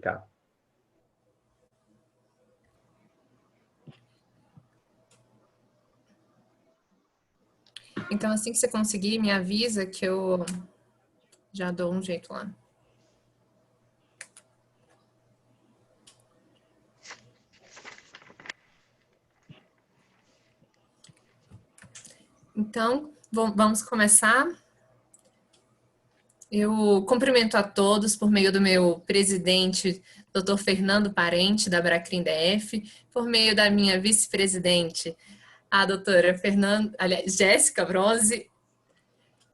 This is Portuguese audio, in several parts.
Tá. Então, assim que você conseguir, me avisa que eu já dou um jeito lá. Então, vamos começar. Eu cumprimento a todos por meio do meu presidente, Dr. Fernando Parente, da Abracrim DF, por meio da minha vice-presidente, a doutora Jéssica Bronze,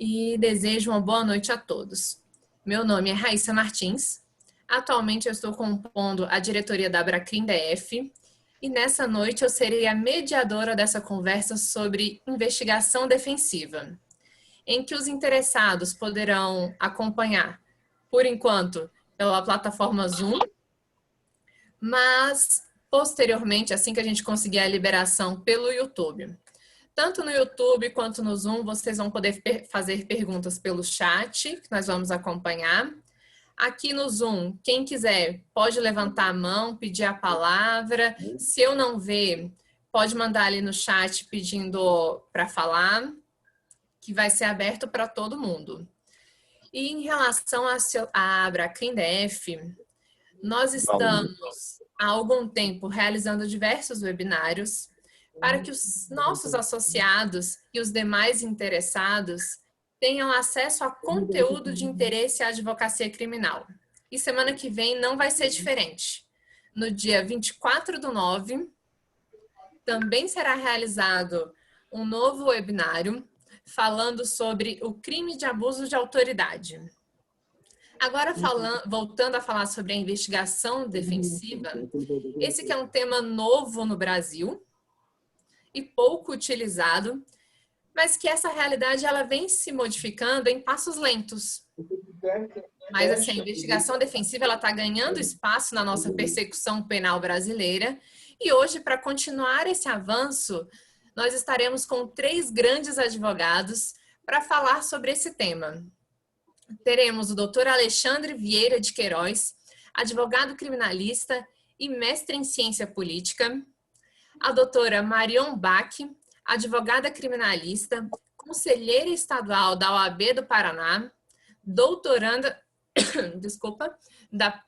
e desejo uma boa noite a todos. Meu nome é Raíssa Martins. Atualmente eu estou compondo a diretoria da Abracrim DF e nessa noite eu serei a mediadora dessa conversa sobre investigação defensiva, em que os interessados poderão acompanhar, por enquanto, pela plataforma Zoom, mas posteriormente, assim que a gente conseguir a liberação, pelo YouTube. Tanto no YouTube quanto no Zoom, vocês vão poder fazer perguntas pelo chat, que nós vamos acompanhar. Aqui no Zoom, quem quiser pode levantar a mão, pedir a palavra. Se eu não ver, pode mandar ali no chat pedindo para falar, que vai ser aberto para todo mundo. E em relação à Abracrim DF, nós estamos há algum tempo realizando diversos webinários para que os nossos associados e os demais interessados tenham acesso a conteúdo de interesse à advocacia criminal. E semana que vem não vai ser diferente. No dia 24/9, também será realizado um novo webinário falando sobre o crime de abuso de autoridade. Agora, voltando a falar sobre a investigação defensiva, esse que é um tema novo no Brasil e pouco utilizado, mas que essa realidade ela vem se modificando em passos lentos. Mas assim, a investigação defensiva ela está ganhando espaço na nossa persecução penal brasileira e hoje, para continuar esse avanço, nós estaremos com 3 grandes advogados para falar sobre esse tema. Teremos o Dr. Alexandre Vieira de Queiroz, advogado criminalista e mestre em ciência política, a doutora Marion Bach, advogada criminalista, conselheira estadual da OAB do Paraná, doutoranda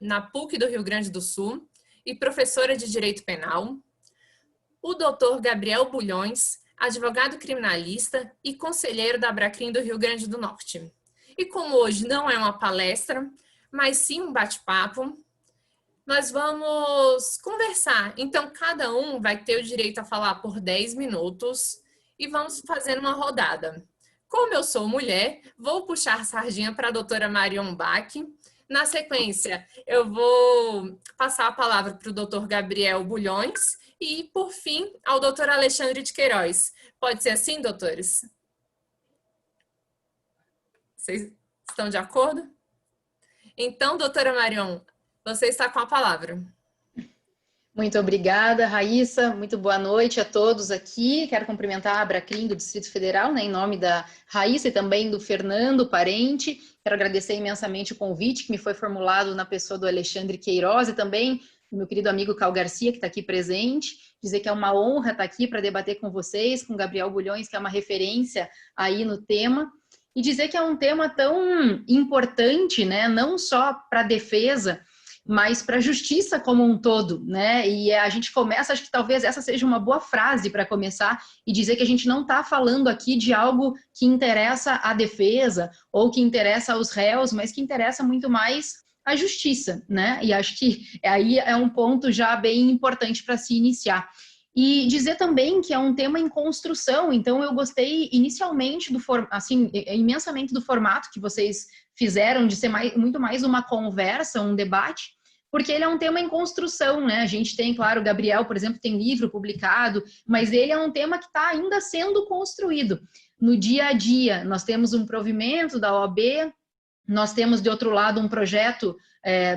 na PUC do Rio Grande do Sul e professora de Direito Penal, o doutor Gabriel Bulhões, advogado criminalista e conselheiro da Abracrim do Rio Grande do Norte. E como hoje não é uma palestra, mas sim um bate-papo, nós vamos conversar. Então, cada um vai ter o direito a falar por 10 minutos e vamos fazendo uma rodada. Como eu sou mulher, vou puxar a sardinha para a doutora Marion Bach. Na sequência, eu vou passar a palavra para o doutor Gabriel Bulhões e, por fim, ao doutor Alexandre de Queiroz. Pode ser assim, doutores? Vocês estão de acordo? Então, doutora Marion, você está com a palavra. Muito obrigada, Raíssa. Muito boa noite a todos aqui. Quero cumprimentar a Abracrim do Distrito Federal, né, em nome da Raíssa e também do Fernando Parente. Quero agradecer imensamente o convite que me foi formulado na pessoa do Alexandre Queiroz e também do meu querido amigo Cal Garcia, que está aqui presente. Dizer que é uma honra estar aqui para debater com vocês, com Gabriel Bulhões, que é uma referência aí no tema. E dizer que é um tema tão importante, né, não só para a defesa, mas para a justiça como um todo, né? E a gente começa, acho que talvez essa seja uma boa frase para começar e dizer que a gente não está falando aqui de algo que interessa à defesa ou que interessa aos réus, mas que interessa muito mais à justiça, né? E acho que aí é um ponto já bem importante para se iniciar. E dizer também que é um tema em construção, então eu gostei inicialmente imensamente do formato que vocês fizeram, de ser muito mais uma conversa, um debate, porque ele é um tema em construção, né? A gente tem, claro, o Gabriel, por exemplo, tem livro publicado, mas ele é um tema que está ainda sendo construído. No dia a dia, nós temos um provimento da OAB, nós temos, de outro lado, um projeto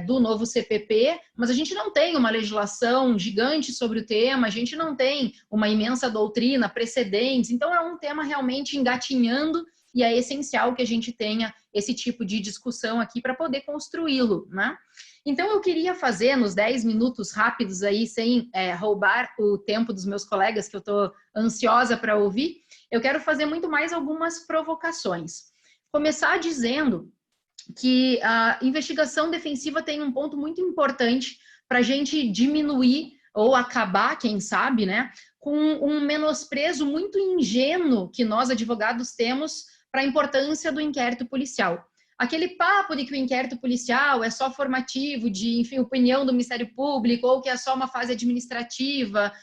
do novo CPP, mas a gente não tem uma legislação gigante sobre o tema, a gente não tem uma imensa doutrina, precedentes, então é um tema realmente engatinhando e é essencial que a gente tenha esse tipo de discussão aqui para poder construí-lo, né? Então, eu queria fazer nos 10 minutos rápidos aí, sem roubar o tempo dos meus colegas, que eu estou ansiosa para ouvir, eu quero fazer muito mais algumas provocações. Começar dizendo que a investigação defensiva tem um ponto muito importante para a gente diminuir ou acabar, quem sabe, né, com um menosprezo muito ingênuo que nós, advogados, temos para a importância do inquérito policial. Aquele papo de que o inquérito policial é só formativo, de, enfim, opinião do Ministério Público, ou que é só uma fase administrativa,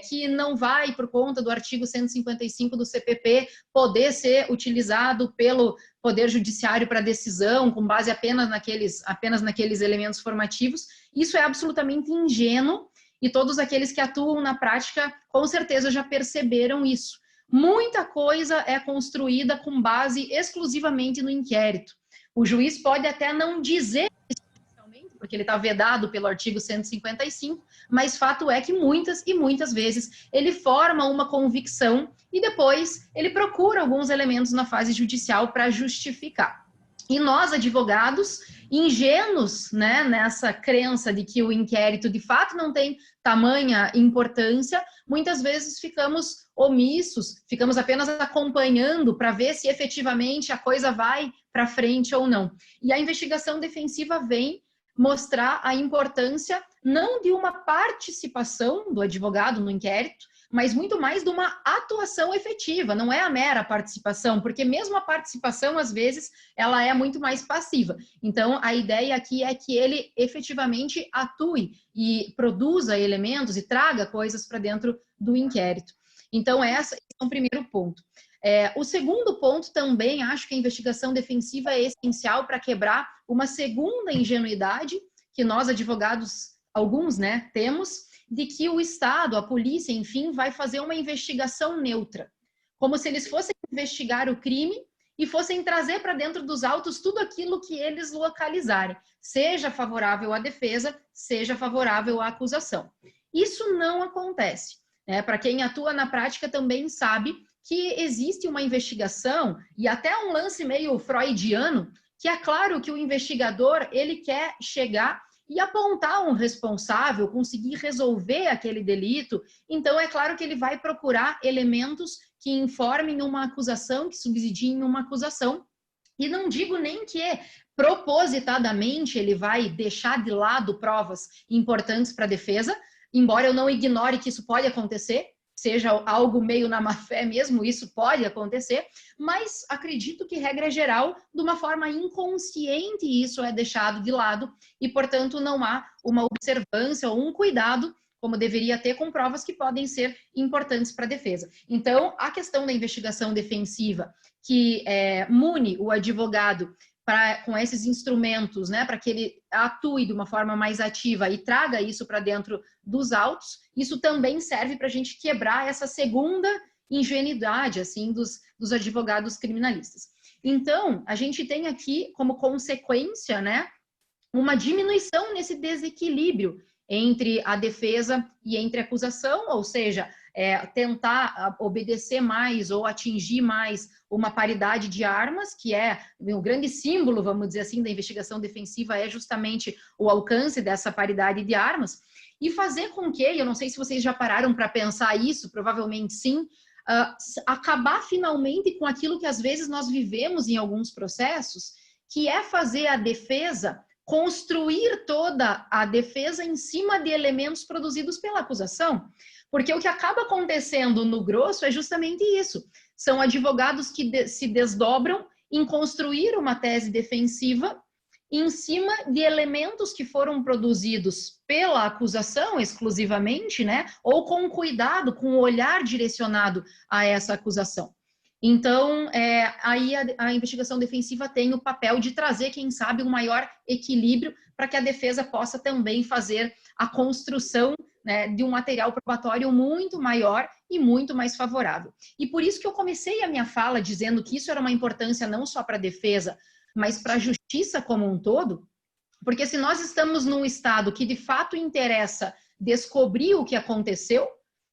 que não vai, por conta do artigo 155 do CPP, poder ser utilizado pelo Poder Judiciário para decisão, com base apenas naqueles elementos formativos. Isso é absolutamente ingênuo, e todos aqueles que atuam na prática, com certeza, já perceberam isso. Muita coisa é construída com base exclusivamente no inquérito. O juiz pode até não dizer especialmente, porque ele está vedado pelo artigo 155, mas fato é que muitas e muitas vezes ele forma uma convicção e depois ele procura alguns elementos na fase judicial para justificar. E nós, advogados, ingênuos, né, nessa crença de que o inquérito de fato não tem tamanha importância, muitas vezes ficamos omissos, ficamos apenas acompanhando para ver se efetivamente a coisa vai para frente ou não. E a investigação defensiva vem mostrar a importância não de uma participação do advogado no inquérito, mas muito mais de uma atuação efetiva, não é a mera participação, porque mesmo a participação, às vezes, ela é muito mais passiva. Então, a ideia aqui é que ele efetivamente atue e produza elementos e traga coisas para dentro do inquérito. Então, esse é o primeiro ponto. O segundo ponto também, acho que a investigação defensiva é essencial para quebrar uma segunda ingenuidade que nós, advogados, alguns, né, temos, de que o Estado, a polícia, enfim, vai fazer uma investigação neutra. Como se eles fossem investigar o crime e fossem trazer para dentro dos autos tudo aquilo que eles localizarem, seja favorável à defesa, seja favorável à acusação. Isso não acontece. Para quem atua na prática também sabe que existe uma investigação e até um lance meio freudiano, que é claro que o investigador, ele quer chegar e apontar um responsável, conseguir resolver aquele delito, então é claro que ele vai procurar elementos que informem uma acusação, que subsidiem uma acusação, e não digo nem que propositadamente ele vai deixar de lado provas importantes para a defesa, embora eu não ignore que isso pode acontecer, seja algo meio na má-fé mesmo, isso pode acontecer, mas acredito que, regra geral, de uma forma inconsciente, isso é deixado de lado e, portanto, não há uma observância ou um cuidado, como deveria ter, com provas que podem ser importantes para a defesa. Então, a questão da investigação defensiva, que mune o advogado com esses instrumentos, né, para que ele atue de uma forma mais ativa e traga isso para dentro dos autos, isso também serve para a gente quebrar essa segunda ingenuidade, assim, dos advogados criminalistas. Então, a gente tem aqui, como consequência, né, uma diminuição nesse desequilíbrio entre a defesa e entre a acusação, ou seja, tentar obedecer mais ou atingir mais uma paridade de armas, que é o grande símbolo, vamos dizer assim, da investigação defensiva, é justamente o alcance dessa paridade de armas, e fazer com que, eu não sei se vocês já pararam para pensar isso, provavelmente sim, acabar finalmente com aquilo que às vezes nós vivemos em alguns processos, que é fazer a defesa, construir toda a defesa em cima de elementos produzidos pela acusação. Porque o que acaba acontecendo no grosso é justamente isso. São advogados que se desdobram em construir uma tese defensiva em cima de elementos que foram produzidos pela acusação exclusivamente, né? Ou com cuidado, com o olhar direcionado a essa acusação. Então, aí a investigação defensiva tem o papel de trazer, quem sabe, um maior equilíbrio para que a defesa possa também fazer a construção, né, de um material probatório muito maior e muito mais favorável. E por isso que eu comecei a minha fala dizendo que isso era uma importância não só para a defesa, mas para a justiça como um todo, porque se nós estamos num estado que de fato interessa descobrir o que aconteceu,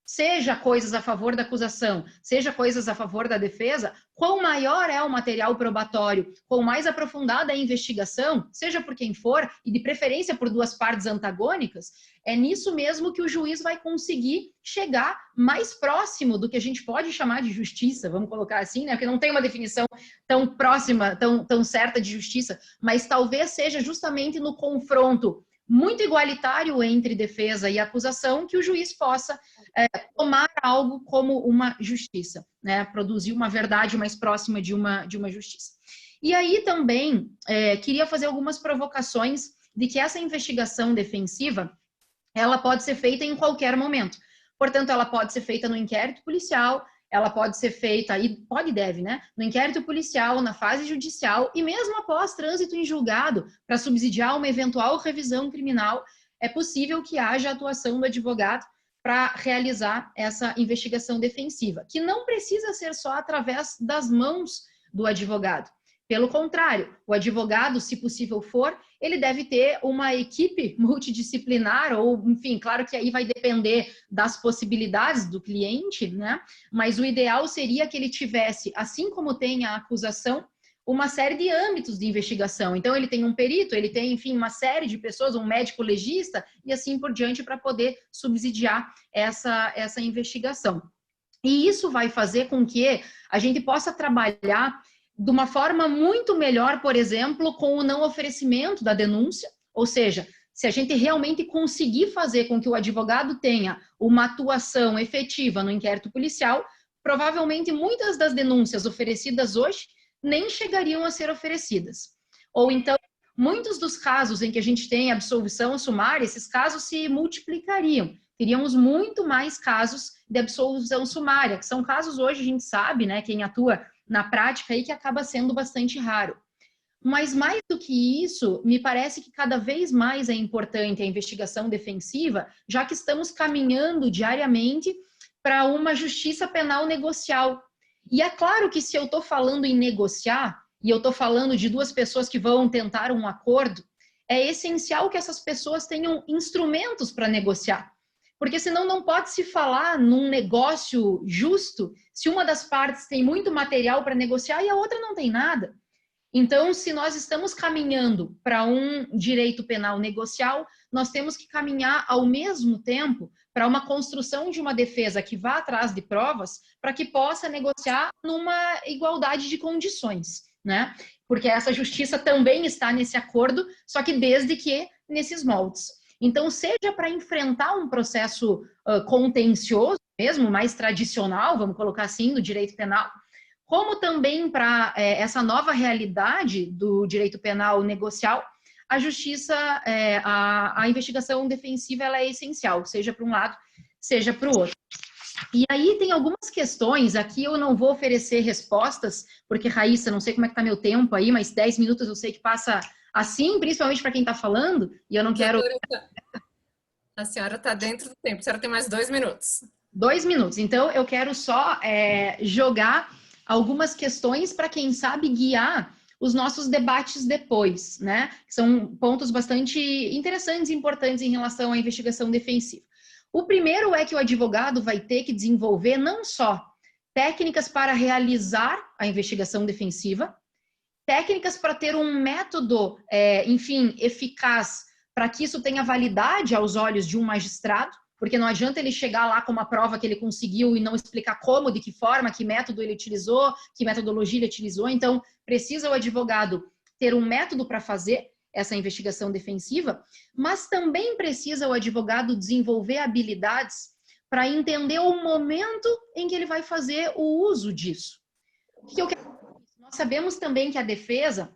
seja coisas a favor da acusação, seja coisas a favor da defesa, quão maior é o material probatório, quão mais aprofundada é a investigação, seja por quem for, e de preferência por duas partes antagônicas, é nisso mesmo que o juiz vai conseguir chegar mais próximo do que a gente pode chamar de justiça, vamos colocar assim, né? Porque não tem uma definição tão próxima, tão certa de justiça, mas talvez seja justamente no confronto muito igualitário entre defesa e acusação que o juiz possa tomar algo como uma justiça, né? Produzir uma verdade mais próxima de uma justiça. E aí também queria fazer algumas provocações de que essa investigação defensiva ela pode ser feita em qualquer momento. Portanto, ela pode ser feita no inquérito policial, ela pode ser feita, e pode e deve, né? No inquérito policial, na fase judicial e mesmo após trânsito em julgado para subsidiar uma eventual revisão criminal, é possível que haja atuação do advogado para realizar essa investigação defensiva, que não precisa ser só através das mãos do advogado. Pelo contrário, o advogado, se possível for, ele deve ter uma equipe multidisciplinar, ou, enfim, claro que aí vai depender das possibilidades do cliente, né? Mas o ideal seria que ele tivesse, assim como tem a acusação, uma série de âmbitos de investigação. Então, ele tem um perito, ele tem, enfim, uma série de pessoas, um médico legista, e assim por diante, para poder subsidiar essa investigação. E isso vai fazer com que a gente possa trabalhar de uma forma muito melhor, por exemplo, com o não oferecimento da denúncia, ou seja, se a gente realmente conseguir fazer com que o advogado tenha uma atuação efetiva no inquérito policial, provavelmente muitas das denúncias oferecidas hoje nem chegariam a ser oferecidas. Ou então, muitos dos casos em que a gente tem absolvição sumária, esses casos se multiplicariam. Teríamos muito mais casos de absolvição sumária, que são casos hoje, a gente sabe, né, quem atua na prática aí, que acaba sendo bastante raro. Mas mais do que isso, me parece que cada vez mais é importante a investigação defensiva, já que estamos caminhando diariamente para uma justiça penal negocial. E é claro que se eu estou falando em negociar, e eu estou falando de duas pessoas que vão tentar um acordo, é essencial que essas pessoas tenham instrumentos para negociar. Porque senão não pode se falar num negócio justo se uma das partes tem muito material para negociar e a outra não tem nada. Então, se nós estamos caminhando para um direito penal negocial, nós temos que caminhar ao mesmo tempo para uma construção de uma defesa que vá atrás de provas para que possa negociar numa igualdade de condições, né? Porque essa justiça também está nesse acordo, só que desde que nesses moldes. Então, seja para enfrentar um processo contencioso mesmo, mais tradicional, vamos colocar assim, do direito penal, como também para essa nova realidade do direito penal negocial, a justiça, a investigação defensiva ela é essencial, seja para um lado, seja para o outro. E aí tem algumas questões, aqui eu não vou oferecer respostas, porque, Raíssa, não sei como é que está meu tempo aí, mas 10 minutos eu sei que passa assim, principalmente para quem está falando, e eu não quero... A senhora está dentro do tempo, a senhora tem mais 2 minutos. 2 minutos, então eu quero só jogar algumas questões para, quem sabe, guiar os nossos debates depois, né? São pontos bastante interessantes e importantes em relação à investigação defensiva. O primeiro é que o advogado vai ter que desenvolver não só técnicas para realizar a investigação defensiva, técnicas para ter um método, enfim, eficaz para que isso tenha validade aos olhos de um magistrado, porque não adianta ele chegar lá com uma prova que ele conseguiu e não explicar como, de que forma, que método ele utilizou, que metodologia ele utilizou. Então, precisa o advogado ter um método para fazer essa investigação defensiva, mas também precisa o advogado desenvolver habilidades para entender o momento em que ele vai fazer o uso disso. O que eu quero dizer? Nós sabemos também que a defesa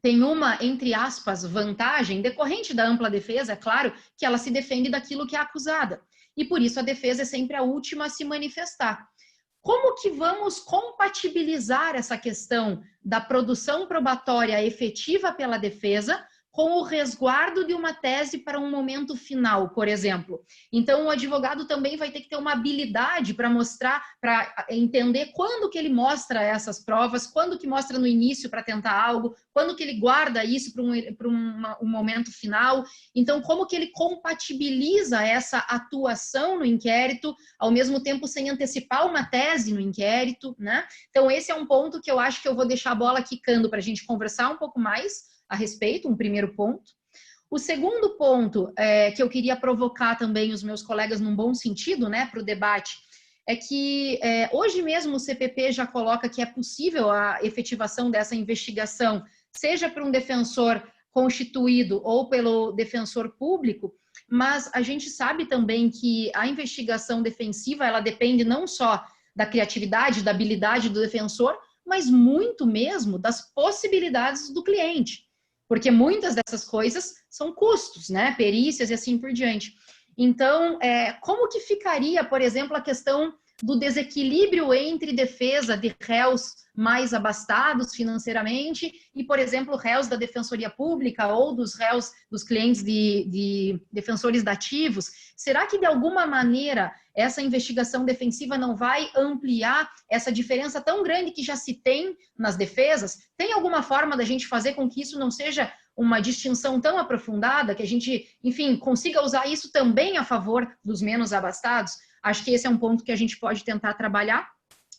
tem uma, entre aspas, vantagem decorrente da ampla defesa, é claro, que ela se defende daquilo que é acusada. E por isso a defesa é sempre a última a se manifestar. Como que vamos compatibilizar essa questão da produção probatória efetiva pela defesa com o resguardo de uma tese para um momento final, por exemplo. Então, o advogado também vai ter que ter uma habilidade para mostrar, para entender quando que ele mostra essas provas, quando que mostra no início para tentar algo, quando que ele guarda isso para um momento final. Então, como que ele compatibiliza essa atuação no inquérito, ao mesmo tempo sem antecipar uma tese no inquérito, né? Então, esse é um ponto que eu acho que eu vou deixar a bola quicando para a gente conversar um pouco mais a respeito, um primeiro ponto. O segundo ponto que eu queria provocar também os meus colegas num bom sentido, né, para o debate, é que hoje mesmo o CPP já coloca que é possível a efetivação dessa investigação, seja por um defensor constituído ou pelo defensor público, mas a gente sabe também que a investigação defensiva, ela depende não só da criatividade, da habilidade do defensor, mas muito mesmo das possibilidades do cliente. Porque muitas dessas coisas são custos, né? Perícias e assim por diante. Então, como que ficaria, por exemplo, a questão do desequilíbrio entre defesa de réus mais abastados financeiramente e, por exemplo, réus da Defensoria Pública ou dos réus dos clientes de defensores dativos? Será que, de alguma maneira, essa investigação defensiva não vai ampliar essa diferença tão grande que já se tem nas defesas? Tem alguma forma da gente fazer com que isso não seja uma distinção tão aprofundada, que a gente, enfim, consiga usar isso também a favor dos menos abastados? Acho que esse é um ponto que a gente pode tentar trabalhar.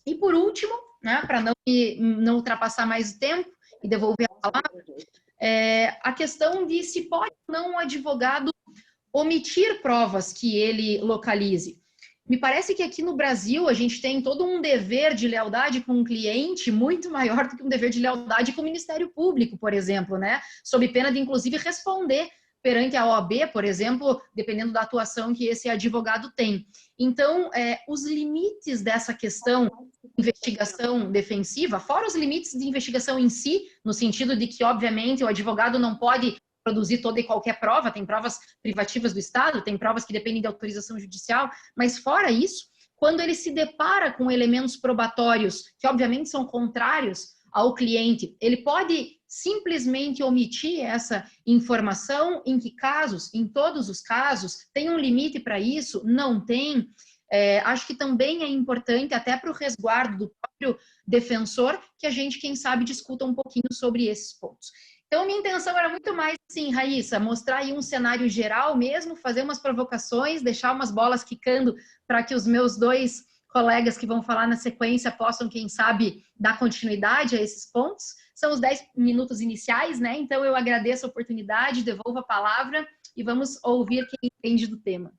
E por último, né, para não ultrapassar mais o tempo e devolver a palavra, a questão de se pode ou não um advogado omitir provas que ele localize. Me parece que aqui no Brasil a gente tem todo um dever de lealdade com o cliente muito maior do que um dever de lealdade com o Ministério Público, por exemplo, né? Sob pena de, inclusive, responder perante a OAB, por exemplo, dependendo da atuação que esse advogado tem. Então, os limites dessa questão de investigação defensiva, fora os limites de investigação em si, no sentido de que, obviamente, o advogado não pode produzir toda e qualquer prova, tem provas privativas do Estado, tem provas que dependem de autorização judicial, mas fora isso, quando ele se depara com elementos probatórios que obviamente são contrários ao cliente, ele pode simplesmente omitir essa informação? Em que casos? Em todos os casos? Tem um limite para isso? Não tem? Acho que também é importante, até para o resguardo do próprio defensor, que a gente, quem sabe, discuta um pouquinho sobre esses pontos. Então, minha intenção era muito mais, sim, Raíssa, mostrar aí um cenário geral mesmo, fazer umas provocações, deixar umas bolas quicando para que os meus dois colegas que vão falar na sequência possam, quem sabe, dar continuidade a esses pontos. São os 10 minutos iniciais, né? Então, eu agradeço a oportunidade, devolvo a palavra e vamos ouvir quem entende do tema.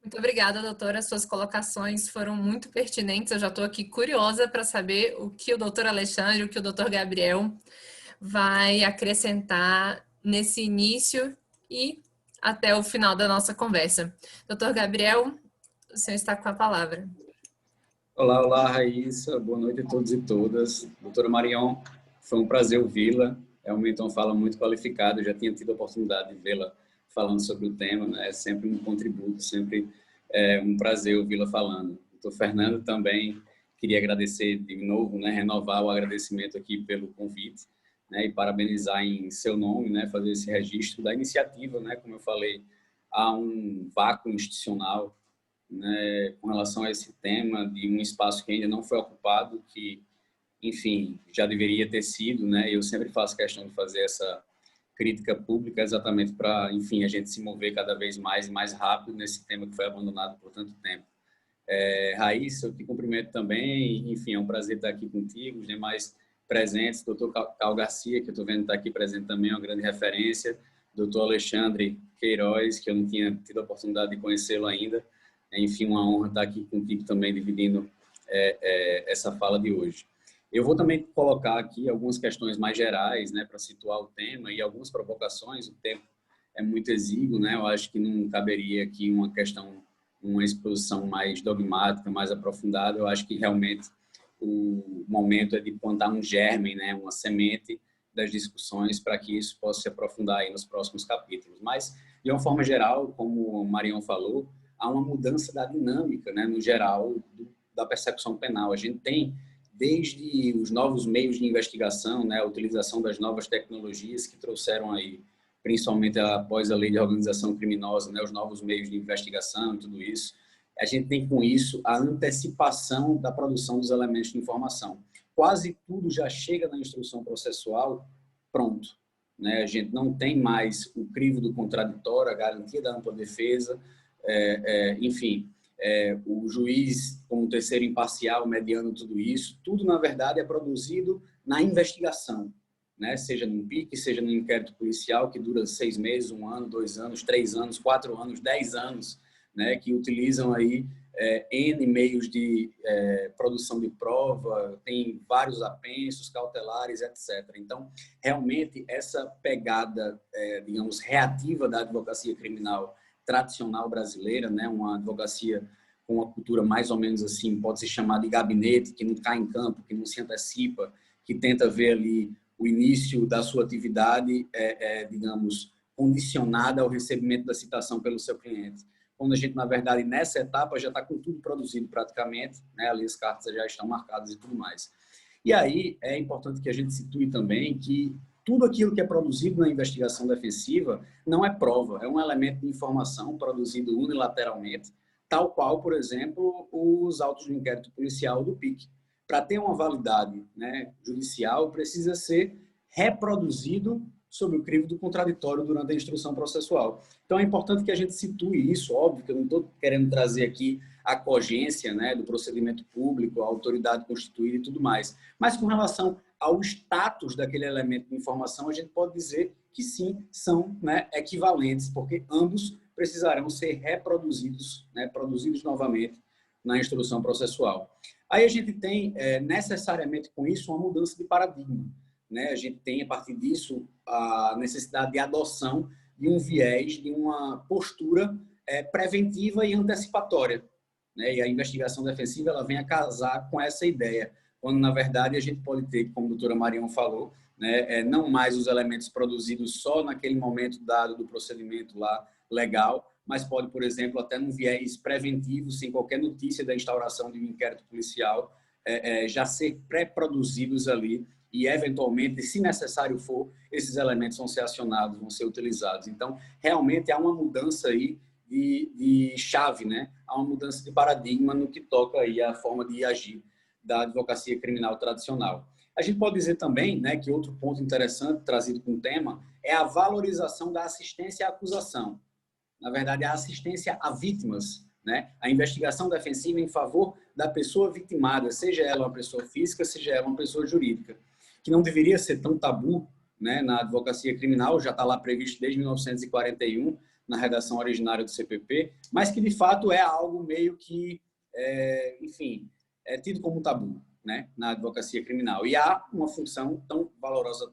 Muito obrigada, doutora. Suas colocações foram muito pertinentes. Eu já estou aqui curiosa para saber o que o doutor Alexandre, o que o doutor Gabriel vai acrescentar nesse início e até o final da nossa conversa. Doutor Gabriel, o senhor está com a palavra. Olá, Raíssa. Boa noite a todos e todas. Doutora Marion, foi um prazer ouvi-la. Realmente uma fala muito qualificada. Eu já tinha tido a oportunidade de vê-la falando sobre o tema, né? É sempre um contributo, sempre um prazer ouvi-la falando. Doutor Fernando, também queria agradecer de novo, né? Renovar o agradecimento aqui pelo convite, né? E parabenizar em seu nome, né? Fazer esse registro da iniciativa, né? Como eu falei, há um vácuo institucional, né, com relação a esse tema, de um espaço que ainda não foi ocupado, que, enfim, já deveria ter sido, né? Eu sempre faço questão de fazer essa crítica pública exatamente para, enfim, a gente se mover cada vez mais e mais rápido nesse tema que foi abandonado por tanto tempo. Raíssa, eu te cumprimento também, enfim, é um prazer estar aqui contigo, os demais presentes, doutor Cal Garcia, que eu estou vendo estar aqui presente também, é uma grande referência, doutor Alexandre Queiroz, que eu não tinha tido a oportunidade de conhecê-lo ainda. Enfim, uma honra estar aqui contigo também, dividindo essa fala de hoje. Eu vou também colocar aqui algumas questões mais gerais, né, para situar o tema e algumas provocações. O tempo é muito exíguo, né? Eu acho que não caberia aqui uma questão, uma exposição mais dogmática, mais aprofundada. Eu acho que realmente o momento é de plantar um germe, né, uma semente das discussões para que isso possa se aprofundar aí nos próximos capítulos. Mas, de uma forma geral, como o Marion falou, há uma mudança da dinâmica, né, no geral, da persecução penal. A gente tem, desde os novos meios de investigação, né, a utilização das novas tecnologias que trouxeram aí principalmente após a lei de organização criminosa, né, os novos meios de investigação e tudo isso, a gente tem com isso a antecipação da produção dos elementos de informação. Quase tudo já chega na instrução processual pronto, né? A gente não tem mais o crivo do contraditório, a garantia da ampla defesa, enfim, o juiz como terceiro imparcial mediando tudo isso, tudo na verdade é produzido na investigação, né? Seja no PIC, seja no inquérito policial que dura 6 meses, 1 ano, 2 anos, 3 anos, 4 anos, 10 anos, né? Que utilizam aí N meios de produção de prova, tem vários apensos, cautelares, etc. Então, realmente, essa pegada, digamos, reativa da advocacia criminal tradicional brasileira, né? Uma advocacia com uma cultura mais ou menos assim, pode se chamar de gabinete, que não cai em campo, que não se antecipa, que tenta ver ali o início da sua atividade, digamos, condicionada ao recebimento da citação pelo seu cliente. Quando a gente, na verdade, nessa etapa já está com tudo produzido praticamente, né? Ali as cartas já estão marcadas e tudo mais. E aí é importante que a gente situe também que tudo aquilo que é produzido na investigação defensiva não é prova, é um elemento de informação produzido unilateralmente, tal qual, por exemplo, os autos de inquérito policial do PIC. Para ter uma validade, né, judicial, precisa ser reproduzido sob o crivo do contraditório durante a instrução processual. Então, é importante que a gente situe isso, óbvio que eu não estou querendo trazer aqui a cogência, né, do procedimento público, a autoridade constituída e tudo mais, mas com relação ao status daquele elemento de informação, a gente pode dizer que sim, são, né, equivalentes, porque ambos precisarão ser reproduzidos, né, produzidos novamente na instrução processual. Aí a gente tem, necessariamente com isso, uma mudança de paradigma, né? A gente tem, a partir disso, a necessidade de adoção de um viés, de uma postura preventiva e antecipatória, né? E a investigação defensiva ela vem a casar com essa ideia, quando, na verdade, a gente pode ter, como a doutora Marião falou, né, não mais os elementos produzidos só naquele momento dado do procedimento lá legal, mas pode, por exemplo, até num viés preventivo, sem qualquer notícia da instauração de um inquérito policial, já ser pré-produzidos ali e, eventualmente, se necessário for, esses elementos vão ser acionados, vão ser utilizados. Então, realmente há uma mudança aí de chave, né? Há uma mudança de paradigma no que toca aí a forma de agir da advocacia criminal tradicional. A gente pode dizer também, né, que outro ponto interessante trazido com o tema é a valorização da assistência à acusação. Na verdade, a assistência a vítimas, né? A investigação defensiva em favor da pessoa vitimada, seja ela uma pessoa física, seja ela uma pessoa jurídica, que não deveria ser tão tabu, né, na advocacia criminal, já está lá previsto desde 1941, na redação originária do CPP, mas que, de fato, é algo meio que, enfim, é tido como tabu, né, na advocacia criminal. E há uma função tão valorosa,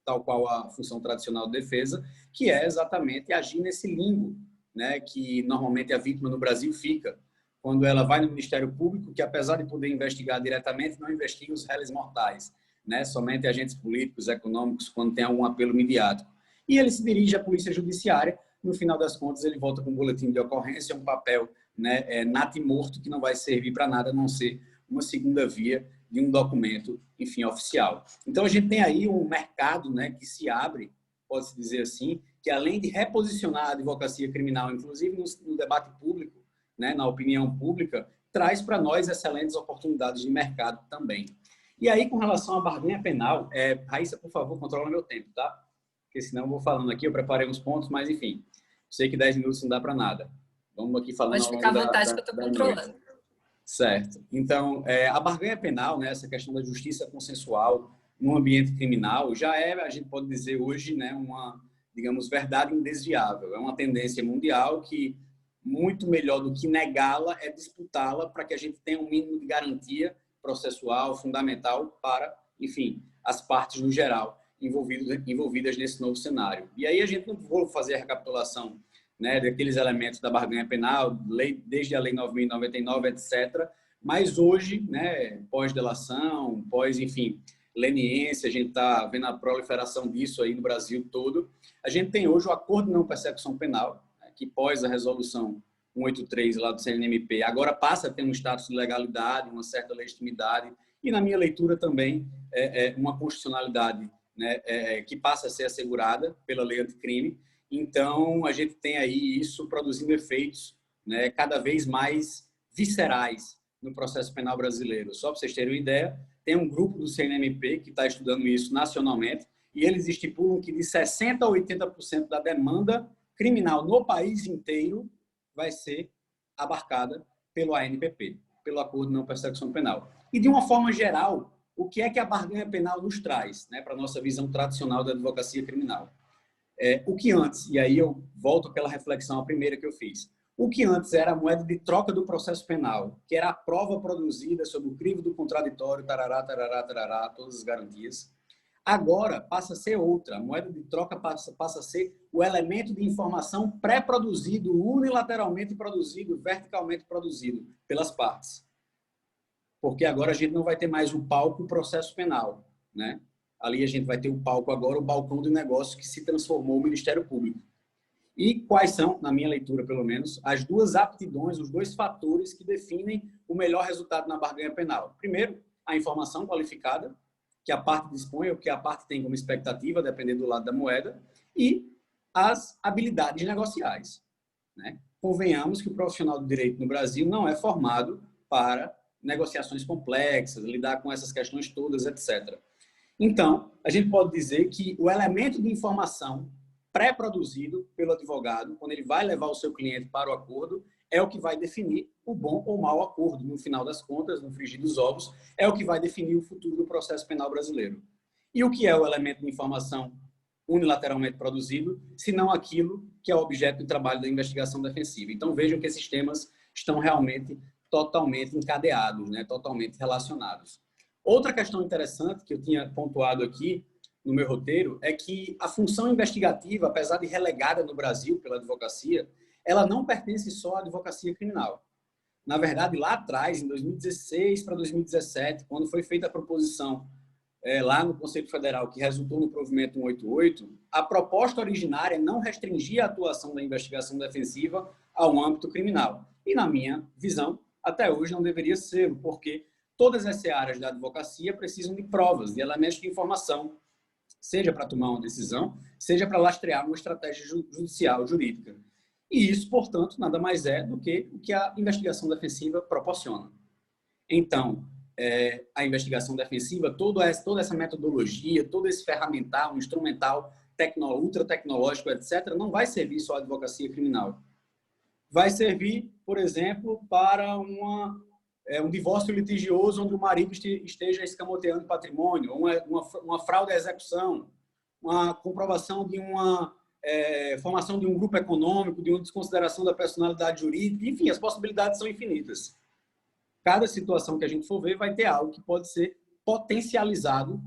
tal qual a função tradicional de defesa, que é exatamente agir nesse limbo, né, que normalmente a vítima no Brasil fica, quando ela vai no Ministério Público, que apesar de poder investigar diretamente, não investiga os réis mortais, né, somente agentes políticos, econômicos, quando tem algum apelo midiático. E ele se dirige à Polícia Judiciária, no final das contas ele volta com um boletim de ocorrência, um papel, né, natimorto, que não vai servir para nada, a não ser uma segunda via de um documento, enfim, oficial. Então, a gente tem aí um mercado, né, que se abre, pode-se dizer assim, que além de reposicionar a advocacia criminal, inclusive no debate público, né, na opinião pública, traz para nós excelentes oportunidades de mercado também. E aí, com relação à barganha penal, Raíssa, por favor, controla meu tempo, tá? Porque senão eu vou falando aqui, eu preparei uns pontos, mas enfim, sei que 10 minutos não dá para nada. Vamos aqui falando Pode ficar à vontade que eu estou controlando. Certo. Então, a barganha penal, né, essa questão da justiça consensual no ambiente criminal, já a gente pode dizer hoje, né, uma, digamos, verdade indesviável. É uma tendência mundial que, muito melhor do que negá-la, é disputá-la para que a gente tenha um mínimo de garantia processual, fundamental para, enfim, as partes no geral envolvidas nesse novo cenário. E aí a gente não vou fazer a recapitulação, né, daqueles elementos da barganha penal, desde a Lei 9.099, etc. Mas hoje, né, pós-delação, enfim, leniência, a gente está vendo a proliferação disso aí no Brasil todo. A gente tem hoje o Acordo de Não Persecução Penal, né, que pós a resolução 183 lá do CNMP, agora passa a ter um status de legalidade, uma certa legitimidade e, na minha leitura também, uma constitucionalidade né, que passa a ser assegurada pela lei anticrime. Então, a gente tem aí isso produzindo efeitos, né, cada vez mais viscerais no processo penal brasileiro. Só para vocês terem uma ideia, tem um grupo do CNMP que está estudando isso nacionalmente e eles estipulam que de 60% a 80% da demanda criminal no país inteiro vai ser abarcada pelo ANPP, pelo Acordo de Não Persecução Penal. E, de uma forma geral, o que é que a barganha penal nos traz, né, para a nossa visão tradicional da advocacia criminal? O que antes, e aí eu volto àquela reflexão, a primeira que eu fiz, o que antes era a moeda de troca do processo penal, que era a prova produzida sob o crivo do contraditório, tarará, tarará, tarará, todas as garantias, agora passa a ser outra. A moeda de troca passa a ser o elemento de informação pré-produzido, unilateralmente produzido, verticalmente produzido pelas partes. Porque agora a gente não vai ter mais o palco processo penal, né? Ali a gente vai ter o palco agora, o balcão do negócio que se transformou o Ministério Público. E quais são, na minha leitura pelo menos, as duas aptidões, os dois fatores que definem o melhor resultado na barganha penal? Primeiro, a informação qualificada, que a parte dispõe, ou que a parte tem como expectativa, dependendo do lado da moeda, e as habilidades negociais, né? Convenhamos que o profissional do direito no Brasil não é formado para negociações complexas, lidar com essas questões todas, etc. Então, a gente pode dizer que o elemento de informação pré-produzido pelo advogado, quando ele vai levar o seu cliente para o acordo, é o que vai definir o bom ou mau acordo. No final das contas, no frigir dos ovos, é o que vai definir o futuro do processo penal brasileiro. E o que é o elemento de informação unilateralmente produzido, se não aquilo que é objeto do trabalho da investigação defensiva? Então, vejam que esses temas estão realmente totalmente encadeados, né? Totalmente relacionados. Outra questão interessante que eu tinha pontuado aqui no meu roteiro é que a função investigativa, apesar de relegada no Brasil pela advocacia, ela não pertence só à advocacia criminal. Na verdade, lá atrás, em 2016 para 2017, quando foi feita a proposição lá no Conselho Federal, que resultou no provimento 188, a proposta originária não restringia a atuação da investigação defensiva ao âmbito criminal. E, na minha visão, até hoje não deveria ser, porque todas as áreas da advocacia precisam de provas, de elementos de informação, seja para tomar uma decisão, seja para lastrear uma estratégia judicial, jurídica. E isso, portanto, nada mais é do que o que a investigação defensiva proporciona. Então, a investigação defensiva, toda essa metodologia, todo esse ferramental, instrumental, ultra tecnológico, etc., não vai servir só à advocacia criminal. Vai servir, por exemplo, para um divórcio litigioso onde o marido esteja escamoteando patrimônio, uma fraude à execução, uma comprovação de uma formação de um grupo econômico, de uma desconsideração da personalidade jurídica, enfim, as possibilidades são infinitas. Cada situação que a gente for ver vai ter algo que pode ser potencializado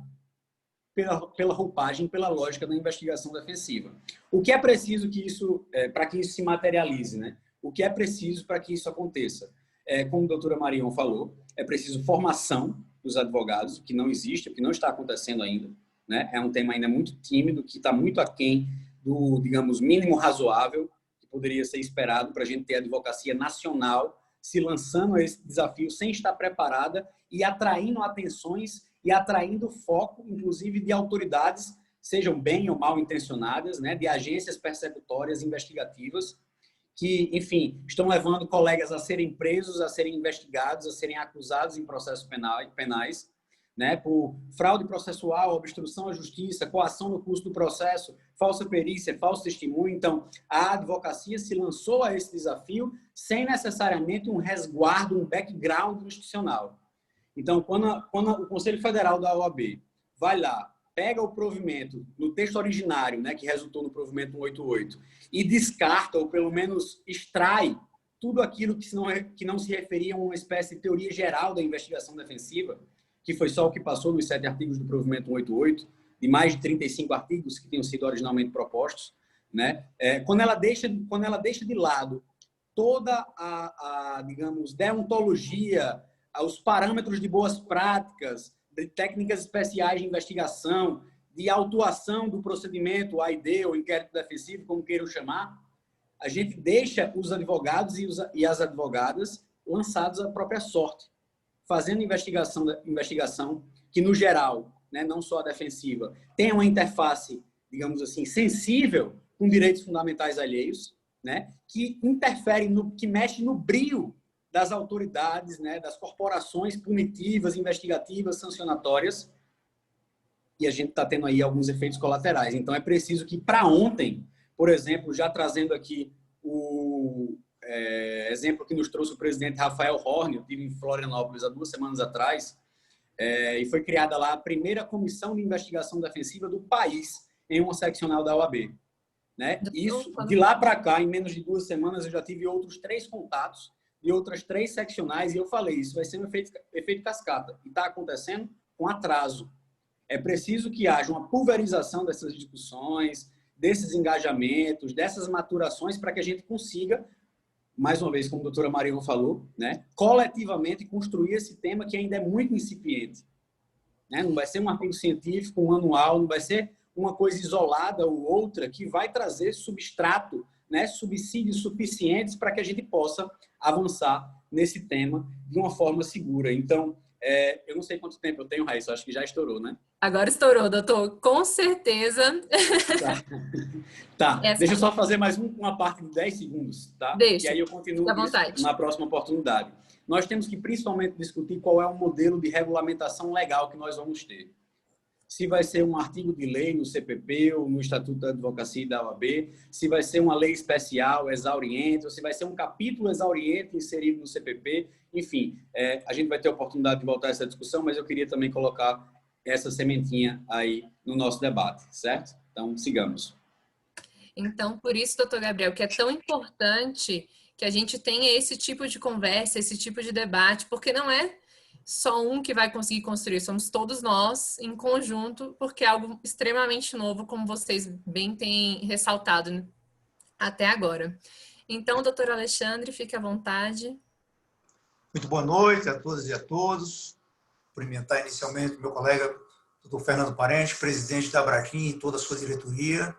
pela roupagem, pela lógica da investigação defensiva. O que é preciso para que isso se materialize, né? O que é preciso para que isso aconteça? Como a doutora Marion falou, é preciso formação dos advogados, o que não existe, o que não está acontecendo ainda, né? É um tema ainda muito tímido, que está muito aquém do, digamos, mínimo razoável que poderia ser esperado para a gente ter a advocacia nacional se lançando a esse desafio sem estar preparada e atraindo atenções e atraindo foco, inclusive, de autoridades, sejam bem ou mal intencionadas, né? De agências persecutórias investigativas, que, enfim, estão levando colegas a serem presos, a serem investigados, a serem acusados em processos penais, né, por fraude processual, obstrução à justiça, coação no curso do processo, falsa perícia, falso testemunho. Então, a advocacia se lançou a esse desafio sem necessariamente um resguardo, um background institucional. Então, quando o Conselho Federal da OAB vai lá, pega o provimento no texto originário, né, que resultou no provimento 188, e descarta, ou pelo menos extrai, tudo aquilo que não se referia a uma espécie de teoria geral da investigação defensiva, que foi só o que passou nos 7 artigos do provimento 188, de mais de 35 artigos que tinham sido originalmente propostos, né? Quando ela deixa de lado toda digamos, deontologia, os parâmetros de boas práticas, de técnicas especiais de investigação, de autuação do procedimento, AID ou inquérito defensivo, como queiram chamar, a gente deixa os advogados e as advogadas lançados à própria sorte, fazendo investigação que, no geral, né, não só a defensiva, tenha uma interface, digamos assim, sensível com direitos fundamentais alheios, né, que interfere, que mexe no brio das autoridades, né, das corporações punitivas, investigativas, sancionatórias, e a gente está tendo aí alguns efeitos colaterais. Então, é preciso que, para ontem, por exemplo, já trazendo aqui o exemplo que nos trouxe o presidente Rafael Horn, eu estive em Florianópolis há 2 semanas atrás, e foi criada lá a primeira comissão de investigação defensiva do país em uma seccional da OAB. Né? Isso, de lá para cá, em menos de 2 semanas, eu já tive outros 3 contatos de outras 3 seccionais, e eu falei, isso vai ser um efeito cascata. E está acontecendo com atraso. É preciso que haja uma pulverização dessas discussões, desses engajamentos, dessas maturações, para que a gente consiga, mais uma vez, como a doutora Marion falou, né, coletivamente construir esse tema que ainda é muito incipiente. Né? Não vai ser um artigo científico, um anual, não vai ser uma coisa isolada ou outra que vai trazer substrato, né, subsídios suficientes para que a gente possa avançar nesse tema de uma forma segura. Então, eu não sei quanto tempo eu tenho, Raíssa, acho que já estourou, né? Agora estourou, doutor, com certeza. Tá. Deixa eu só fazer mais uma parte de 10 segundos, tá? Deixa. E aí eu continuo à vontade. Na próxima oportunidade. Nós temos que principalmente discutir qual é o modelo de regulamentação legal que nós vamos ter. Se vai ser um artigo de lei no CPP ou no Estatuto da Advocacia e da OAB, se vai ser uma lei especial, exauriente, ou se vai ser um capítulo exauriente inserido no CPP. Enfim, a gente vai ter a oportunidade de voltar a essa discussão, mas eu queria também colocar essa sementinha aí no nosso debate, certo? Então, sigamos. Então, por isso, doutor Gabriel, que é tão importante que a gente tenha esse tipo de conversa, esse tipo de debate, porque não é só um que vai conseguir construir, somos todos nós em conjunto, porque é algo extremamente novo, como vocês bem têm ressaltado até agora. Então, doutor Alexandre, fique à vontade. Muito boa noite a todas e a todos. Cumprimentar inicialmente o meu colega, doutor Fernando Parente, presidente da Abracrim e toda a sua diretoria.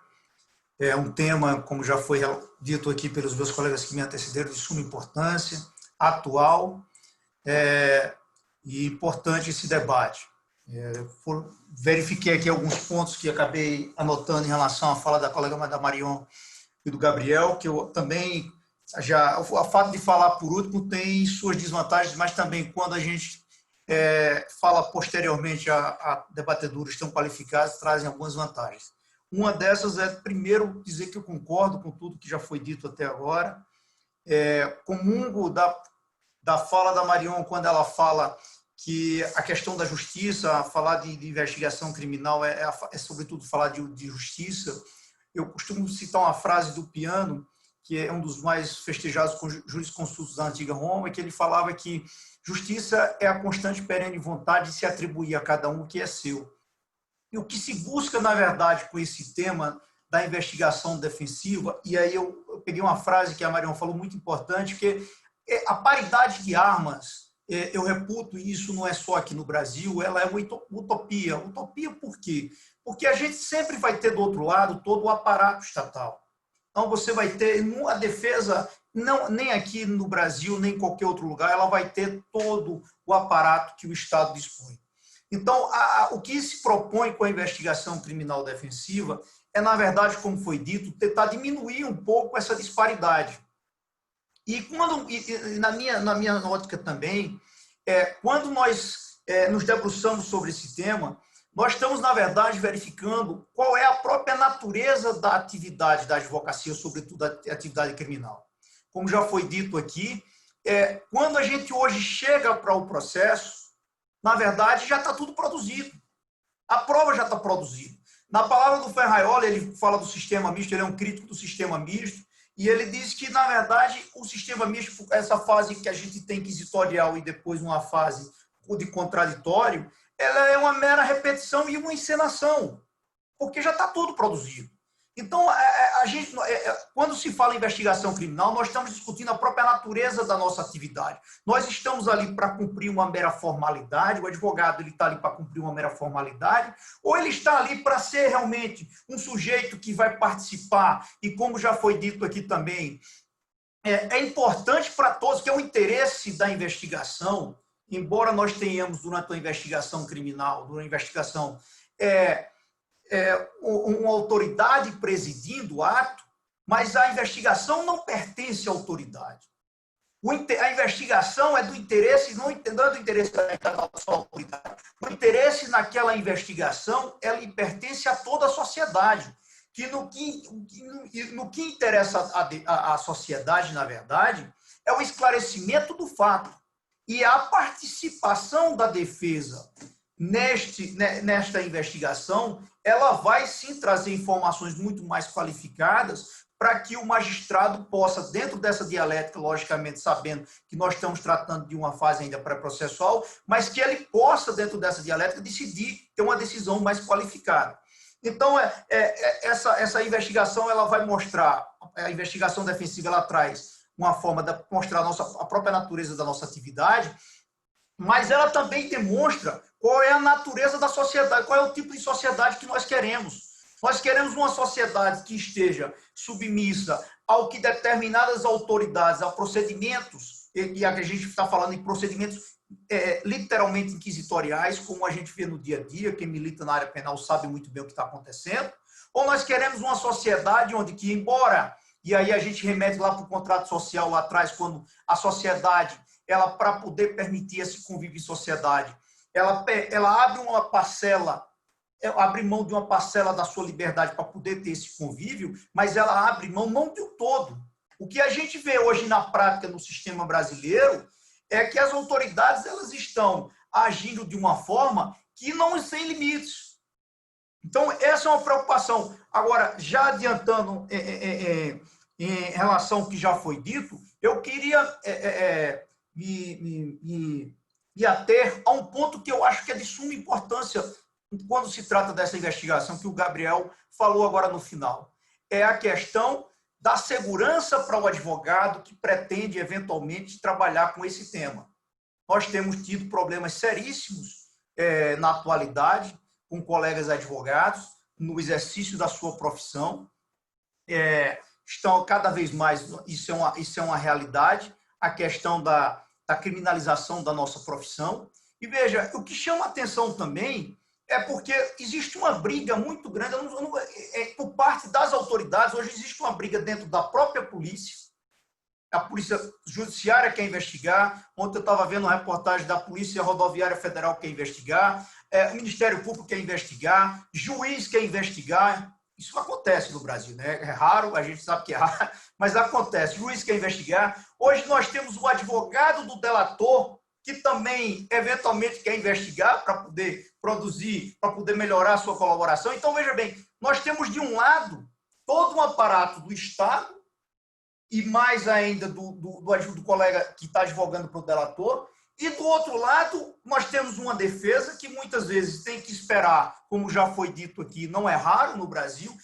É um tema, como já foi dito aqui pelos meus colegas que me antecederam, de suma importância, atual, e importante esse debate. Verifiquei aqui alguns pontos que acabei anotando em relação à fala da colega da Marion e do Gabriel, que eu também o fato de falar por último tem suas desvantagens, mas também quando a gente fala posteriormente a debatedores tão qualificados, trazem algumas vantagens. Uma dessas é, primeiro, dizer que eu concordo com tudo que já foi dito até agora. Comungo da fala da Marion quando ela fala que a questão da justiça, falar de investigação criminal é sobretudo falar de justiça. Eu costumo citar uma frase do Piano, que é um dos mais festejados jurisconsultos da antiga Roma, que ele falava que justiça é a constante perene vontade de se atribuir a cada um o que é seu. E o que se busca, na verdade, com esse tema da investigação defensiva, e aí eu peguei uma frase que a Marion falou muito importante, que a paridade de armas, eu reputo, e isso não é só aqui no Brasil, ela é uma utopia. Utopia por quê? Porque a gente sempre vai ter do outro lado todo o aparato estatal. Então, você vai ter a defesa, não, nem aqui no Brasil, nem em qualquer outro lugar, ela vai ter todo o aparato que o Estado dispõe. Então, o que se propõe com a investigação criminal defensiva é, na verdade, como foi dito, tentar diminuir um pouco essa disparidade. E na minha ótica também, quando nós nos debruçamos sobre esse tema, nós estamos, na verdade, verificando qual é a própria natureza da atividade da advocacia, sobretudo da atividade criminal. Como já foi dito aqui, quando a gente hoje chega para o processo, na verdade, já está tudo produzido. A prova já está produzida. Na palavra do Ferraioli, ele fala do sistema misto, ele é um crítico do sistema misto, e ele diz que, na verdade, o sistema misto, essa fase que a gente tem inquisitorial e depois uma fase de contraditório, ela é uma mera repetição e uma encenação, porque já está tudo produzido. Então, quando se fala em investigação criminal, nós estamos discutindo a própria natureza da nossa atividade. Nós estamos ali para cumprir uma mera formalidade, o advogado está ali para cumprir uma mera formalidade, ou ele está ali para ser realmente um sujeito que vai participar, e como já foi dito aqui também, é importante para todos, que é o interesse da investigação, embora nós tenhamos, durante a investigação criminal, durante a investigação, uma autoridade presidindo o ato, mas a investigação não pertence à autoridade. A investigação é do interesse, não é do interesse da autoridade. O interesse naquela investigação, ela pertence a toda a sociedade. No que interessa a sociedade, na verdade, é o esclarecimento do fato. E a participação da defesa nesta investigação, ela vai sim trazer informações muito mais qualificadas para que o magistrado possa, dentro dessa dialética, logicamente sabendo que nós estamos tratando de uma fase ainda pré-processual, mas que ele possa, dentro dessa dialética, decidir, ter uma decisão mais qualificada. Então, essa investigação, ela vai mostrar, a investigação defensiva, ela traz uma forma de mostrar a própria natureza da nossa atividade, mas ela também demonstra qual é a natureza da sociedade, qual é o tipo de sociedade que nós queremos. Nós queremos uma sociedade que esteja submissa ao que determinadas autoridades, a procedimentos, e a gente está falando em procedimentos literalmente inquisitoriais, como a gente vê no dia a dia, quem milita na área penal sabe muito bem o que está acontecendo, ou nós queremos uma sociedade onde que, embora, e aí a gente remete lá para o contrato social lá atrás, quando a sociedade, ela, para poder permitir esse convívio em sociedade, ela abre uma parcela, abre mão de uma parcela da sua liberdade para poder ter esse convívio, mas ela abre mão não de um todo. O que a gente vê hoje na prática no sistema brasileiro é que as autoridades, elas estão agindo de uma forma que não tem limites. Então, essa é uma preocupação. Agora, já adiantando em relação ao que já foi dito, eu queria me ater a um ponto que eu acho que é de suma importância quando se trata dessa investigação, que o Gabriel falou agora no final. É a questão da segurança para o advogado que pretende, eventualmente, trabalhar com esse tema. Nós temos tido problemas seríssimos na atualidade com colegas advogados, no exercício da sua profissão. Estão cada vez mais, isso é uma realidade, a questão da criminalização da nossa profissão. E veja, o que chama a atenção também é porque existe uma briga muito grande, por parte das autoridades. Hoje existe uma briga dentro da própria polícia. A Polícia Judiciária quer investigar. Ontem eu estava vendo uma reportagem da Polícia Rodoviária Federal que quer investigar. O Ministério Público quer investigar. Juiz quer investigar. Isso acontece no Brasil, né? É raro, a gente sabe que é raro, mas acontece. Juiz quer investigar. Hoje nós temos o advogado do delator, que também, eventualmente, quer investigar para poder produzir, para poder melhorar a sua colaboração. Então, veja bem, nós temos, de um lado, todo um aparato do Estado, e mais ainda do colega que está advogando para o delator, e, do outro lado, nós temos uma defesa que, muitas vezes, tem que esperar, como já foi dito aqui, não é raro no Brasil.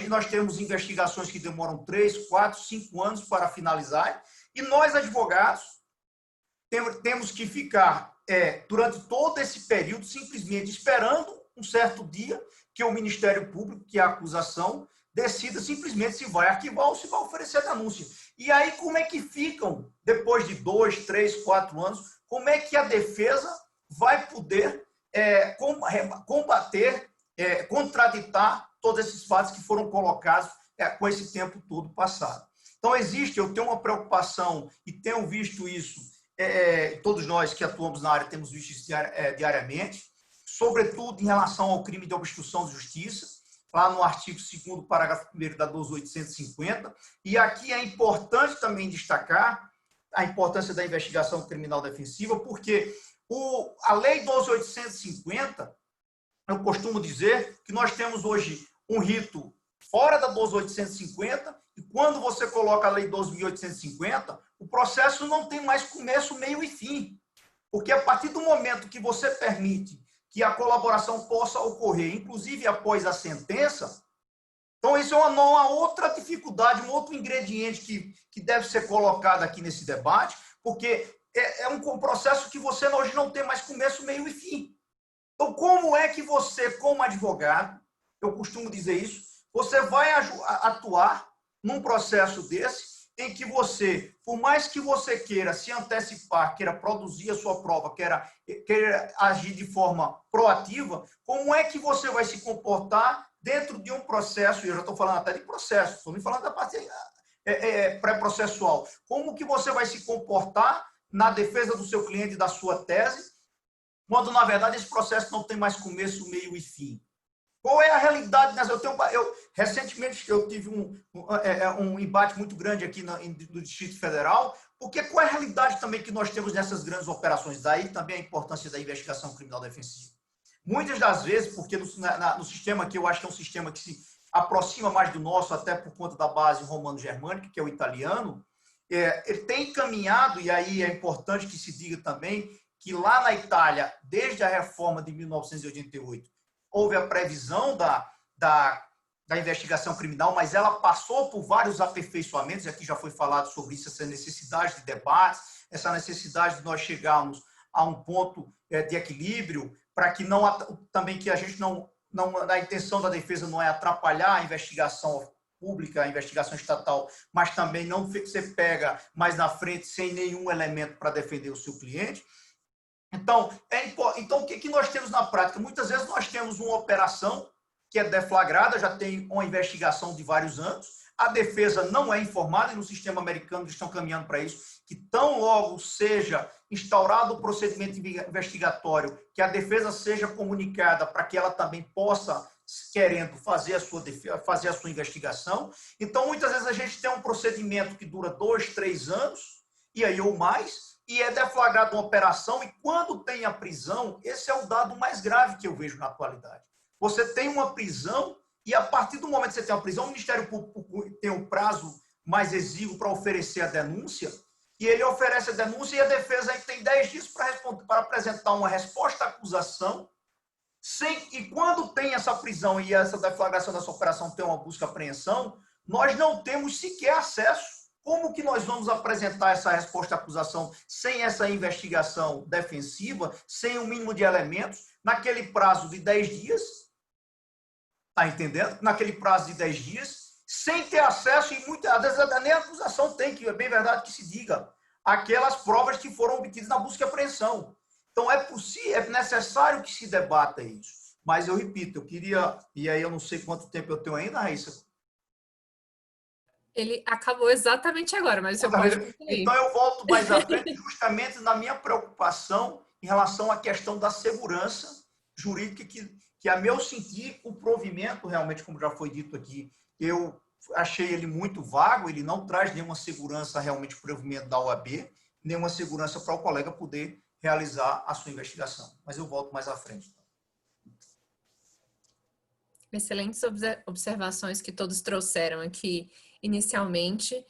Nós temos investigações que demoram 3, 4, 5 anos para finalizar, e nós, advogados, temos que ficar, durante todo esse período, simplesmente esperando um certo dia que o Ministério Público, que é a acusação, decida simplesmente se vai arquivar ou se vai oferecer denúncia. E aí, como é que ficam, depois de 2, 3, 4 anos, como é que a defesa vai poder combater, contraditar todos esses fatos que foram colocados com esse tempo todo passado? Então, eu tenho uma preocupação e tenho visto isso, todos nós que atuamos na área temos visto isso diariamente, sobretudo em relação ao crime de obstrução de justiça, lá no artigo 2º, parágrafo 1º da 12.850, e aqui é importante também destacar a importância da investigação criminal defensiva, porque a Lei 12.850, eu costumo dizer que nós temos hoje um rito fora da 12.850, e quando você coloca a Lei 12.850, o processo não tem mais começo, meio e fim. Porque a partir do momento que você permite que a colaboração possa ocorrer, inclusive após a sentença, então isso é uma outra dificuldade, um outro ingrediente que deve ser colocado aqui nesse debate, porque é um processo que você hoje não tem mais começo, meio e fim. Então, como é que você, como advogado, eu costumo dizer isso, você vai atuar num processo desse, em que você, por mais que você queira se antecipar, queira produzir a sua prova, queira agir de forma proativa, como é que você vai se comportar dentro de um processo, e eu já estou falando até de processo, estou me falando da parte pré-processual, como que você vai se comportar na defesa do seu cliente, da sua tese, quando, na verdade, esse processo não tem mais começo, meio e fim. Qual é a realidade? Recentemente, eu tive um embate muito grande aqui no Distrito Federal, porque qual é a realidade também que nós temos nessas grandes operações? Daí também a importância da investigação criminal defensiva. Muitas das vezes, porque no sistema que eu acho que é um sistema que se aproxima mais do nosso, até por conta da base romano-germânica, que é o italiano, ele tem encaminhado, e aí é importante que se diga também, que lá na Itália, desde a reforma de 1988, houve a previsão da investigação criminal, mas ela passou por vários aperfeiçoamentos, e aqui já foi falado sobre isso, essa necessidade de debates, essa necessidade de nós chegarmos a um ponto de equilíbrio, para que também que a gente não, a intenção da defesa não é atrapalhar a investigação pública, a investigação estatal, mas também não ser pega mais na frente sem nenhum elemento para defender o seu cliente. Então, o que nós temos na prática? Muitas vezes nós temos uma operação que é deflagrada, já tem uma investigação de vários anos, a defesa não é informada, e no sistema americano eles estão caminhando para isso, que tão logo seja instaurado o procedimento investigatório, que a defesa seja comunicada para que ela também possa, querendo fazer a sua investigação. Então, muitas vezes a gente tem um procedimento que dura 2, 3 anos, e aí ou mais, e é deflagrada uma operação, e quando tem a prisão, esse é o dado mais grave que eu vejo na atualidade. Você tem uma prisão, e a partir do momento que você tem uma prisão, o Ministério Público tem um prazo mais exíguo para oferecer a denúncia, e ele oferece a denúncia, e a defesa tem 10 dias para apresentar uma resposta à acusação, e quando tem essa prisão e essa deflagração dessa operação tem uma busca e apreensão, nós não temos sequer acesso. Como que nós vamos apresentar essa resposta à acusação sem essa investigação defensiva, sem o mínimo de elementos, naquele prazo de 10 dias? Está entendendo? Naquele prazo de 10 dias, sem ter acesso, e muitas vezes nem a acusação tem, que é bem verdade que se diga, aquelas provas que foram obtidas na busca e apreensão. Então, é necessário que se debata isso. Mas eu repito, eu queria, e aí eu não sei quanto tempo eu tenho ainda, Raíssa. Ele acabou exatamente agora, mas você pode concluir. Então, eu volto mais à frente justamente na minha preocupação em relação à questão da segurança jurídica, que a meu sentir, o provimento, realmente, como já foi dito aqui, eu achei ele muito vago, ele não traz nenhuma segurança realmente para o provimento da OAB, nenhuma segurança para o colega poder realizar a sua investigação. Mas eu volto mais à frente. Excelentes observações que todos trouxeram aqui inicialmente,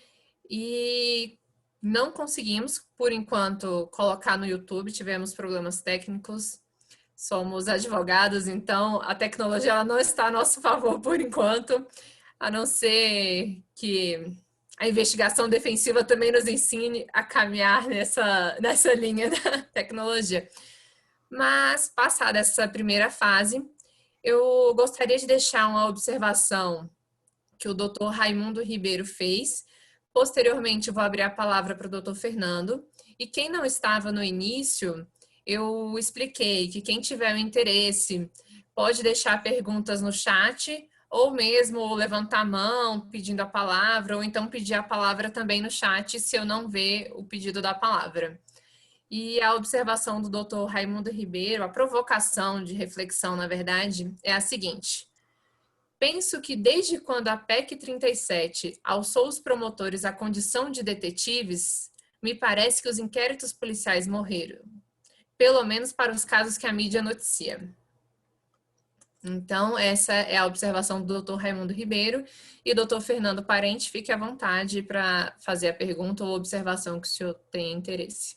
e não conseguimos, por enquanto, colocar no YouTube, tivemos problemas técnicos, somos advogados, então a tecnologia ela não está a nosso favor por enquanto, a não ser que a investigação defensiva também nos ensine a caminhar nessa linha da tecnologia. Mas, passada essa primeira fase, eu gostaria de deixar uma observação que o Dr. Raimundo Ribeiro fez. Posteriormente, eu vou abrir a palavra para o Dr. Fernando. E quem não estava no início, eu expliquei que quem tiver um interesse pode deixar perguntas no chat, ou mesmo levantar a mão pedindo a palavra, ou então pedir a palavra também no chat se eu não ver o pedido da palavra. E a observação do Dr. Raimundo Ribeiro, a provocação de reflexão, na verdade, é a seguinte: penso que desde quando a PEC 37 alçou os promotores à condição de detetives, me parece que os inquéritos policiais morreram, pelo menos para os casos que a mídia noticia. Então, essa é a observação do Dr. Raimundo Ribeiro, e o Dr. Fernando Parente, fique à vontade para fazer a pergunta ou observação que o senhor tem interesse.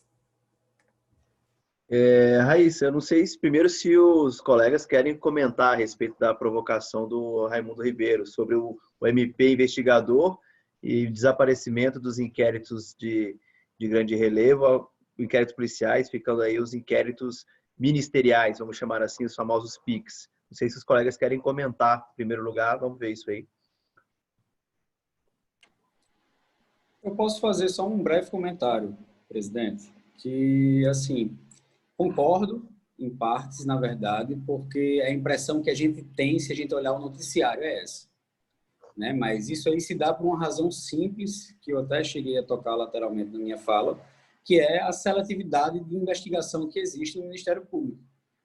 Raíssa, eu não sei primeiro se os colegas querem comentar a respeito da provocação do Raimundo Ribeiro sobre o MP investigador e desaparecimento dos inquéritos de grande relevo, inquéritos policiais, ficando aí os inquéritos ministeriais, vamos chamar assim, os famosos PICs. Não sei se os colegas querem comentar em primeiro lugar, vamos ver isso aí. Eu posso fazer só um breve comentário, presidente, que, assim, concordo em partes, na verdade, porque a impressão que a gente tem se a gente olhar o noticiário é essa, né? Mas isso aí se dá por uma razão simples, que eu até cheguei a tocar lateralmente na minha fala, que é a seletividade de investigação que existe no Ministério Público,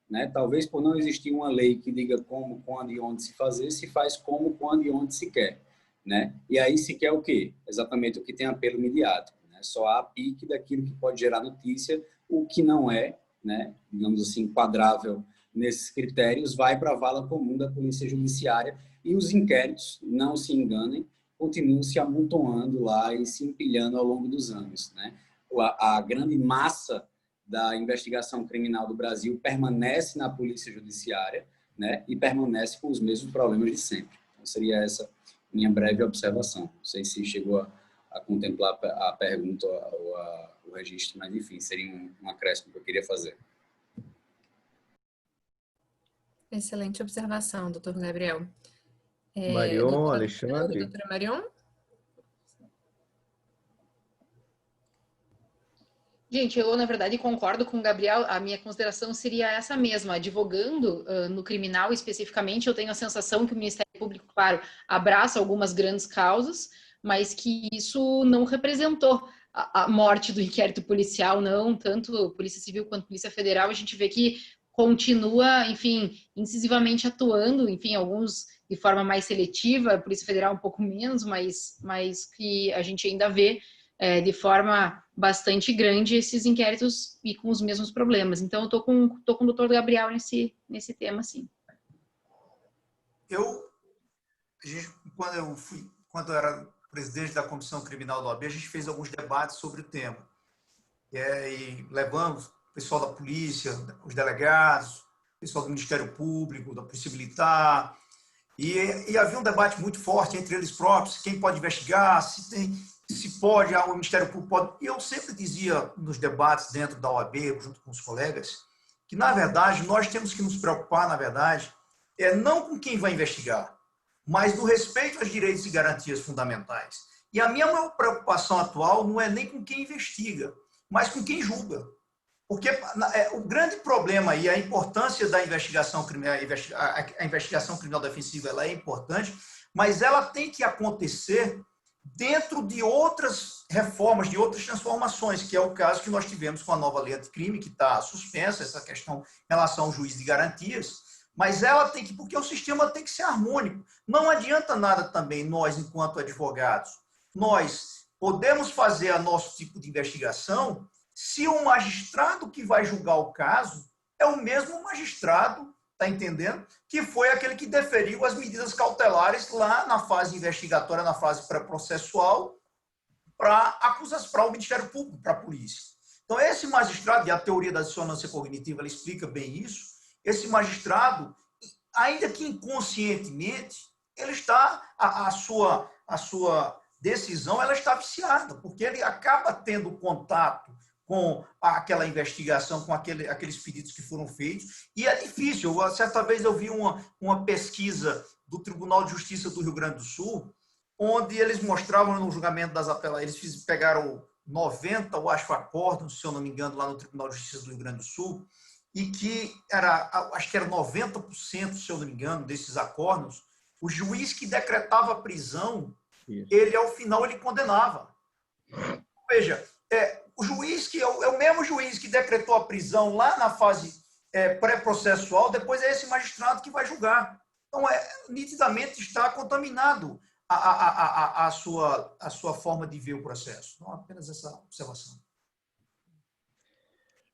né? Talvez por não existir uma lei que diga como, quando e onde se fazer, se faz como, quando e onde se quer, né? E aí se quer o quê? Exatamente o que tem apelo midiático, né? Só há pique daquilo que pode gerar notícia, o que não é, né, digamos assim, enquadrável nesses critérios, vai para a vala comum da Polícia Judiciária e os inquéritos, não se enganem, continuam se amontoando lá e se empilhando ao longo dos anos, né? A grande massa da investigação criminal do Brasil permanece na Polícia Judiciária, né, e permanece com os mesmos problemas de sempre. Então, seria essa minha breve observação. Não sei se chegou a contemplar a pergunta ou o registro, mas, enfim, seria um acréscimo que eu queria fazer. Excelente observação, doutor Gabriel. Marion, Alexandre. Doutora Marion? Gente, eu, na verdade, concordo com o Gabriel. A minha consideração seria essa mesma. Advogando no criminal, especificamente, eu tenho a sensação que o Ministério Público, claro, abraça algumas grandes causas, mas que isso não representou a morte do inquérito policial, não. Tanto Polícia Civil quanto Polícia Federal, a gente vê que continua, enfim, incisivamente atuando, enfim, alguns de forma mais seletiva, a Polícia Federal um pouco menos, mas que a gente ainda vê de forma bastante grande esses inquéritos e com os mesmos problemas. Então, eu tô com o doutor Gabriel nesse tema, sim. Quando eu era presidente da Comissão Criminal da OAB, a gente fez alguns debates sobre o tema. E levamos o pessoal da polícia, os delegados, o pessoal do Ministério Público, da Polícia Militar, e havia um debate muito forte entre eles próprios, quem pode investigar, se pode, o Ministério Público pode. E eu sempre dizia nos debates dentro da OAB, junto com os colegas, que, na verdade, nós temos que nos preocupar, na verdade, não com quem vai investigar, mas no respeito aos direitos e garantias fundamentais. E a minha maior preocupação atual não é nem com quem investiga, mas com quem julga. Porque o grande problema e a importância da investigação criminal, a investigação criminal defensiva, ela é importante, mas ela tem que acontecer dentro de outras reformas, de outras transformações, que é o caso que nós tivemos com a nova lei anticrime, que está suspensa, essa questão em relação ao juiz de garantias, mas ela tem que, porque o sistema tem que ser harmônico. Não adianta nada também nós, enquanto advogados, nós podemos fazer o nosso tipo de investigação se o magistrado que vai julgar o caso é o mesmo magistrado, está entendendo? Que foi aquele que deferiu as medidas cautelares lá na fase investigatória, na fase pré-processual, para o Ministério Público, para a polícia. Então, esse magistrado, e a teoria da dissonância cognitiva, ela explica bem isso, esse magistrado, ainda que inconscientemente, ele está, a sua decisão, ela está viciada, porque ele acaba tendo contato com aquela investigação, com aqueles pedidos que foram feitos, e é difícil. Certa vez eu vi uma pesquisa do Tribunal de Justiça do Rio Grande do Sul, onde eles mostravam no julgamento das apelações, eles pegaram 90, eu acho, acordos, se eu não me engano, lá no Tribunal de Justiça do Rio Grande do Sul, e que acho que era 90%, se eu não me engano, desses acordos, o juiz que decretava a prisão, ele, ao final, ele condenava. Veja, o juiz que é o mesmo juiz que decretou a prisão lá na fase pré-processual, depois é esse magistrado que vai julgar. Então, nitidamente está contaminado a sua forma de ver o processo. Não apenas essa observação.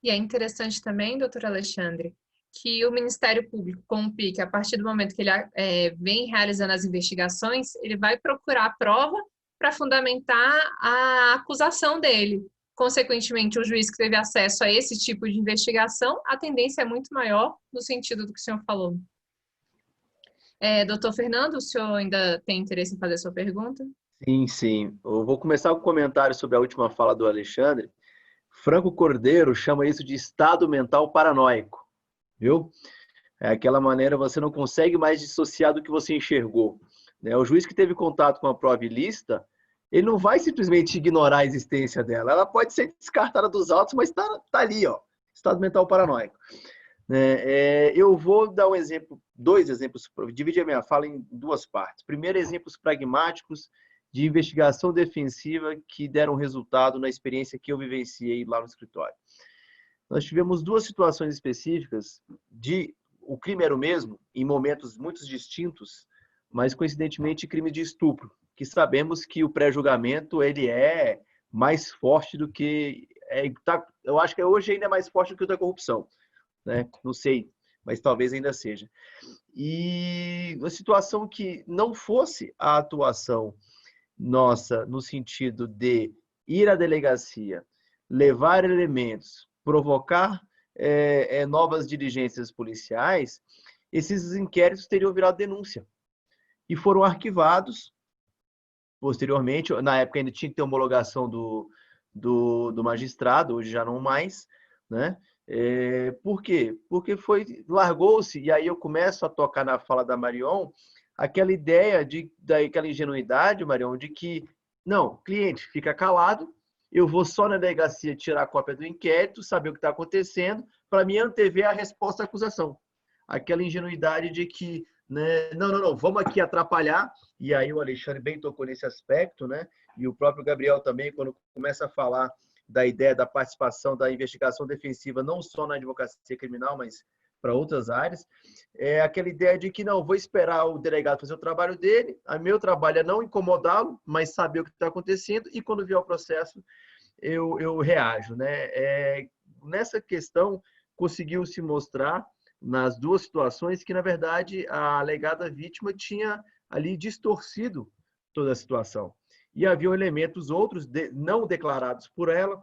E é interessante também, doutor Alexandre, que o Ministério Público, com o PIC, a partir do momento que ele vem realizando as investigações, ele vai procurar prova para fundamentar a acusação dele. Consequentemente, o juiz que teve acesso a esse tipo de investigação, a tendência é muito maior no sentido do que o senhor falou. Doutor Fernando, o senhor ainda tem interesse em fazer a sua pergunta? Sim, sim. Eu vou começar com um comentário sobre a última fala do Alexandre. Franco Cordeiro chama isso de estado mental paranoico, viu? É aquela maneira você não consegue mais dissociar do que você enxergou. O juiz que teve contato com a prova ilícita, ele não vai simplesmente ignorar a existência dela. Ela pode ser descartada dos autos, mas está ali, ó, estado mental paranoico. Eu vou dar um exemplo, dois exemplos, dividir a minha fala em duas partes. Primeiro, exemplos pragmáticos de investigação defensiva que deram resultado na experiência que eu vivenciei lá no escritório. Nós tivemos duas situações específicas o crime era o mesmo, em momentos muito distintos, mas coincidentemente crime de estupro, que sabemos que o pré-julgamento ele é mais forte do que... eu acho que hoje ainda é mais forte do que o da corrupção, né? Não sei, mas talvez ainda seja. E uma situação que não fosse a atuação nossa no sentido de ir à delegacia, levar elementos, provocar novas diligências policiais, esses inquéritos teriam virado denúncia e foram arquivados posteriormente. Na época ainda tinha que ter homologação do magistrado, hoje já não mais, né? Por quê? Porque largou-se, e aí eu começo a tocar na fala da Marion, aquela ideia daquela ingenuidade, Marion, de que, não, cliente, fica calado, eu vou só na delegacia tirar a cópia do inquérito, saber o que está acontecendo, para me antever a resposta à acusação. Aquela ingenuidade de que, né, não, vamos aqui atrapalhar, e aí o Alexandre bem tocou nesse aspecto, né? E o próprio Gabriel também, quando começa a falar da ideia da participação da investigação defensiva, não só na advocacia criminal, mas para outras áreas, aquela ideia de que não, vou esperar o delegado fazer o trabalho dele, o meu trabalho é não incomodá-lo, mas saber o que está acontecendo, e quando vier o processo, eu reajo, né? Nessa questão, conseguiu se mostrar, nas duas situações, que, na verdade, a alegada vítima tinha ali distorcido toda a situação. E haviam elementos outros não declarados por ela,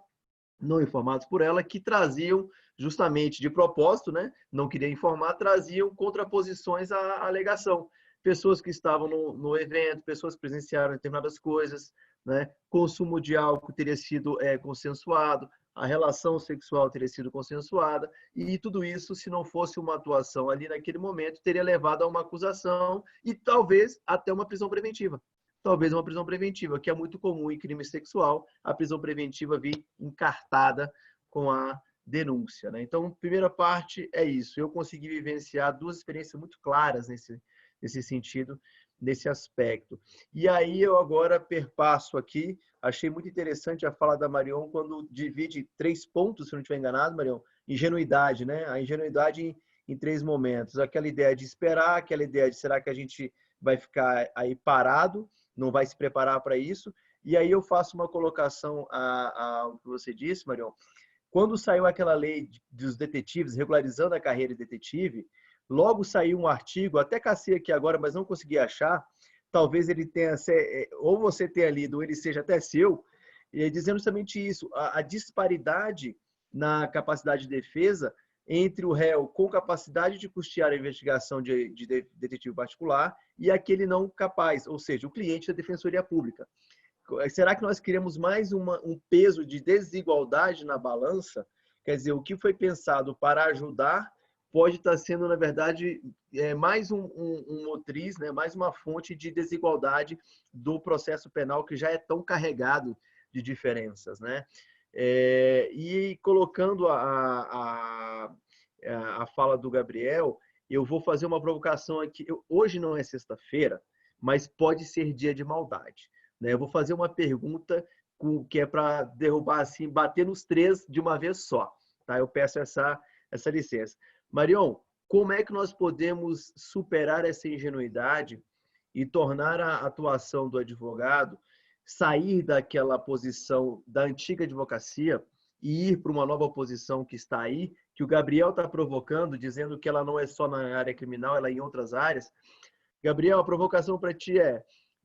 não informados por ela, que traziam justamente de propósito, né? Não queria informar, traziam contraposições à alegação. Pessoas que estavam no evento, pessoas que presenciaram determinadas coisas, né? Consumo de álcool teria sido consensuado, a relação sexual teria sido consensuada, e tudo isso, se não fosse uma atuação ali naquele momento, teria levado a uma acusação e talvez até uma prisão preventiva. Talvez uma prisão preventiva, que é muito comum em crime sexual, a prisão preventiva vir encartada com a denúncia, né? Então, primeira parte é isso. Eu consegui vivenciar duas experiências muito claras nesse sentido, nesse aspecto. E aí eu agora perpasso aqui, achei muito interessante a fala da Marion quando divide 3 pontos, se não estiver enganado, Marion, ingenuidade, né? A ingenuidade em 3 momentos. Aquela ideia de esperar, aquela ideia de será que a gente vai ficar aí parado, não vai se preparar para isso. E aí eu faço uma colocação ao que você disse, Marion. Quando saiu aquela lei dos detetives, regularizando a carreira de detetive, logo saiu um artigo, até cacei aqui agora, mas não consegui achar, talvez ele tenha, ou você tenha lido, ou ele seja até seu, dizendo justamente isso, a disparidade na capacidade de defesa entre o réu com capacidade de custear a investigação de detetive particular e aquele não capaz, ou seja, o cliente da Defensoria Pública. Será que nós queremos mais um peso de desigualdade na balança? Quer dizer, o que foi pensado para ajudar pode estar sendo, na verdade, mais um motriz, né? Mais uma fonte de desigualdade do processo penal que já é tão carregado de diferenças, né? E colocando a fala do Gabriel, eu vou fazer uma provocação aqui. Hoje não é sexta-feira, mas pode ser dia de maldade, né? Eu vou fazer uma pergunta que é para derrubar assim, bater nos 3 de uma vez só, tá? Eu peço essa licença. Marion, como é que nós podemos superar essa ingenuidade e tornar a atuação do advogado, sair daquela posição da antiga advocacia e ir para uma nova posição que está aí, que o Gabriel está provocando, dizendo que ela não é só na área criminal, ela é em outras áreas. Gabriel, a provocação para ti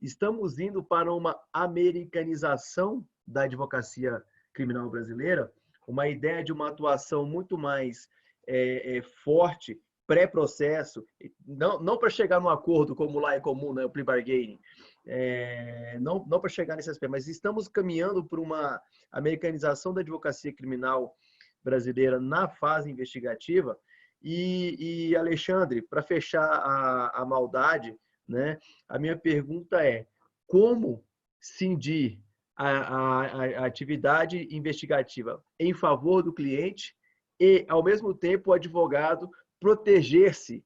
estamos indo para uma americanização da advocacia criminal brasileira, uma ideia de uma atuação muito mais forte, pré-processo, não para chegar num acordo como lá é comum, né, o plea bargaining, não para chegar nesse aspecto, mas estamos caminhando para uma americanização da advocacia criminal brasileira na fase investigativa. E Alexandre, para fechar a maldade, né, a minha pergunta é: como cindir a atividade investigativa em favor do cliente e, ao mesmo tempo, o advogado proteger-se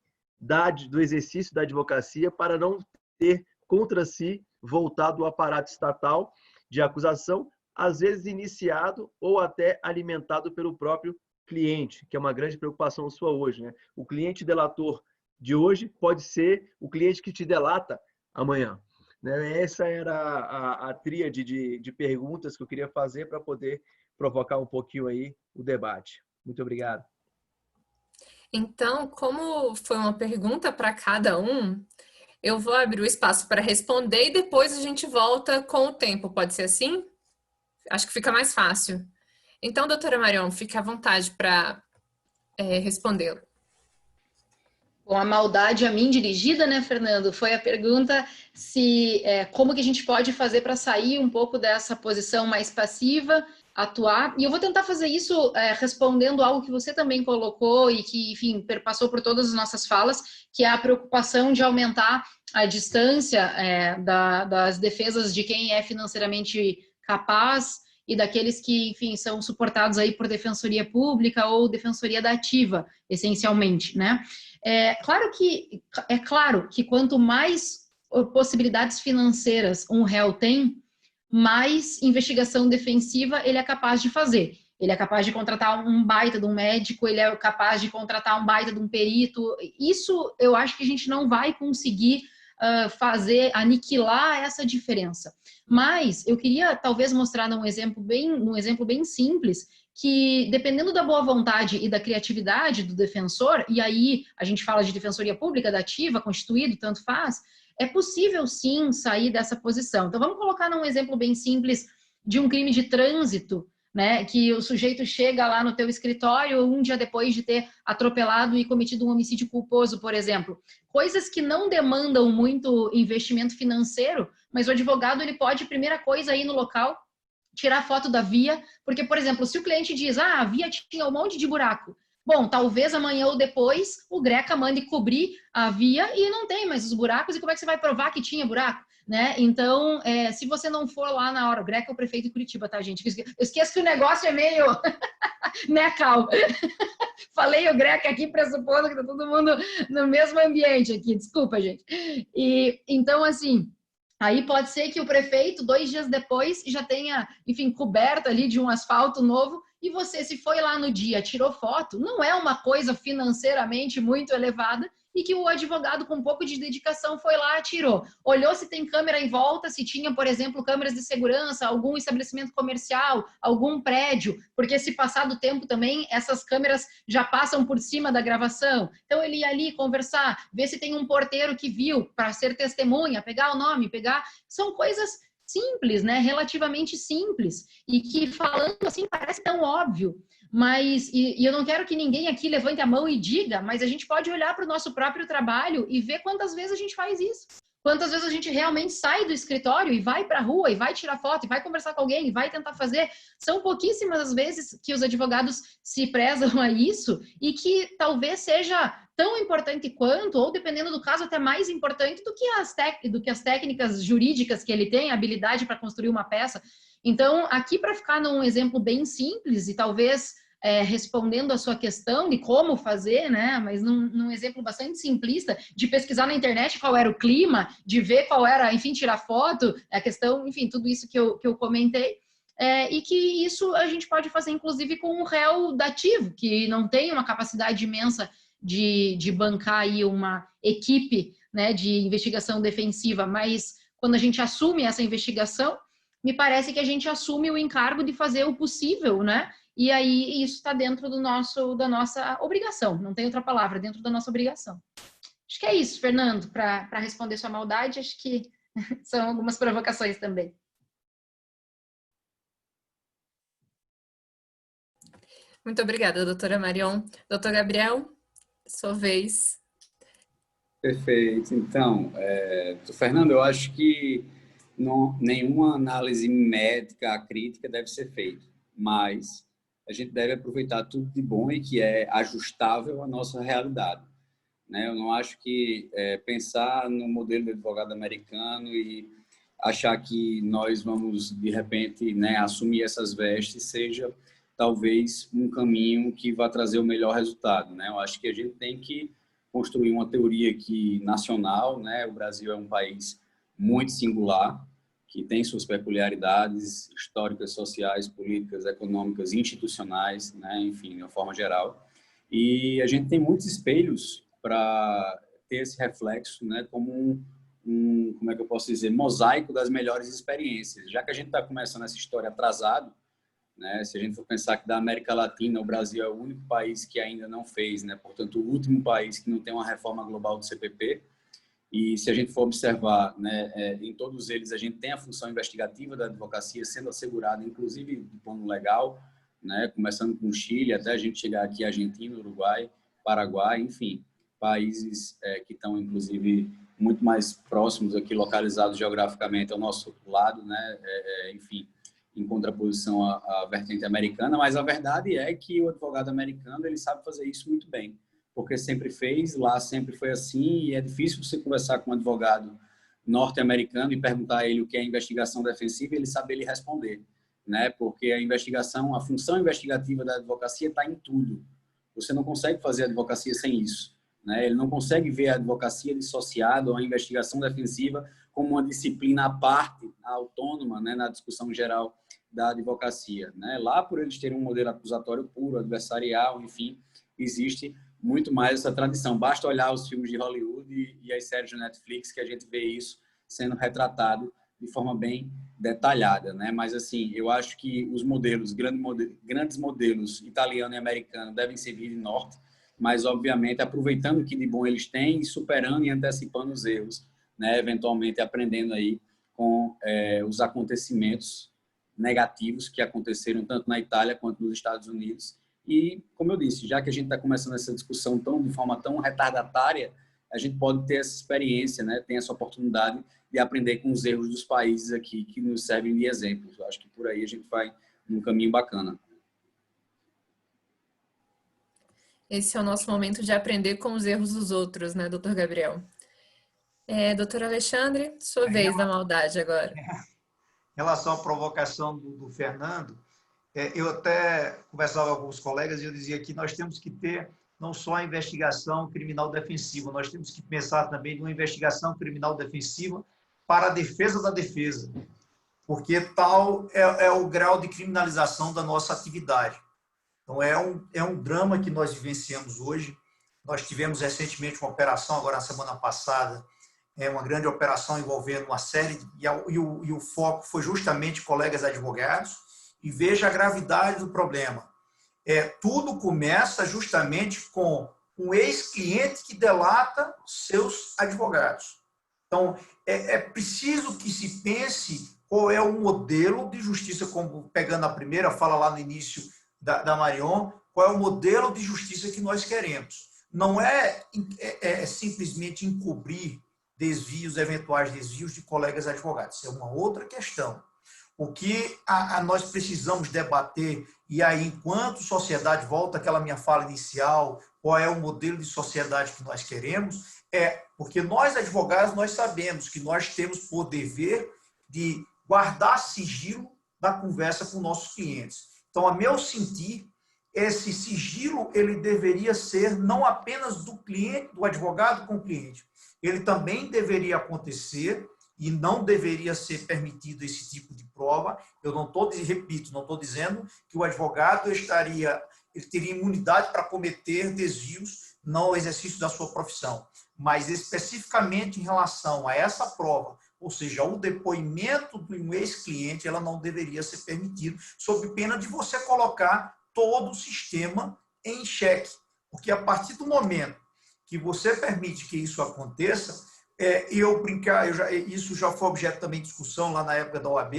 do exercício da advocacia para não ter contra si voltado o aparato estatal de acusação, às vezes iniciado ou até alimentado pelo próprio cliente, que é uma grande preocupação sua hoje, né? O cliente delator de hoje pode ser o cliente que te delata amanhã. Essa era a tríade de perguntas que eu queria fazer para poder provocar um pouquinho aí o debate. Muito obrigado. Então, como foi uma pergunta para cada um, eu vou abrir o espaço para responder e depois a gente volta com o tempo. Pode ser assim? Acho que fica mais fácil. Então, doutora Marion, fique à vontade para respondê-lo. Bom, a maldade a mim dirigida, né, Fernando? Foi a pergunta como que a gente pode fazer para sair um pouco dessa posição mais passiva, atuar. E eu vou tentar fazer isso respondendo algo que você também colocou e que, enfim, perpassou por todas as nossas falas, que é a preocupação de aumentar a distância das defesas de quem é financeiramente capaz e daqueles que, enfim, são suportados aí por defensoria pública ou defensoria da ativa, essencialmente, né? É claro que quanto mais possibilidades financeiras um réu tem, mais investigação defensiva ele é capaz de fazer. Ele é capaz de contratar um baita de um médico, ele é capaz de contratar um baita de um perito. Isso eu acho que a gente não vai conseguir aniquilar essa diferença. Mas eu queria talvez mostrar num exemplo bem simples, que dependendo da boa vontade e da criatividade do defensor, e aí a gente fala de defensoria pública, da ativa, constituído, tanto faz, é possível sim sair dessa posição. Então vamos colocar num exemplo bem simples de um crime de trânsito, né, que o sujeito chega lá no teu escritório um dia depois de ter atropelado e cometido um homicídio culposo, por exemplo. Coisas que não demandam muito investimento financeiro, mas o advogado ele pode, primeira coisa, ir no local, tirar foto da via, porque, por exemplo, se o cliente diz, a via tinha um monte de buraco, bom, talvez amanhã ou depois o GRECA mande cobrir a via e não tem mais os buracos, e como é que você vai provar que tinha buraco? Né? Então, se você não for lá na hora, o GRECA é o prefeito de Curitiba, tá, gente? Eu esqueço que o negócio é meio... né, Cal? Falei o GRECA aqui, pressupondo que tá todo mundo no mesmo ambiente aqui, desculpa, gente. E, então, assim... Aí pode ser que o prefeito, 2 dias depois, já tenha, enfim, coberto ali de um asfalto novo, e você, se foi lá no dia, tirou foto, não é uma coisa financeiramente muito elevada, e que o advogado, com um pouco de dedicação, foi lá, tirou. Olhou se tem câmera em volta, se tinha, por exemplo, câmeras de segurança, algum estabelecimento comercial, algum prédio, porque se passar do tempo também, essas câmeras já passam por cima da gravação. Então, ele ia ali conversar, ver se tem um porteiro que viu, para ser testemunha, pegar o nome, São coisas simples, né? Relativamente simples, e que falando assim parece tão óbvio, mas, e eu não quero que ninguém aqui levante a mão e diga, mas a gente pode olhar para o nosso próprio trabalho e ver quantas vezes a gente faz isso. Quantas vezes a gente realmente sai do escritório e vai para a rua e vai tirar foto e vai conversar com alguém e vai tentar fazer. São pouquíssimas as vezes que os advogados se prezam a isso e que talvez seja tão importante quanto, ou dependendo do caso, até mais importante do que as técnicas jurídicas que ele tem, a habilidade para construir uma peça. Então, aqui para ficar num exemplo bem simples e talvez respondendo a sua questão de como fazer, né? Mas num exemplo bastante simplista, de pesquisar na internet qual era o clima, de ver qual era, enfim, tirar foto, a questão, enfim, tudo isso que eu comentei, e que isso a gente pode fazer, inclusive, com um réu dativo, que não tem uma capacidade imensa de bancar aí uma equipe, né, de investigação defensiva, mas quando a gente assume essa investigação, me parece que a gente assume o encargo de fazer o possível, né? E aí isso está dentro da nossa obrigação, não tem outra palavra, dentro da nossa obrigação. Acho que é isso, Fernando, para responder sua maldade, acho que são algumas provocações também. Muito obrigada, doutora Marion. Doutor Gabriel, sua vez. Perfeito. Então, Fernando, eu acho que nenhuma análise médica crítica deve ser feita, mas a gente deve aproveitar tudo de bom e que é ajustável à nossa realidade, né? Eu não acho que pensar no modelo de advogado americano e achar que nós vamos, de repente, né, assumir essas vestes seja talvez um caminho que vai trazer o melhor resultado, né? Eu acho que a gente tem que construir uma teoria aqui nacional, né? O Brasil é um país muito singular, que tem suas peculiaridades históricas, sociais, políticas, econômicas, institucionais, né? Enfim, de uma forma geral. E a gente tem muitos espelhos para ter esse reflexo, né? Como como é que eu posso dizer, mosaico das melhores experiências. Já que a gente está começando essa história atrasado, né? Se a gente for pensar que da América Latina, o Brasil é o único país que ainda não fez, né? Portanto, o último país que não tem uma reforma global do CPP. E se a gente for observar, né, em todos eles a gente tem a função investigativa da advocacia sendo assegurada, inclusive do plano legal, né? Começando com o Chile, até a gente chegar aqui Argentina, Uruguai, Paraguai, enfim, países que estão inclusive muito mais próximos aqui, localizados geograficamente ao nosso lado, né? Enfim, em contraposição à vertente americana, mas a verdade é que o advogado americano ele sabe fazer isso muito bem, porque sempre fez, lá sempre foi assim, e é difícil você conversar com um advogado norte-americano e perguntar a ele o que é investigação defensiva e ele saber lhe responder, né? Porque a investigação, a função investigativa da advocacia está em tudo. Você não consegue fazer advocacia sem isso, né? Ele não consegue ver a advocacia dissociada ou a investigação defensiva como uma disciplina à parte, autônoma, né, na discussão geral da advocacia, né? Lá, por eles terem um modelo acusatório puro, adversarial, enfim, existe muito mais essa tradição. Basta olhar os filmes de Hollywood e as séries de Netflix que a gente vê isso sendo retratado de forma bem detalhada, né? Mas, assim, eu acho que os modelos, grandes modelos italiano e americano devem servir de norte, mas, obviamente, aproveitando o que de bom eles têm e superando e antecipando os erros, né? Eventualmente aprendendo aí com os acontecimentos negativos que aconteceram tanto na Itália quanto nos Estados Unidos. E, como eu disse, já que a gente está começando essa discussão de forma tão retardatária, a gente pode ter essa experiência, né? Tem essa oportunidade de aprender com os erros dos países aqui que nos servem de exemplos. Eu acho que por aí a gente vai num caminho bacana. Esse é o nosso momento de aprender com os erros dos outros, né, doutor Gabriel? Doutor Alexandre, sua vez da maldade agora. Em relação à provocação do Fernando, eu até conversava com alguns colegas e eu dizia que nós temos que ter não só a investigação criminal defensiva, nós temos que pensar também numa investigação criminal defensiva para a defesa da defesa, porque tal é o grau de criminalização da nossa atividade. Então, é um drama que nós vivenciamos hoje. Nós tivemos recentemente uma operação, agora na semana passada, uma grande operação envolvendo uma série, e o foco foi justamente colegas advogados, e veja a gravidade do problema. Tudo começa justamente com um ex-cliente que delata seus advogados. Então, é preciso que se pense qual é o modelo de justiça, como pegando a primeira fala lá no início da Marion, qual é o modelo de justiça que nós queremos. Não é simplesmente encobrir eventuais desvios de colegas advogados. Isso é uma outra questão. O que nós precisamos debater, e aí, enquanto sociedade, volta àquela minha fala inicial, qual é o modelo de sociedade que nós queremos, porque nós, advogados, nós sabemos que nós temos por dever de guardar sigilo da conversa com nossos clientes. Então, a meu sentir, esse sigilo ele deveria ser não apenas do cliente, do advogado com o cliente, ele também deveria acontecer e não deveria ser permitido esse tipo de prova. Eu não estou dizendo que o advogado ele teria imunidade para cometer desvios no exercício da sua profissão, mas especificamente em relação a essa prova, ou seja, o depoimento de um ex-cliente, ela não deveria ser permitido, sob pena de você colocar todo o sistema em xeque, porque a partir do momento que você permite que isso aconteça, isso já foi objeto também de discussão lá na época da OAB,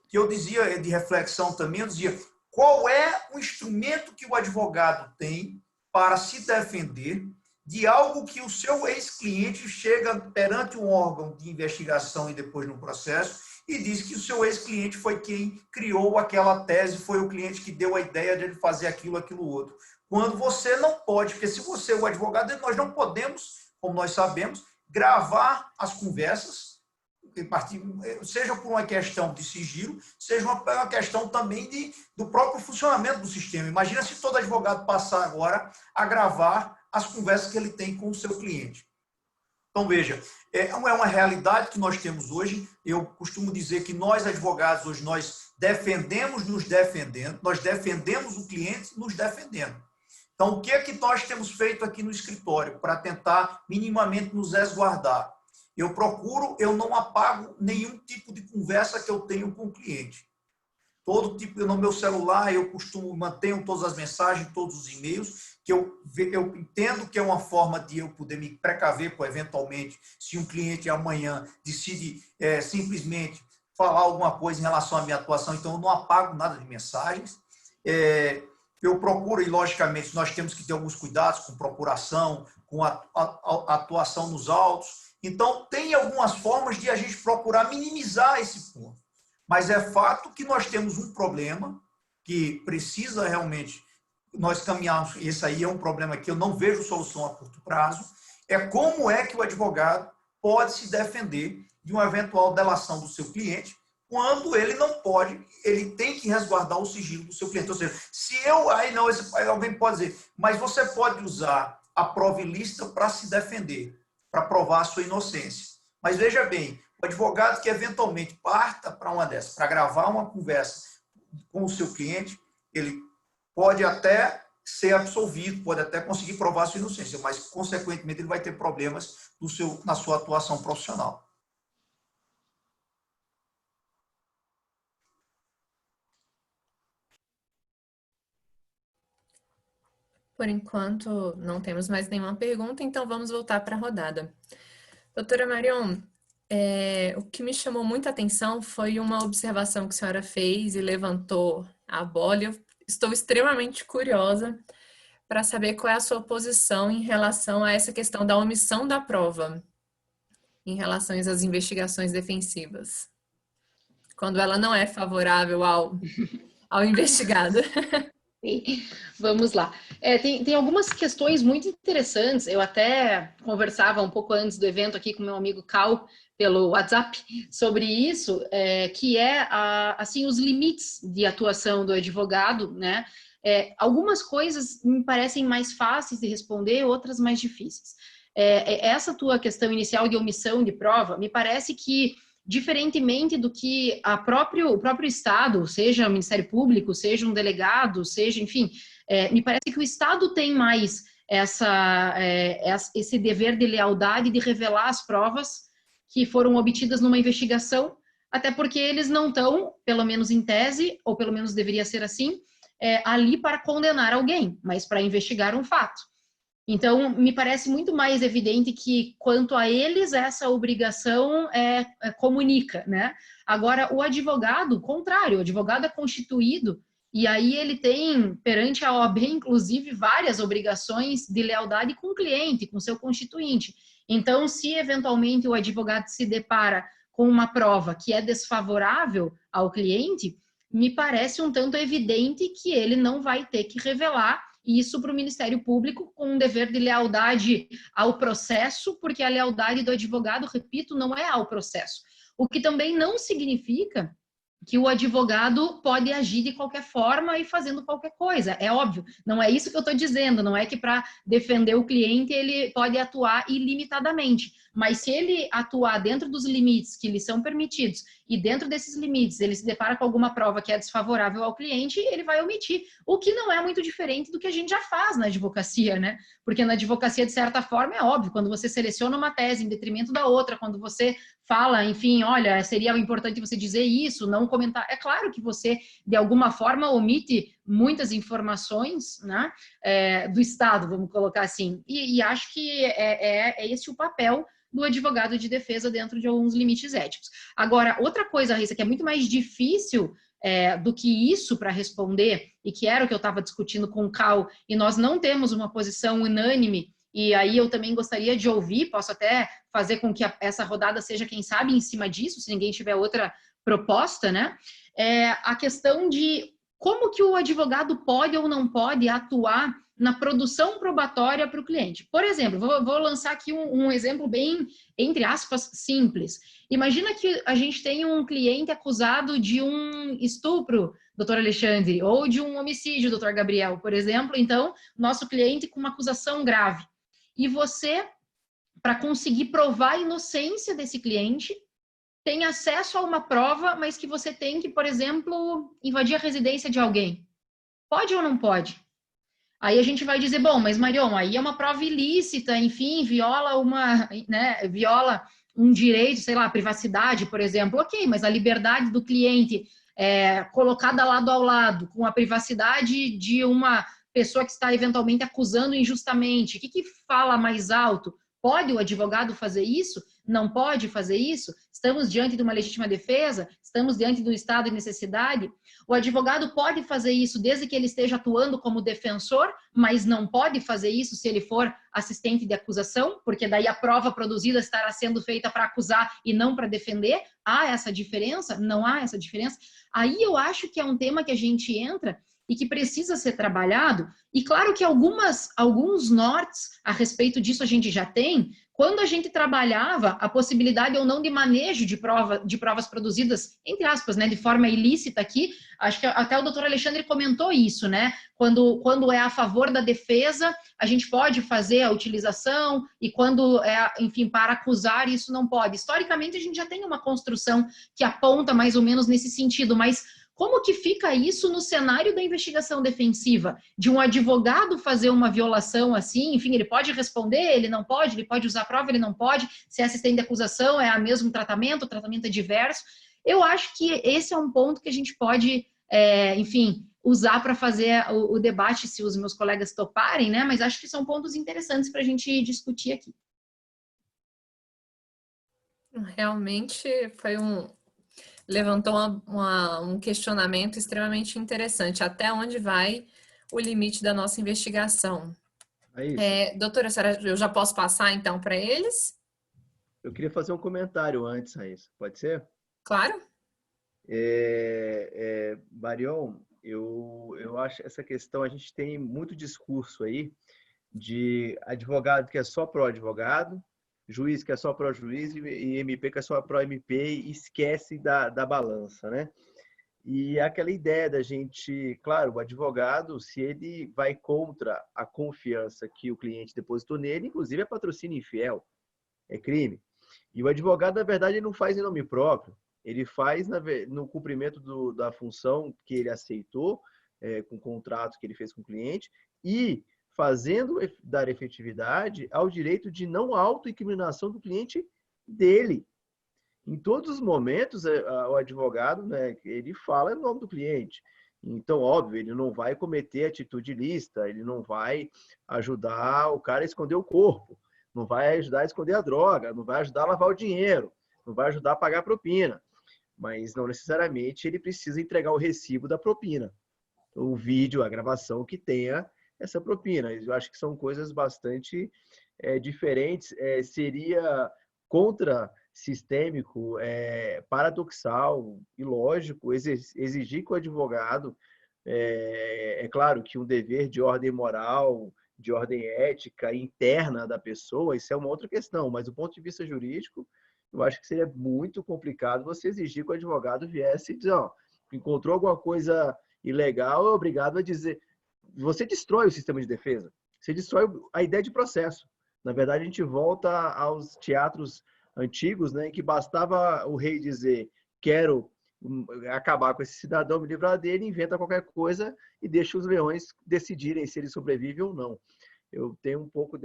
que eu dizia, de reflexão também, eu dizia, qual é o instrumento que o advogado tem para se defender de algo que o seu ex-cliente chega perante um órgão de investigação e depois no processo e diz que o seu ex-cliente foi quem criou aquela tese, foi o cliente que deu a ideia de ele fazer aquilo outro. Quando você não pode, porque se você é o advogado, nós não podemos, como nós sabemos, gravar as conversas, seja por uma questão de sigilo, seja uma questão também do próprio funcionamento do sistema. Imagina se todo advogado passar agora a gravar as conversas que ele tem com o seu cliente. Então, veja, é uma realidade que nós temos hoje. Eu costumo dizer que nós, advogados, hoje nós defendemos nos defendendo, nós defendemos o cliente nos defendendo. Então, o que é que nós temos feito aqui no escritório para tentar minimamente nos resguardar? Eu não apago nenhum tipo de conversa que eu tenho com o cliente. Todo tipo, no meu celular, eu mantenho todas as mensagens, todos os e-mails, que eu entendo que é uma forma de eu poder me precaver, eventualmente, se um cliente amanhã decide simplesmente falar alguma coisa em relação à minha atuação, então eu não apago nada de mensagens. Eu procuro, e logicamente nós temos que ter alguns cuidados com procuração, com a atuação nos autos. Então, tem algumas formas de a gente procurar minimizar esse ponto. Mas é fato que nós temos um problema que precisa realmente nós caminharmos. Esse aí é um problema que eu não vejo solução a curto prazo. É como é que o advogado pode se defender de uma eventual delação do seu cliente quando ele não pode, ele tem que resguardar o sigilo do seu cliente. Ou seja, se eu... Aí alguém pode dizer, mas você pode usar a prova ilícita para se defender, para provar a sua inocência. Mas veja bem, o advogado que eventualmente parta para uma dessas, para gravar uma conversa com o seu cliente, ele pode até ser absolvido, pode até conseguir provar a sua inocência, mas, consequentemente, ele vai ter problemas na sua atuação profissional. Por enquanto, não temos mais nenhuma pergunta, então vamos voltar para a rodada. Doutora Marion, o que me chamou muita atenção foi uma observação que a senhora fez e levantou a bola. Eu estou extremamente curiosa para saber qual é a sua posição em relação a essa questão da omissão da prova, em relação às investigações defensivas, quando ela não é favorável ao investigado. Vamos lá. Tem algumas questões muito interessantes. Eu até conversava um pouco antes do evento aqui com meu amigo Cal pelo WhatsApp sobre isso, que assim, os limites de atuação do advogado, né? Algumas coisas me parecem mais fáceis de responder, outras mais difíceis. Essa tua questão inicial de omissão de prova, me parece que, diferentemente do que o próprio Estado, seja o Ministério Público, seja um delegado, seja, enfim, me parece que o Estado tem mais esse dever de lealdade de revelar as provas que foram obtidas numa investigação, até porque eles não estão, pelo menos em tese, ou pelo menos deveria ser assim, ali para condenar alguém, mas para investigar um fato. Então, me parece muito mais evidente que, quanto a eles, essa obrigação comunica, né? Agora, o advogado, contrário, o advogado é constituído e aí ele tem, perante a OAB, inclusive, várias obrigações de lealdade com o cliente, com o seu constituinte. Então, se eventualmente o advogado se depara com uma prova que é desfavorável ao cliente, me parece um tanto evidente que ele não vai ter que revelar isso para o Ministério Público com um dever de lealdade ao processo, porque a lealdade do advogado, repito, não é ao processo. O que também não significa que o advogado pode agir de qualquer forma e fazendo qualquer coisa. É óbvio, não é isso que eu estou dizendo, não é que para defender o cliente ele pode atuar ilimitadamente, mas se ele atuar dentro dos limites que lhe são permitidos e dentro desses limites ele se depara com alguma prova que é desfavorável ao cliente, ele vai omitir, o que não é muito diferente do que a gente já faz na advocacia, né? Porque na advocacia, de certa forma, é óbvio, quando você seleciona uma tese em detrimento da outra, quando você fala, enfim, olha, seria importante você dizer isso, não comentar. É claro que você, de alguma forma, omite muitas informações, né, do Estado, vamos colocar assim. E acho que é esse o papel do advogado de defesa dentro de alguns limites éticos. Agora, outra coisa, Raíssa, que é muito mais difícil do que isso para responder, e que era o que eu estava discutindo com o Cal, e nós não temos uma posição unânime, e aí eu também gostaria de ouvir, posso até fazer com que essa rodada seja, quem sabe, em cima disso, se ninguém tiver outra proposta, né? A questão de como que o advogado pode ou não pode atuar na produção probatória para o cliente. Por exemplo, vou lançar aqui um exemplo bem, entre aspas, simples. Imagina que a gente tem um cliente acusado de um estupro, doutor Alexandre, ou de um homicídio, doutor Gabriel, por exemplo. Então, nosso cliente com uma acusação grave. E você, para conseguir provar a inocência desse cliente, tem acesso a uma prova, mas que você tem que, por exemplo, invadir a residência de alguém. Pode ou não pode? Aí a gente vai dizer, bom, mas Marion, aí é uma prova ilícita, enfim, viola um direito, sei lá, privacidade, por exemplo. Ok, mas a liberdade do cliente colocada lado ao lado com a privacidade de uma pessoa que está eventualmente acusando injustamente, o que fala mais alto? Pode o advogado fazer isso? Não pode fazer isso? Estamos diante de uma legítima defesa? Estamos diante de um estado de necessidade? O advogado pode fazer isso desde que ele esteja atuando como defensor, mas não pode fazer isso se ele for assistente de acusação, porque daí a prova produzida estará sendo feita para acusar e não para defender. Há essa diferença? Não há essa diferença? Aí eu acho que é um tema que a gente entra e que precisa ser trabalhado, e claro que alguns nortes a respeito disso a gente já tem, quando a gente trabalhava a possibilidade ou não de manejo de provas produzidas, entre aspas, né, de forma ilícita aqui, acho que até o doutor Alexandre comentou isso, né, quando é a favor da defesa, a gente pode fazer a utilização, e quando enfim, para acusar, isso não pode. Historicamente, a gente já tem uma construção que aponta mais ou menos nesse sentido, mas como que fica isso no cenário da investigação defensiva? De um advogado fazer uma violação assim, enfim, ele pode responder, ele não pode, ele pode usar a prova, ele não pode, se é assistente de acusação, é o mesmo tratamento, o tratamento é diverso. Eu acho que esse é um ponto que a gente pode, enfim, usar para fazer o debate, se os meus colegas toparem, né? Mas acho que são pontos interessantes para a gente discutir aqui. Realmente foi levantou um questionamento extremamente interessante. Até onde vai o limite da nossa investigação? Doutora, eu já posso passar, então, para eles? Eu queria fazer um comentário antes, Raíssa. Pode ser? Claro. Marion, eu acho essa questão, a gente tem muito discurso aí de advogado que é só pró-advogado, juiz que é só pró-juiz e MP que é só pró-MP e esquece da balança, né? E aquela ideia da gente, claro, o advogado, se ele vai contra a confiança que o cliente depositou nele, inclusive é patrocínio infiel, é crime. E o advogado, na verdade, ele não faz em nome próprio, ele faz no cumprimento da função que ele aceitou, com o contrato que ele fez com o cliente, e fazendo dar efetividade ao direito de não autoincriminação do cliente dele. Em todos os momentos, o advogado, né, ele fala em nome do cliente. Então, óbvio, ele não vai cometer atitude ilícita, ele não vai ajudar o cara a esconder o corpo, não vai ajudar a esconder a droga, não vai ajudar a lavar o dinheiro, não vai ajudar a pagar a propina. Mas não necessariamente ele precisa entregar o recibo da propina, o vídeo, a gravação que tenha essa propina. Eu acho que são coisas bastante diferentes. Seria contrassistêmico, paradoxal e lógico exigir que o advogado, claro que um dever de ordem moral, de ordem ética interna da pessoa, isso é uma outra questão, mas do ponto de vista jurídico, eu acho que seria muito complicado você exigir que o advogado viesse e dizer, encontrou alguma coisa ilegal, é obrigado a dizer. Você destrói o sistema de defesa, você destrói a ideia de processo. Na verdade, a gente volta aos teatros antigos, né, em que bastava o rei dizer, quero acabar com esse cidadão, me livrar dele, inventa qualquer coisa e deixa os leões decidirem se ele sobrevive ou não. Eu tenho um pouco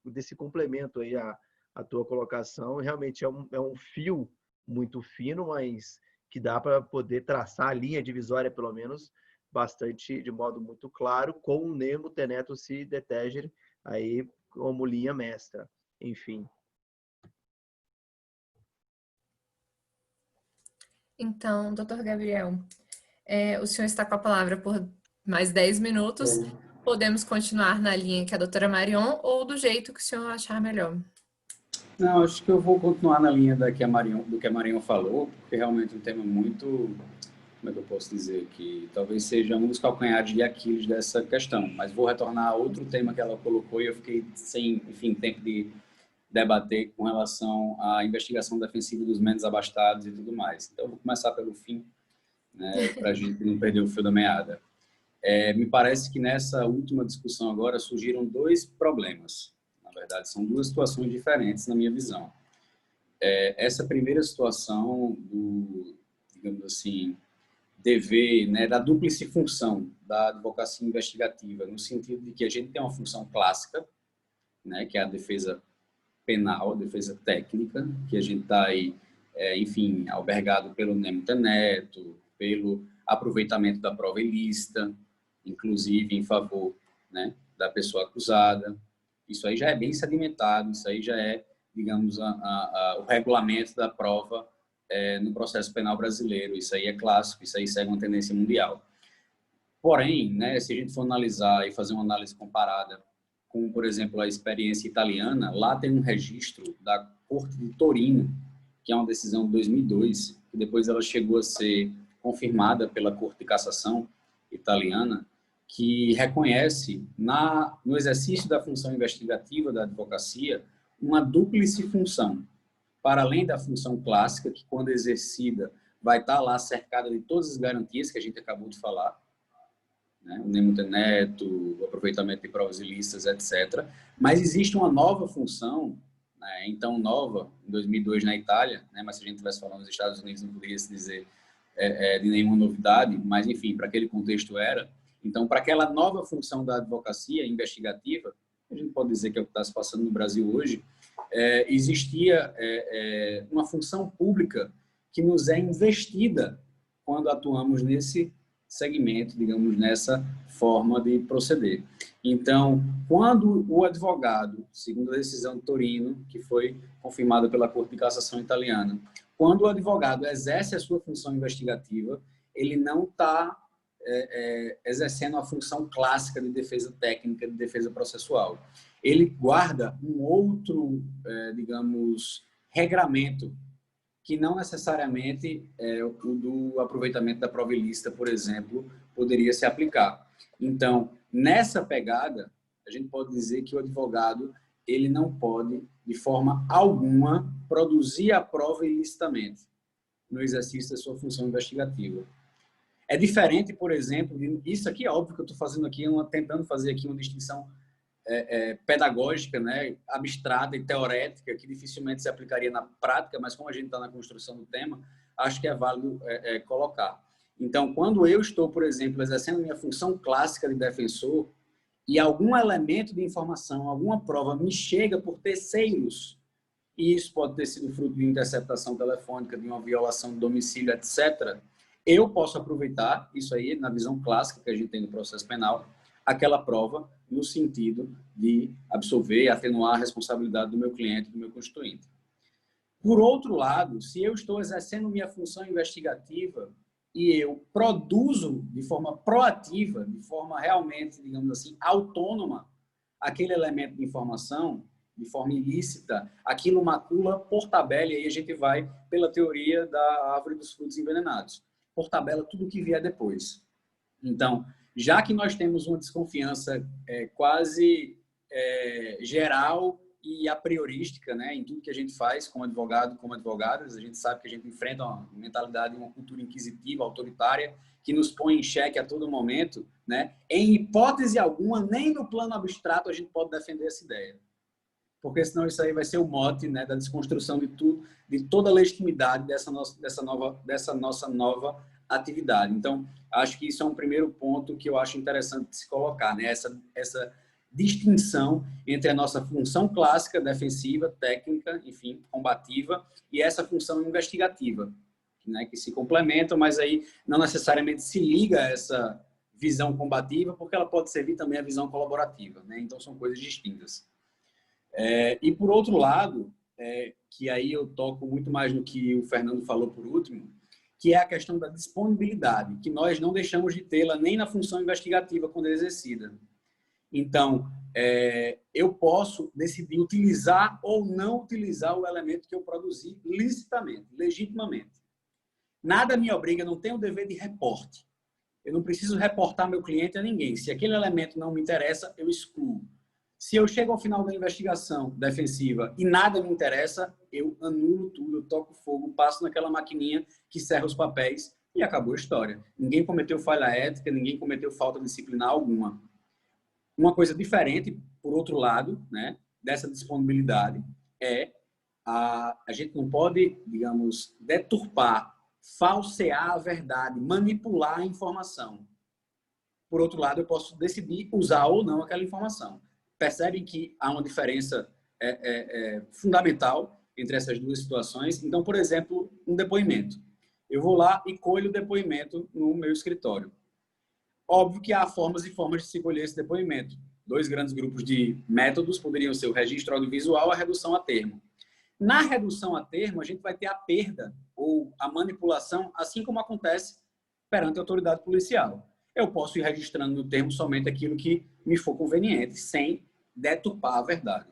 desse complemento aí à tua colocação. Realmente é um fio muito fino, mas que dá para poder traçar a linha divisória, pelo menos, bastante, de modo muito claro, com o nemo tenetum si detegere, aí como linha mestra. Enfim. Então, doutor Gabriel, o senhor está com a palavra por mais 10 minutos. Podemos continuar na linha que a doutora Marion ou do jeito que o senhor achar melhor. Não, acho que eu vou continuar na linha do que a Marion falou, porque realmente é um tema muito como é que eu posso dizer, que talvez seja um dos calcanhares de Aquiles dessa questão, mas vou retornar a outro tema que ela colocou e eu fiquei sem, enfim, tempo de debater com relação à investigação defensiva dos menos abastados e tudo mais. Então, vou começar pelo fim, né, para a gente não perder o fio da meada. Me parece que nessa última discussão agora surgiram dois problemas. Na verdade, são duas situações diferentes na minha visão. Essa primeira situação do, digamos assim, dever, né, da dúplice função da advocacia investigativa, no sentido de que a gente tem uma função clássica, né, que é a defesa penal, a defesa técnica, que a gente está aí, enfim, albergado pelo nemo teneto, pelo aproveitamento da prova ilícita, inclusive em favor, né, da pessoa acusada. Isso aí já é bem sedimentado, isso aí já é, digamos, o regulamento da prova no processo penal brasileiro. Isso aí é clássico, isso aí segue uma tendência mundial. Porém, né, se a gente for analisar e fazer uma análise comparada com, por exemplo, a experiência italiana, lá tem um registro da Corte de Torino, que é uma decisão de 2002, que depois ela chegou a ser confirmada pela Corte de Cassação italiana, que reconhece no exercício da função investigativa da advocacia uma dúplice função, para além da função clássica, que quando exercida vai estar lá cercada de todas as garantias que a gente acabou de falar, né? O nemo teneto, o aproveitamento de provas ilícitas, etc. Mas existe uma nova função, né? Então nova, em 2002 na Itália, né? Mas se a gente estivesse falando dos Estados Unidos não poderia se dizer de nenhuma novidade, mas enfim, para aquele contexto era. Então, para aquela nova função da advocacia investigativa, a gente pode dizer que é o que está se passando no Brasil hoje, existia uma função pública que nos é investida quando atuamos nesse segmento, digamos, nessa forma de proceder. Então, quando o advogado, segundo a decisão de Torino, que foi confirmada pela Corte de Cassação italiana, quando o advogado exerce a sua função investigativa, ele não está exercendo a função clássica de defesa técnica, de defesa processual. Ele guarda um outro, digamos, regramento, que não necessariamente o do aproveitamento da prova ilícita, por exemplo, poderia se aplicar. Então, nessa pegada, a gente pode dizer que o advogado ele não pode, de forma alguma, produzir a prova ilicitamente no exercício da sua função investigativa. É diferente, por exemplo, isso aqui é óbvio que eu estou fazendo aqui, tentando fazer aqui uma distinção pedagógica, né, abstrata e teorética, que dificilmente se aplicaria na prática, mas como a gente está na construção do tema, acho que é válido colocar. Então, quando eu estou, por exemplo, exercendo minha função clássica de defensor e algum elemento de informação, alguma prova me chega por terceiros, e isso pode ter sido fruto de interceptação telefônica, de uma violação de domicílio, etc., eu posso aproveitar, isso aí na visão clássica que a gente tem no processo penal, aquela prova no sentido de absolver e atenuar a responsabilidade do meu cliente, do meu constituinte. Por outro lado, se eu estou exercendo minha função investigativa e eu produzo de forma proativa, de forma realmente, digamos assim, autônoma, aquele elemento de informação, de forma ilícita, aquilo macula por tabela, e aí a gente vai pela teoria da árvore dos frutos envenenados. Por tabela, tudo que vier depois. Então, já que nós temos uma desconfiança quase geral e a priorística, né, em tudo que a gente faz como advogado, como advogadas, a gente sabe que a gente enfrenta uma mentalidade, uma cultura inquisitiva, autoritária, que nos põe em xeque a todo momento, né? Em hipótese alguma, nem no plano abstrato a gente pode defender essa ideia. Porque senão isso aí vai ser o mote, né, da desconstrução de tudo, de toda a legitimidade dessa nossa nova atividade. Então, acho que isso é um primeiro ponto que eu acho interessante de se colocar, né? Essa distinção entre a nossa função clássica, defensiva, técnica, enfim, combativa, e essa função investigativa, né, que se complementam, mas aí não necessariamente se liga a essa visão combativa, porque ela pode servir também à visão colaborativa, né? Então, são coisas distintas. E, por outro lado, que aí eu toco muito mais no que o Fernando falou por último, que é a questão da disponibilidade, que nós não deixamos de tê-la nem na função investigativa quando é exercida. Então, eu posso decidir utilizar ou não utilizar o elemento que eu produzi licitamente, legitimamente. Nada me obriga, não tenho o dever de reporte. Eu não preciso reportar meu cliente a ninguém. Se aquele elemento não me interessa, eu excluo. Se eu chego ao final da investigação defensiva e nada me interessa, eu anulo tudo, eu toco fogo, passo naquela maquininha que serra os papéis e acabou a história. Ninguém cometeu falha ética, ninguém cometeu falta disciplinar alguma. Uma coisa diferente, por outro lado, né, dessa disponibilidade, é a gente não pode, digamos, deturpar, falsear a verdade, manipular a informação. Por outro lado, eu posso decidir usar ou não aquela informação. Percebem que há uma diferença fundamental entre essas duas situações. Então, por exemplo, um depoimento. Eu vou lá e colho o depoimento no meu escritório. Óbvio que há formas e formas de se colher esse depoimento. 2 grandes grupos de métodos poderiam ser o registro audiovisual e a redução a termo. Na redução a termo, a gente vai ter a perda ou a manipulação, assim como acontece perante a autoridade policial. Eu posso ir registrando no termo somente aquilo que me for conveniente, sem deturpar a verdade.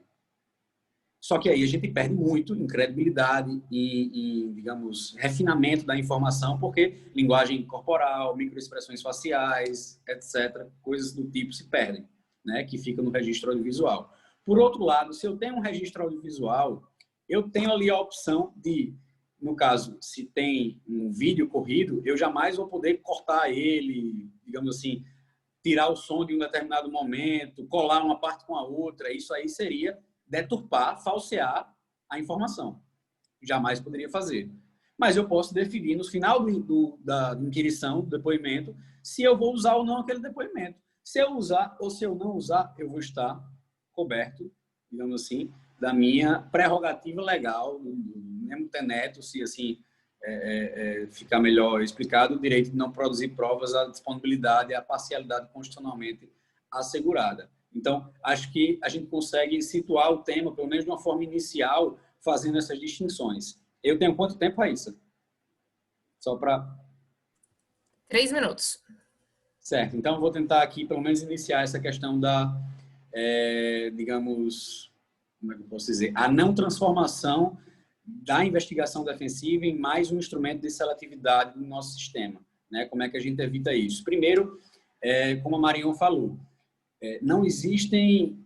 Só que aí a gente perde muito em credibilidade, em, digamos, refinamento da informação, porque linguagem corporal, microexpressões faciais, etc., coisas do tipo se perdem, né, que ficam no registro audiovisual. Por outro lado, se eu tenho um registro audiovisual, eu tenho ali a opção de, no caso, se tem um vídeo corrido, eu jamais vou poder cortar ele, digamos assim, tirar o som de um determinado momento, colar uma parte com a outra. Isso aí seria deturpar, falsear a informação. Jamais poderia fazer. Mas eu posso definir no final da inquirição, do depoimento, se eu vou usar ou não aquele depoimento. Se eu usar ou se eu não usar, eu vou estar coberto, digamos assim, da minha prerrogativa legal, do mesmo teneto, se assim ficar melhor explicado, o direito de não produzir provas, a disponibilidade e a parcialidade constitucionalmente assegurada. Então, acho que a gente consegue situar o tema, pelo menos de uma forma inicial, fazendo essas distinções. Eu tenho quanto tempo, Raíssa? Só para... 3 minutos. Certo. Então, eu vou tentar aqui, pelo menos, iniciar essa questão da, digamos, como é que eu posso dizer? A não transformação da investigação defensiva em mais um instrumento de seletividade no nosso sistema, né? Como é que a gente evita isso? Primeiro, como a Marion falou, não existem,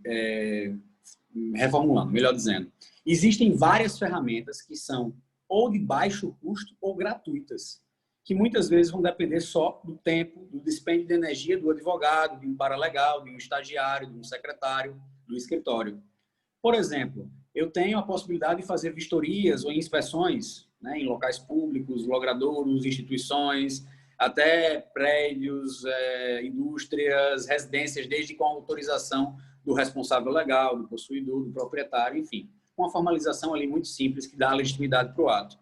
reformulando, melhor dizendo, existem várias ferramentas que são ou de baixo custo ou gratuitas, que muitas vezes vão depender só do tempo, do dispêndio de energia do advogado, de um paralegal, de um estagiário, de um secretário, do escritório. Por exemplo, eu tenho a possibilidade de fazer vistorias ou inspeções, né, em locais públicos, logradouros, instituições, até prédios, indústrias, residências, desde com a autorização do responsável legal, do possuidor, do proprietário, enfim. Uma formalização ali muito simples que dá legitimidade para o ato.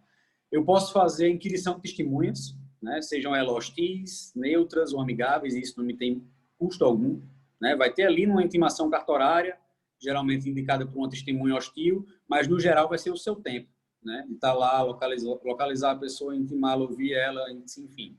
Eu posso fazer inquirição de testemunhas, né, sejam elas hostis, neutras ou amigáveis, isso não me tem custo algum, né? Vai ter ali uma intimação cartorária, geralmente indicada por uma testemunha hostil, mas no geral vai ser o seu tempo, né? De estar lá, localizar a pessoa, intimá-la, ouvir ela, enfim.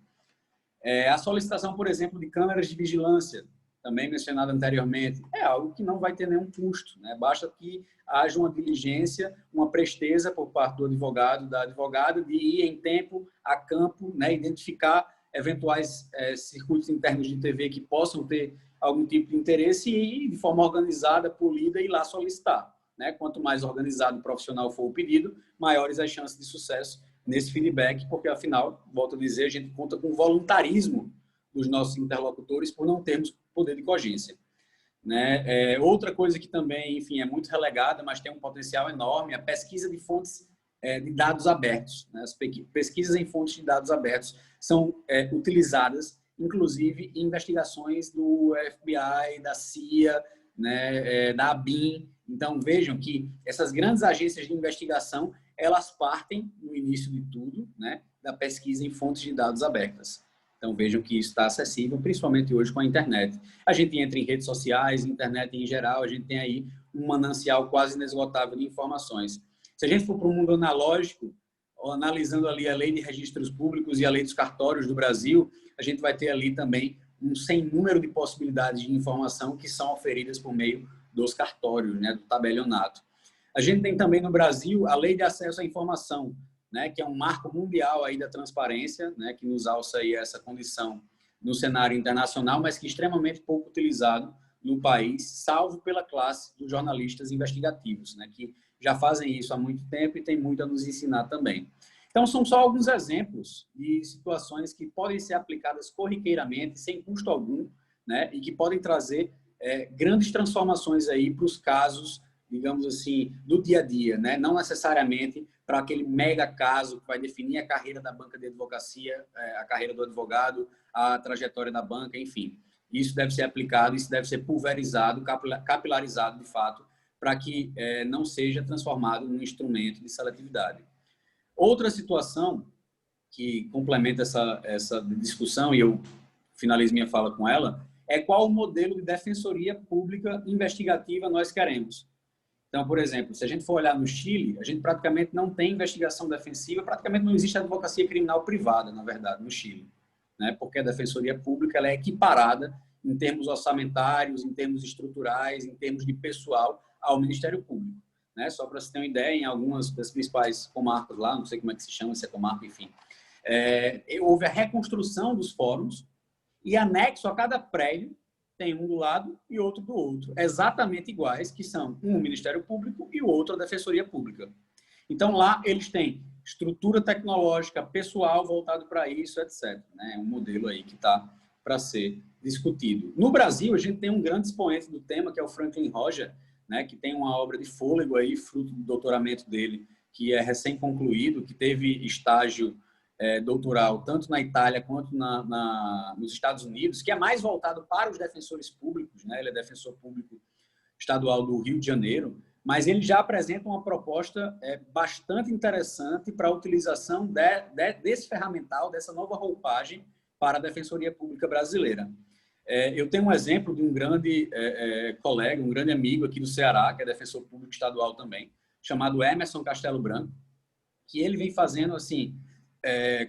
A solicitação, por exemplo, de câmeras de vigilância, também mencionada anteriormente, é algo que não vai ter nenhum custo, né? Basta que haja uma diligência, uma presteza por parte do advogado, da advogada, de ir em tempo a campo, né? Identificar eventuais circuitos internos de TV que possam ter algum tipo de interesse e, de forma organizada, polida, ir lá solicitar, né? Quanto mais organizado e profissional for o pedido, maiores as chances de sucesso nesse feedback, porque, afinal, volto a dizer, a gente conta com o voluntarismo dos nossos interlocutores por não termos poder de cogência, né? Outra coisa que também, enfim, é muito relegada, mas tem um potencial enorme, é a pesquisa de fontes de dados abertos, né? As pesquisas em fontes de dados abertos são utilizadas, inclusive, em investigações do FBI, da CIA, né? Da ABIN. Então, vejam que essas grandes agências de investigação, elas partem, no início de tudo, né, da pesquisa em fontes de dados abertas. Então, vejam que isso está acessível, principalmente hoje com a internet. A gente entra em redes sociais, internet em geral, a gente tem aí um manancial quase inesgotável de informações. Se a gente for para o mundo analógico, analisando ali a lei de registros públicos e a lei dos cartórios do Brasil, a gente vai ter ali também um sem número de possibilidades de informação que são oferidas por meio dos cartórios, né, do tabelionato. A gente tem também no Brasil a lei de acesso à informação, né, que é um marco mundial aí da transparência, né, que nos alça aí essa condição no cenário internacional, mas que é extremamente pouco utilizado no país, salvo pela classe dos jornalistas investigativos, né, que já fazem isso há muito tempo e tem muito a nos ensinar também. Então, são só alguns exemplos de situações que podem ser aplicadas corriqueiramente, sem custo algum, né, e que podem trazer grandes transformações aí para os casos, digamos assim, do dia a dia, né? Não necessariamente para aquele mega caso que vai definir a carreira da banca de advocacia, a carreira do advogado, a trajetória da banca, enfim. Isso deve ser aplicado, isso deve ser pulverizado, capilarizado, de fato, para que não seja transformado num instrumento de seletividade. Outra situação que complementa essa discussão, e eu finalizo minha fala com ela, é qual o modelo de defensoria pública investigativa nós queremos. Então, por exemplo, se a gente for olhar no Chile, a gente praticamente não tem investigação defensiva, praticamente não existe advocacia criminal privada, na verdade, no Chile, né? Porque a defensoria pública ela é equiparada em termos orçamentários, em termos estruturais, em termos de pessoal ao Ministério Público, né? Só para você ter uma ideia, em algumas das principais comarcas lá, não sei como é que se chama, se é comarca, enfim, houve a reconstrução dos fóruns e anexo a cada prédio tem um do lado e outro do outro, exatamente iguais, que são um o Ministério Público e o outro a Defensoria Pública. Então, lá eles têm estrutura tecnológica, pessoal voltado para isso, etc. É um modelo aí que está para ser discutido. No Brasil, a gente tem um grande expoente do tema, que é o Franklin Roger, né, que tem uma obra de fôlego aí, fruto do doutoramento dele, que é recém-concluído, que teve estágio doutoral, tanto na Itália quanto nos Estados Unidos, que é mais voltado para os defensores públicos, né? Ele é defensor público estadual do Rio de Janeiro, mas ele já apresenta uma proposta bastante interessante para a utilização desse ferramental, dessa nova roupagem para a Defensoria Pública brasileira. Eu tenho um exemplo de um grande colega, um grande amigo aqui do Ceará, que é defensor público estadual também, chamado Emerson Castelo Branco, que ele vem fazendo assim,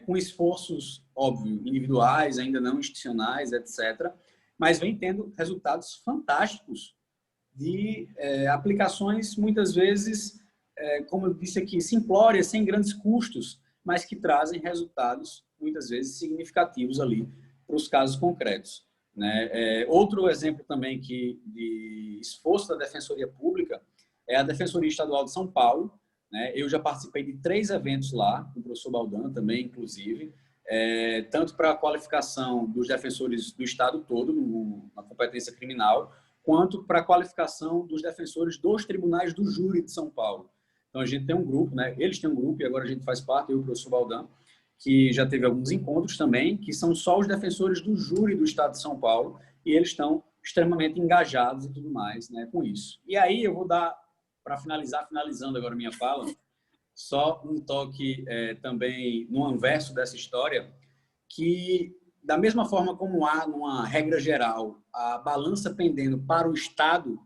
com esforços, óbvio, individuais, ainda não institucionais, etc., mas vem tendo resultados fantásticos de aplicações, muitas vezes, como eu disse aqui, simplórias, sem grandes custos, mas que trazem resultados, muitas vezes, significativos ali para os casos concretos, né? Outro exemplo também de esforço da Defensoria Pública é a Defensoria Estadual de São Paulo. Eu já participei de 3 eventos lá, com o professor Baldan também, inclusive, tanto para a qualificação dos defensores do Estado todo, na competência criminal, quanto para a qualificação dos defensores dos tribunais do júri de São Paulo. Então, a gente tem um grupo, né? Eles têm um grupo, e agora a gente faz parte, eu e o professor Baldan, que já teve alguns encontros também, que são só os defensores do júri do Estado de São Paulo, e eles estão extremamente engajados e tudo mais, né, com isso. E aí eu vou dar, para finalizando agora minha fala, só um toque também no anverso dessa história, que da mesma forma como há, numa regra geral, a balança pendendo para o Estado,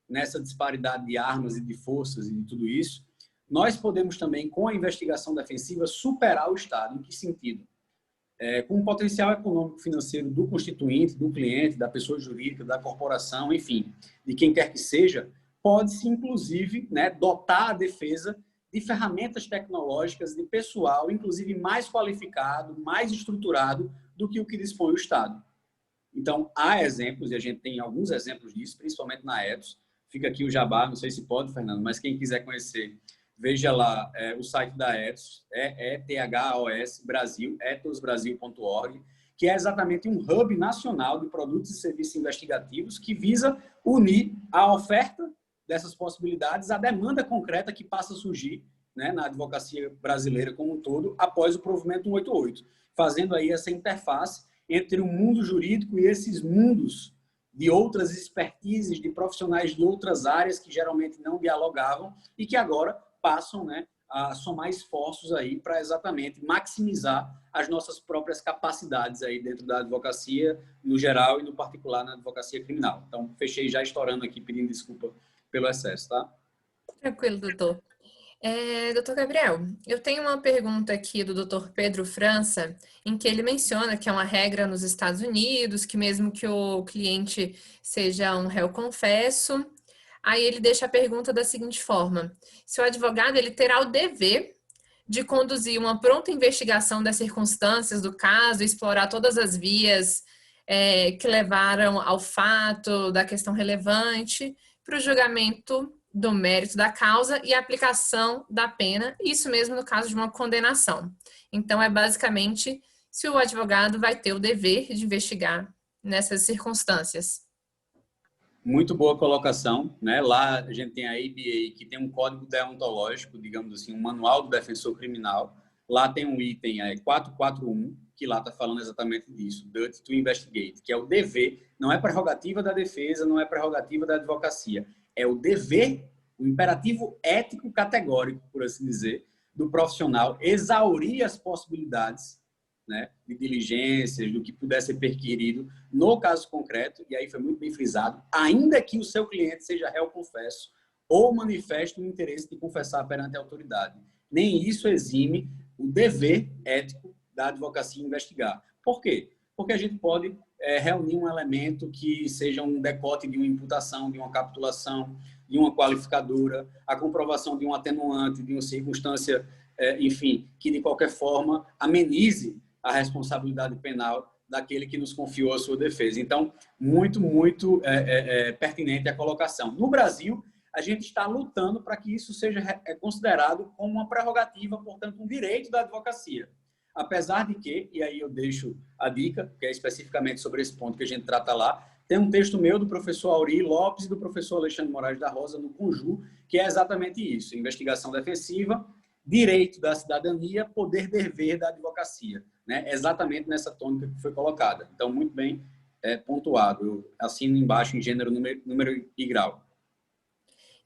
nessa disparidade de armas e de forças e de tudo isso, nós podemos também, com a investigação defensiva, superar o Estado. Em que sentido? Com o potencial econômico financeiro do constituinte, do cliente, da pessoa jurídica, da corporação, enfim, de quem quer que seja, pode-se, inclusive, né, dotar a defesa de ferramentas tecnológicas, de pessoal, inclusive mais qualificado, mais estruturado do que o que dispõe o Estado. Então, há exemplos, e a gente tem alguns exemplos disso, principalmente na Ethos. Fica aqui o jabá, não sei se pode, Fernando, mas quem quiser conhecer, veja lá o site da Ethos, ETHOS Brasil, ethosbrasil.org, que é exatamente um hub nacional de produtos e serviços investigativos que visa unir a oferta dessas possibilidades à demanda concreta que passa a surgir, né, na advocacia brasileira como um todo, após o provimento 188, fazendo aí essa interface entre o mundo jurídico e esses mundos de outras expertises, de profissionais de outras áreas que geralmente não dialogavam e que agora passam, né, a somar esforços aí para exatamente maximizar as nossas próprias capacidades aí dentro da advocacia no geral e no particular na advocacia criminal. Então, fechei já estourando aqui, pedindo desculpa pelo excesso, tá? Tranquilo, doutor. Doutor Gabriel, eu tenho uma pergunta aqui do doutor Pedro França, em que ele menciona que é uma regra nos Estados Unidos, que mesmo que o cliente seja um réu confesso, aí ele deixa a pergunta da seguinte forma: se o advogado ele terá o dever de conduzir uma pronta investigação das circunstâncias do caso, explorar todas as vias que levaram ao fato da questão relevante para o julgamento do mérito da causa e a aplicação da pena, isso mesmo no caso de uma condenação. Então, é basicamente se o advogado vai ter o dever de investigar nessas circunstâncias. Muito boa colocação, né? Lá a gente tem a ABA, que tem um código deontológico, digamos assim, um manual do defensor criminal. Lá tem um item 441, que lá está falando exatamente disso, duty to investigate, que é o dever, não é prerrogativa da defesa, não é prerrogativa da advocacia, é o dever, o imperativo ético categórico, por assim dizer, do profissional exaurir as possibilidades, né, de diligências, do que puder ser perquirido no caso concreto, e aí foi muito bem frisado, ainda que o seu cliente seja réu confesso ou manifeste o interesse de confessar perante a autoridade. Nem isso exime o dever ético da advocacia investigar. Por quê? Porque a gente pode reunir um elemento que seja um decote de uma imputação, de uma capitulação, de uma qualificadora, a comprovação de um atenuante, de uma circunstância, enfim, que de qualquer forma amenize a responsabilidade penal daquele que nos confiou a sua defesa. Então, muito pertinente a colocação. No Brasil, a gente está lutando para que isso seja considerado como uma prerrogativa, portanto, um direito da advocacia. Apesar de que, e aí eu deixo a dica, que é especificamente sobre esse ponto que a gente trata lá, tem um texto meu do professor Auri Lopes e do professor Alexandre Moraes da Rosa, no Conju, que é exatamente isso, investigação defensiva, direito da cidadania, poder-dever da advocacia, né? Exatamente nessa tônica que foi colocada. Então, muito bem pontuado. Eu assino embaixo em gênero, número e grau.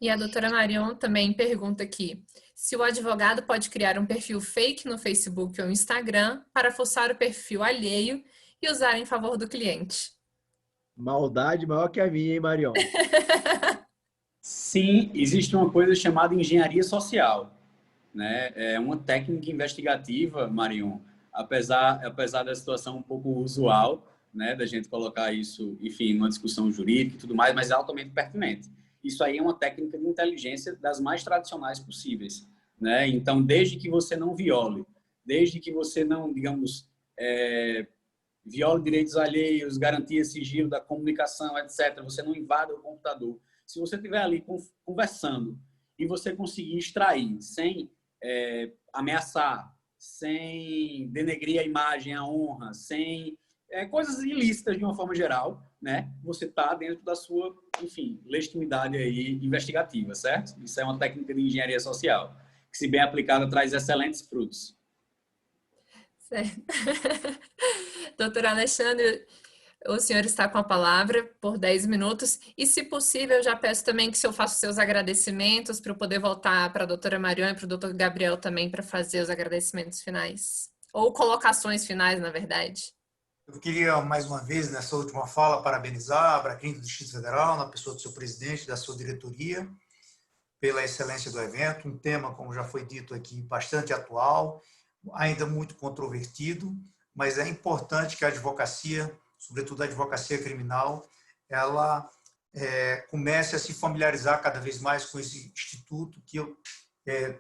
E a doutora Marion também pergunta aqui, se o advogado pode criar um perfil fake no Facebook ou Instagram para forçar o perfil alheio e usar em favor do cliente. Maldade maior que a minha, hein, Marion? Sim, existe uma coisa chamada engenharia social, né? É uma técnica investigativa, Marion, apesar da situação um pouco usual, né, da gente colocar isso, enfim, numa discussão jurídica e tudo mais, mas é altamente pertinente. Isso aí é uma técnica de inteligência das mais tradicionais possíveis, né? Então, desde que você não viole, desde que você não, digamos, viole direitos alheios, garantia sigilo da comunicação, etc., você não invada o computador. Se você estiver ali conversando e você conseguir extrair sem ameaçar, sem denegrir a imagem, a honra, sem coisas ilícitas de uma forma geral, né? Você está dentro da sua, enfim, legitimidade aí investigativa, certo? Isso é uma técnica de engenharia social, que, se bem aplicada, traz excelentes frutos. Certo. Doutor Alexandre, o senhor está com a palavra por 10 minutos e, se possível, eu já peço também que o senhor faça os seus agradecimentos para eu poder voltar para a doutora Marion e para o doutor Gabriel também para fazer os agradecimentos finais, ou colocações finais, na verdade. Eu queria, mais uma vez, nessa última fala, parabenizar a Abracrim do Distrito Federal, na pessoa do seu presidente, da sua diretoria, pela excelência do evento. Um tema, como já foi dito aqui, bastante atual, ainda muito controvertido, mas é importante que a advocacia, sobretudo a advocacia criminal, ela comece a se familiarizar cada vez mais com esse instituto que eu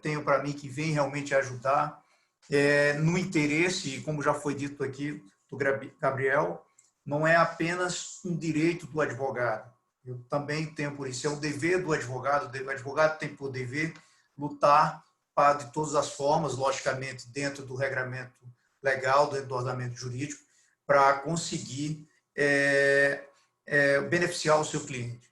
tenho para mim que vem realmente ajudar no interesse, como já foi dito aqui, do Gabriel, não é apenas um direito do advogado. Eu também tenho por isso, é um dever do advogado. O advogado tem por dever lutar de todas as formas, logicamente, dentro do regramento legal, dentro do ordenamento jurídico, para conseguir beneficiar o seu cliente.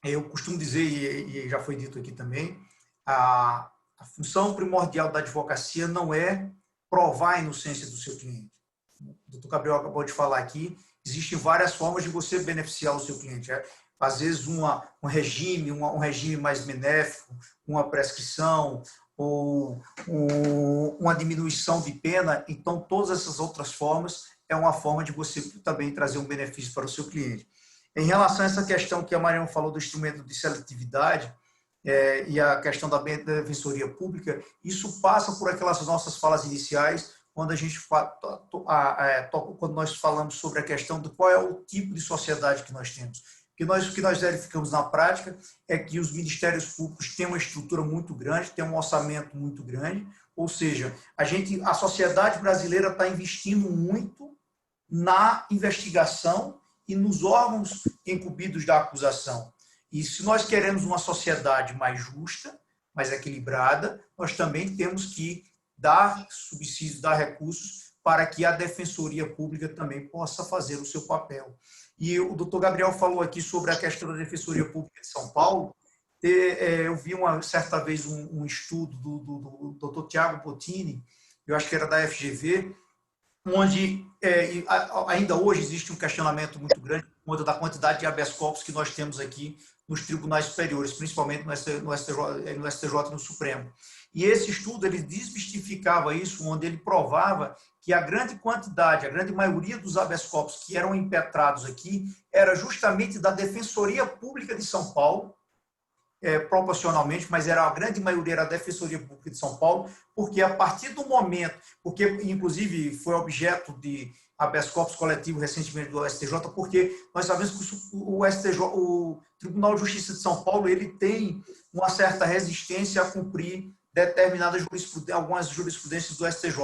Eu costumo dizer, e já foi dito aqui também, a função primordial da advocacia não é provar a inocência do seu cliente. O doutor Gabriel acabou de falar aqui, existem várias formas de você beneficiar o seu cliente. Às vezes um regime mais benéfico, uma prescrição ou uma diminuição de pena. Então, todas essas outras formas é uma forma de você também trazer um benefício para o seu cliente. Em relação a essa questão que a Marion falou do instrumento de seletividade e a questão da defensoria pública, isso passa por aquelas nossas falas iniciais, quando quando nós falamos sobre a questão de qual é o tipo de sociedade que nós temos. O que nós verificamos na prática é que os ministérios públicos têm uma estrutura muito grande, têm um orçamento muito grande, Ou seja, a sociedade brasileira está investindo muito na investigação e nos órgãos incumbidos da acusação. E se nós queremos uma sociedade mais justa, mais equilibrada, nós também temos que dar subsídios, dar recursos para que a Defensoria Pública também possa fazer o seu papel. E o doutor Gabriel falou aqui sobre a questão da Defensoria Pública de São Paulo. Eu vi uma certa vez um estudo do doutor Tiago Bottini, eu acho que era da FGV, onde ainda hoje existe um questionamento muito grande por conta da quantidade de habeas corpus que nós temos aqui nos tribunais superiores, principalmente no STJ e no Supremo. E esse estudo, ele desmistificava isso, onde ele provava que a grande quantidade, a grande maioria dos habeas corpus que eram impetrados aqui era justamente da Defensoria Pública de São Paulo, proporcionalmente, mas a grande maioria era a Defensoria Pública de São Paulo, porque a partir do momento, porque inclusive foi objeto de habeas corpus coletivo recentemente do STJ, porque nós sabemos que o STJ, o Tribunal de Justiça de São Paulo, ele tem uma certa resistência a cumprir algumas jurisprudências do STJ.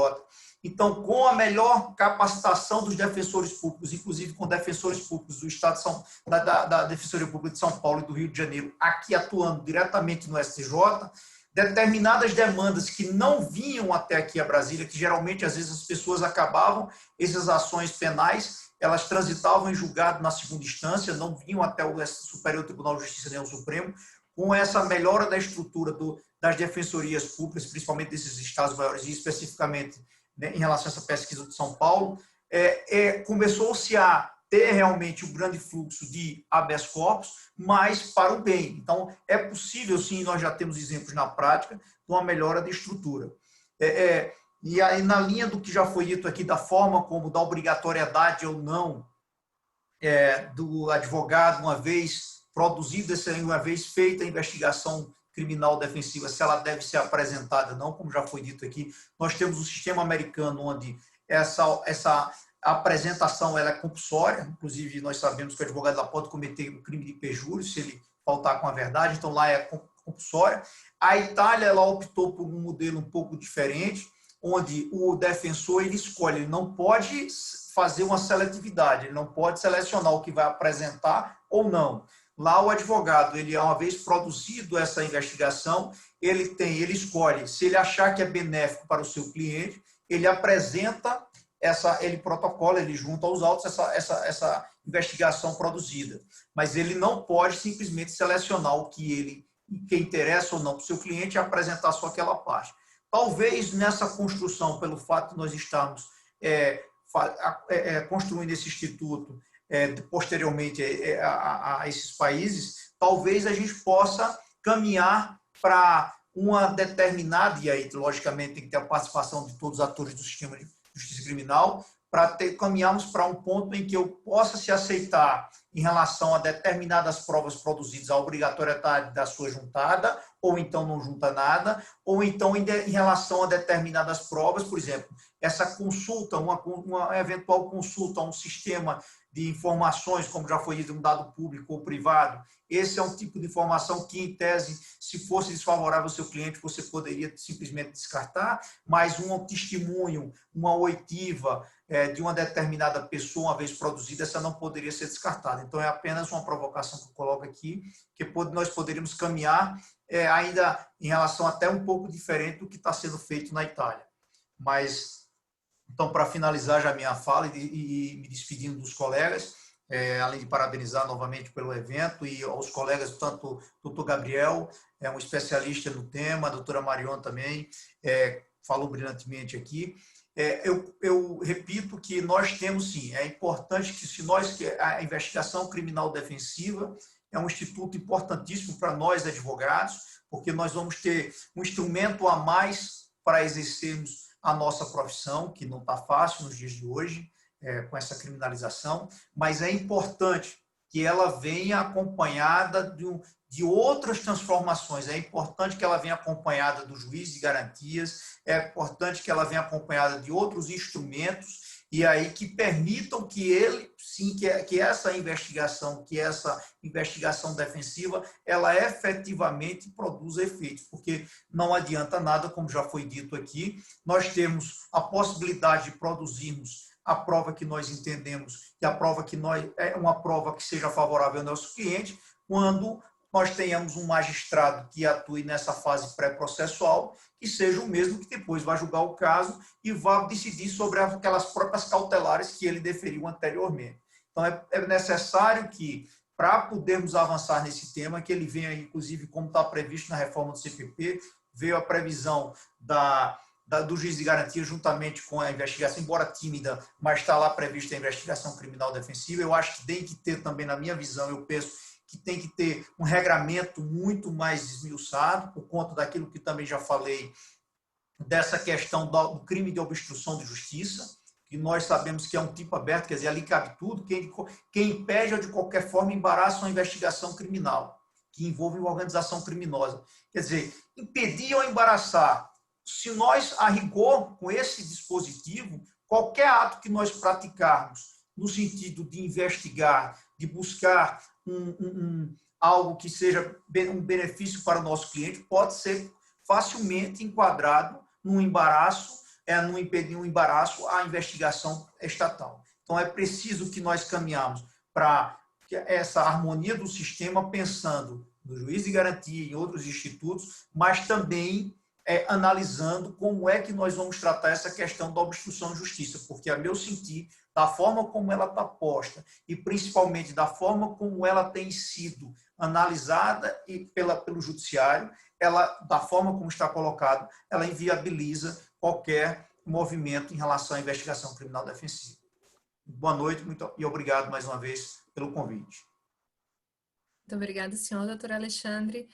Então, com a melhor capacitação dos defensores públicos, inclusive com defensores públicos do Estado da Defensoria Pública de São Paulo e do Rio de Janeiro, aqui atuando diretamente no STJ, determinadas demandas que não vinham até aqui a Brasília, que geralmente, às vezes, as pessoas acabavam, essas ações penais, elas transitavam em julgado na segunda instância, não vinham até o Superior Tribunal de Justiça nem o Supremo, com essa melhora da estrutura das defensorias públicas, principalmente desses estados maiores, e especificamente em relação a essa pesquisa de São Paulo, começou-se a ter realmente um grande fluxo de habeas corpus, mas para o bem. Então, é possível, sim, nós já temos exemplos na prática, de uma melhora da estrutura. E aí, na linha do que já foi dito aqui, da forma como, da obrigatoriedade ou não do advogado, uma vez produzida, uma vez feita a investigação criminal defensiva, se ela deve ser apresentada ou não, como já foi dito aqui. Nós temos um sistema americano onde essa apresentação ela é compulsória, inclusive nós sabemos que o advogado lá pode cometer um crime de perjúrio se ele faltar com a verdade, então lá é compulsória. A Itália ela optou por um modelo um pouco diferente, onde o defensor ele escolhe, ele não pode fazer uma seletividade, ele não pode selecionar o que vai apresentar ou não. Lá o advogado, ele uma vez produzido essa investigação, ele escolhe, se ele achar que é benéfico para o seu cliente, ele apresenta ele protocola, ele junta aos autos essa investigação produzida. Mas ele não pode simplesmente selecionar o que interessa ou não para o seu cliente e apresentar só aquela parte. Talvez nessa construção, pelo fato de nós estarmos construindo esse instituto posteriormente a esses países, talvez a gente possa caminhar para uma determinada, e aí, logicamente, tem que ter a participação de todos os atores do sistema de justiça criminal, para caminharmos para um ponto em que eu possa se aceitar em relação a determinadas provas produzidas, a obrigatoriedade da sua juntada, ou então não junta nada, ou então em relação a determinadas provas, por exemplo, essa consulta, uma eventual consulta a um sistema de informações, como já foi dito, um dado público ou privado, esse é um tipo de informação que, em tese, se fosse desfavorável ao seu cliente, você poderia simplesmente descartar, mas um testemunho, uma oitiva de uma determinada pessoa, uma vez produzida, essa não poderia ser descartada. Então, é apenas uma provocação que eu coloco aqui, que nós poderíamos caminhar ainda em relação até um pouco diferente do que está sendo feito na Itália. Mas, então, para finalizar já a minha fala e me despedindo dos colegas, além de parabenizar novamente pelo evento e aos colegas, tanto o doutor Gabriel, um especialista no tema, a doutora Marion também, falou brilhantemente aqui. Eu repito que nós temos, sim, é importante que a investigação criminal defensiva é um instituto importantíssimo para nós, advogados, porque nós vamos ter um instrumento a mais para exercermos a nossa profissão, que não está fácil nos dias de hoje, com essa criminalização, mas é importante que ela venha acompanhada de outras transformações, é importante que ela venha acompanhada do juiz de garantias, é importante que ela venha acompanhada de outros instrumentos e aí que permitam que ele, sim, que essa investigação defensiva, ela efetivamente produza efeitos, porque não adianta nada, como já foi dito aqui, nós temos a possibilidade de produzirmos a prova que nós entendemos que a prova que nós é uma prova que seja favorável ao nosso cliente, quando nós tenhamos um magistrado que atue nessa fase pré-processual, que seja o mesmo que depois vai julgar o caso e vai decidir sobre aquelas próprias cautelares que ele deferiu anteriormente. Então, é necessário que, para podermos avançar nesse tema, que ele venha, inclusive, como está previsto na reforma do CPP, veio a previsão do juiz de garantia juntamente com a investigação, embora tímida, mas está lá prevista a investigação criminal defensiva. Eu acho que tem que ter também, na minha visão, eu penso que tem que ter um regramento muito mais esmiuçado, por conta daquilo que também já falei, dessa questão do crime de obstrução de justiça, que nós sabemos que é um tipo aberto, quer dizer, ali cabe tudo, quem impede ou de qualquer forma embaraça uma investigação criminal, que envolve uma organização criminosa. Quer dizer, impedir ou embaraçar, se nós, a rigor, com esse dispositivo, qualquer ato que nós praticarmos no sentido de investigar, de buscar algo que seja um benefício para o nosso cliente, pode ser facilmente enquadrado num embaraço, num impedir um embaraço à investigação estatal. Então, é preciso que nós caminhamos para essa harmonia do sistema, pensando no juiz de garantia e em outros institutos, mas também analisando como é que nós vamos tratar essa questão da obstrução de justiça, porque, a meu sentir, da forma como ela está posta e principalmente da forma como ela tem sido analisada pelo judiciário, da forma como está colocado, ela inviabiliza qualquer movimento em relação à investigação criminal defensiva. Boa noite e obrigado mais uma vez pelo convite. Muito obrigada, senhor, doutor Alexandre.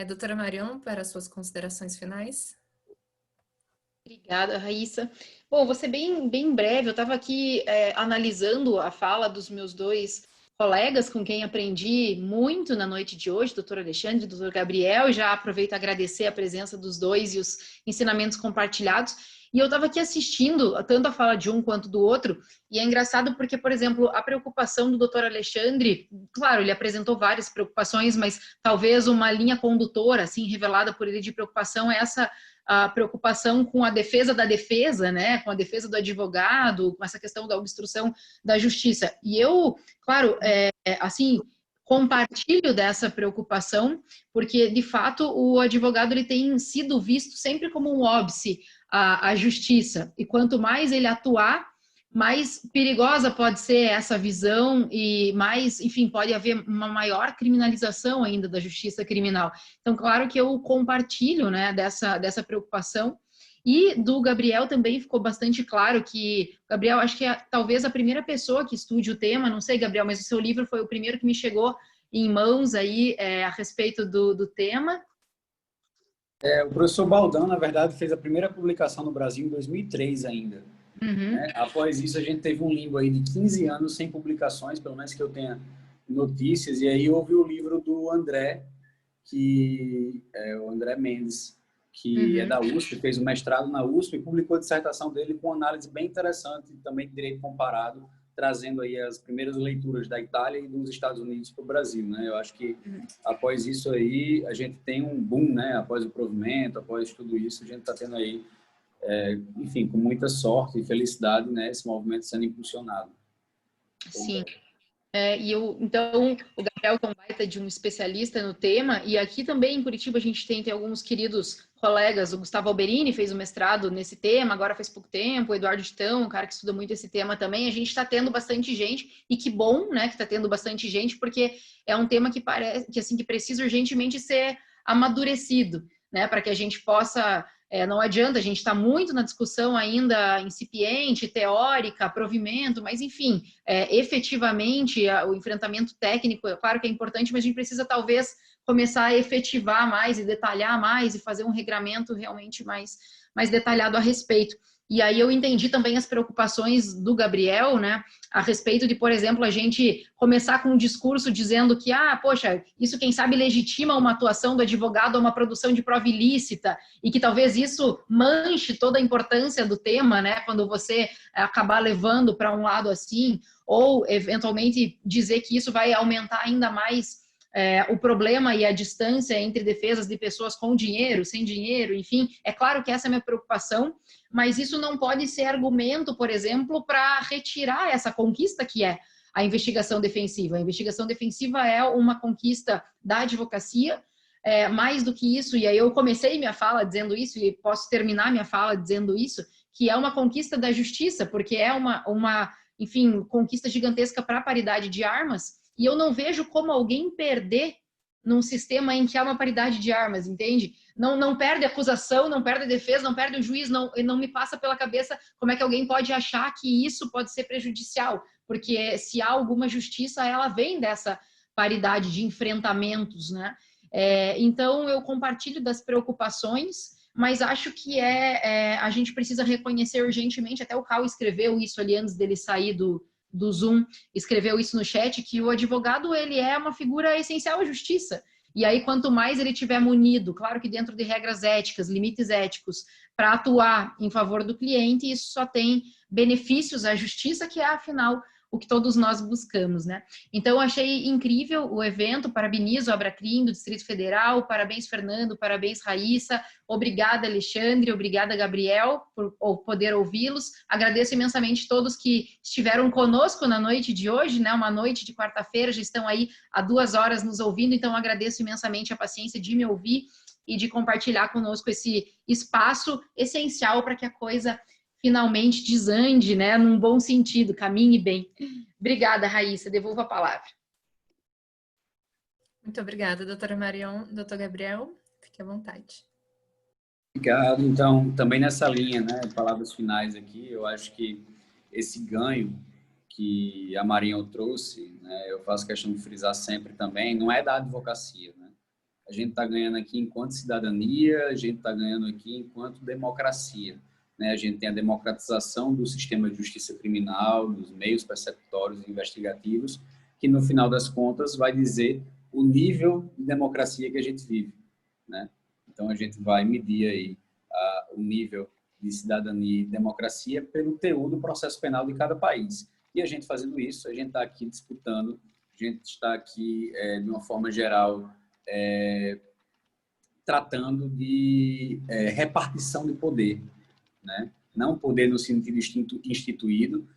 Doutora Marion, para as suas considerações finais. Obrigada, Raíssa. Bom, vou ser bem breve. Eu estava aqui analisando a fala dos meus dois colegas com quem aprendi muito na noite de hoje, doutor Alexandre e doutor Gabriel, e já aproveito a agradecer a presença dos dois e os ensinamentos compartilhados. E eu estava aqui assistindo tanto a fala de um quanto do outro, e é engraçado porque, por exemplo, a preocupação do doutor Alexandre, claro, ele apresentou várias preocupações, mas talvez uma linha condutora, assim, revelada por ele de preocupação é a preocupação com a defesa da defesa, né, com a defesa do advogado, com essa questão da obstrução da justiça. E eu, claro, assim, compartilho dessa preocupação, porque, de fato, o advogado ele tem sido visto sempre como um óbice à justiça, e quanto mais ele atuar, mais perigosa pode ser essa visão e mais, enfim, pode haver uma maior criminalização ainda da justiça criminal. Então, claro que eu compartilho, né, dessa preocupação. E do Gabriel também ficou bastante claro que, Gabriel, acho que é talvez a primeira pessoa que estude o tema, não sei, Gabriel, mas o seu livro foi o primeiro que me chegou em mãos aí a respeito do tema. O professor Baldão, na verdade, fez a primeira publicação no Brasil em 2003 ainda. Uhum. Após isso, a gente teve um limbo aí de 15 anos sem publicações, pelo menos que eu tenha notícias, e aí houve o livro do André, que é o André Mendes, que é da USP, fez o mestrado na USP e publicou a dissertação dele com uma análise bem interessante, também de direito comparado, trazendo aí as primeiras leituras da Itália e dos Estados Unidos para o Brasil, né? Eu acho que após isso aí, a gente tem um boom, né? Após o provimento, após tudo isso, a gente está tendo aí, enfim, com muita sorte e felicidade, né? Esse movimento sendo impulsionado. Sim. Então, o Gabriel é um baita de um especialista no tema, e aqui também em Curitiba a gente tem alguns queridos colegas, o Gustavo Alberini fez o mestrado nesse tema, agora faz pouco tempo, o Eduardo Titão, um cara que estuda muito esse tema também, a gente está tendo bastante gente, e que bom, né, que está tendo bastante gente, porque é um tema que parece, que precisa urgentemente ser amadurecido, né, para que a gente possa... não adianta, a gente está muito na discussão ainda incipiente, teórica, provimento, mas enfim, efetivamente o enfrentamento técnico, é claro que é importante, mas a gente precisa talvez começar a efetivar mais e detalhar mais e fazer um regramento realmente mais detalhado a respeito. E aí eu entendi também as preocupações do Gabriel, né, a respeito de, por exemplo, a gente começar com um discurso dizendo que, poxa, isso quem sabe legitima uma atuação do advogado a uma produção de prova ilícita, e que talvez isso manche toda a importância do tema, né, quando você acabar levando para um lado assim, ou eventualmente dizer que isso vai aumentar ainda mais o problema e a distância entre defesas de pessoas com dinheiro, sem dinheiro, enfim, é claro que essa é a minha preocupação, mas isso não pode ser argumento, por exemplo, para retirar essa conquista que é a investigação defensiva. A investigação defensiva é uma conquista da advocacia, mais do que isso, e aí eu comecei minha fala dizendo isso, e posso terminar minha fala dizendo isso, que é uma conquista da justiça, porque é enfim, conquista gigantesca para a paridade de armas, e eu não vejo como alguém perder num sistema em que há uma paridade de armas, entende? Não perde a acusação, não perde a defesa, não perde o juiz, não me passa pela cabeça como é que alguém pode achar que isso pode ser prejudicial, porque se há alguma justiça, ela vem dessa paridade de enfrentamentos, né? Então, eu compartilho das preocupações, mas acho que a gente precisa reconhecer urgentemente, até o Cal escreveu isso ali antes dele sair do Zoom, escreveu isso no chat, que o advogado, ele é uma figura essencial à justiça. E aí, quanto mais ele tiver munido, claro que dentro de regras éticas, limites éticos, para atuar em favor do cliente, isso só tem benefícios à justiça, que é, afinal, o que todos nós buscamos, né? Então, eu achei incrível o evento, parabenizo a Abracrim do Distrito Federal, parabéns, Fernando, parabéns, Raíssa, obrigada, Alexandre, obrigada, Gabriel, por poder ouvi-los, agradeço imensamente todos que estiveram conosco na noite de hoje, né? Uma noite de quarta-feira, já estão aí há 2 horas nos ouvindo, então agradeço imensamente a paciência de me ouvir e de compartilhar conosco esse espaço essencial para que a coisa finalmente desande, né, num bom sentido, caminhe bem. Obrigada, Raíssa, devolvo a palavra. Muito obrigada, doutora Marion. Doutor Gabriel, fique à vontade. Obrigado. Então, também nessa linha, né, palavras finais aqui, eu acho que esse ganho que a Marion trouxe, né, eu faço questão de frisar sempre também, não é da advocacia, né? A gente está ganhando aqui enquanto cidadania, a gente está ganhando aqui enquanto democracia. A gente tem a democratização do sistema de justiça criminal, dos meios persecutórios e investigativos, que no final das contas vai dizer o nível de democracia que a gente vive, né? Então a gente vai medir aí o nível de cidadania e democracia pelo teor do processo penal de cada país. E a gente fazendo isso, a gente está aqui disputando, a gente está aqui de uma forma geral tratando de repartição de poder, né? Não poder no sentido instituído,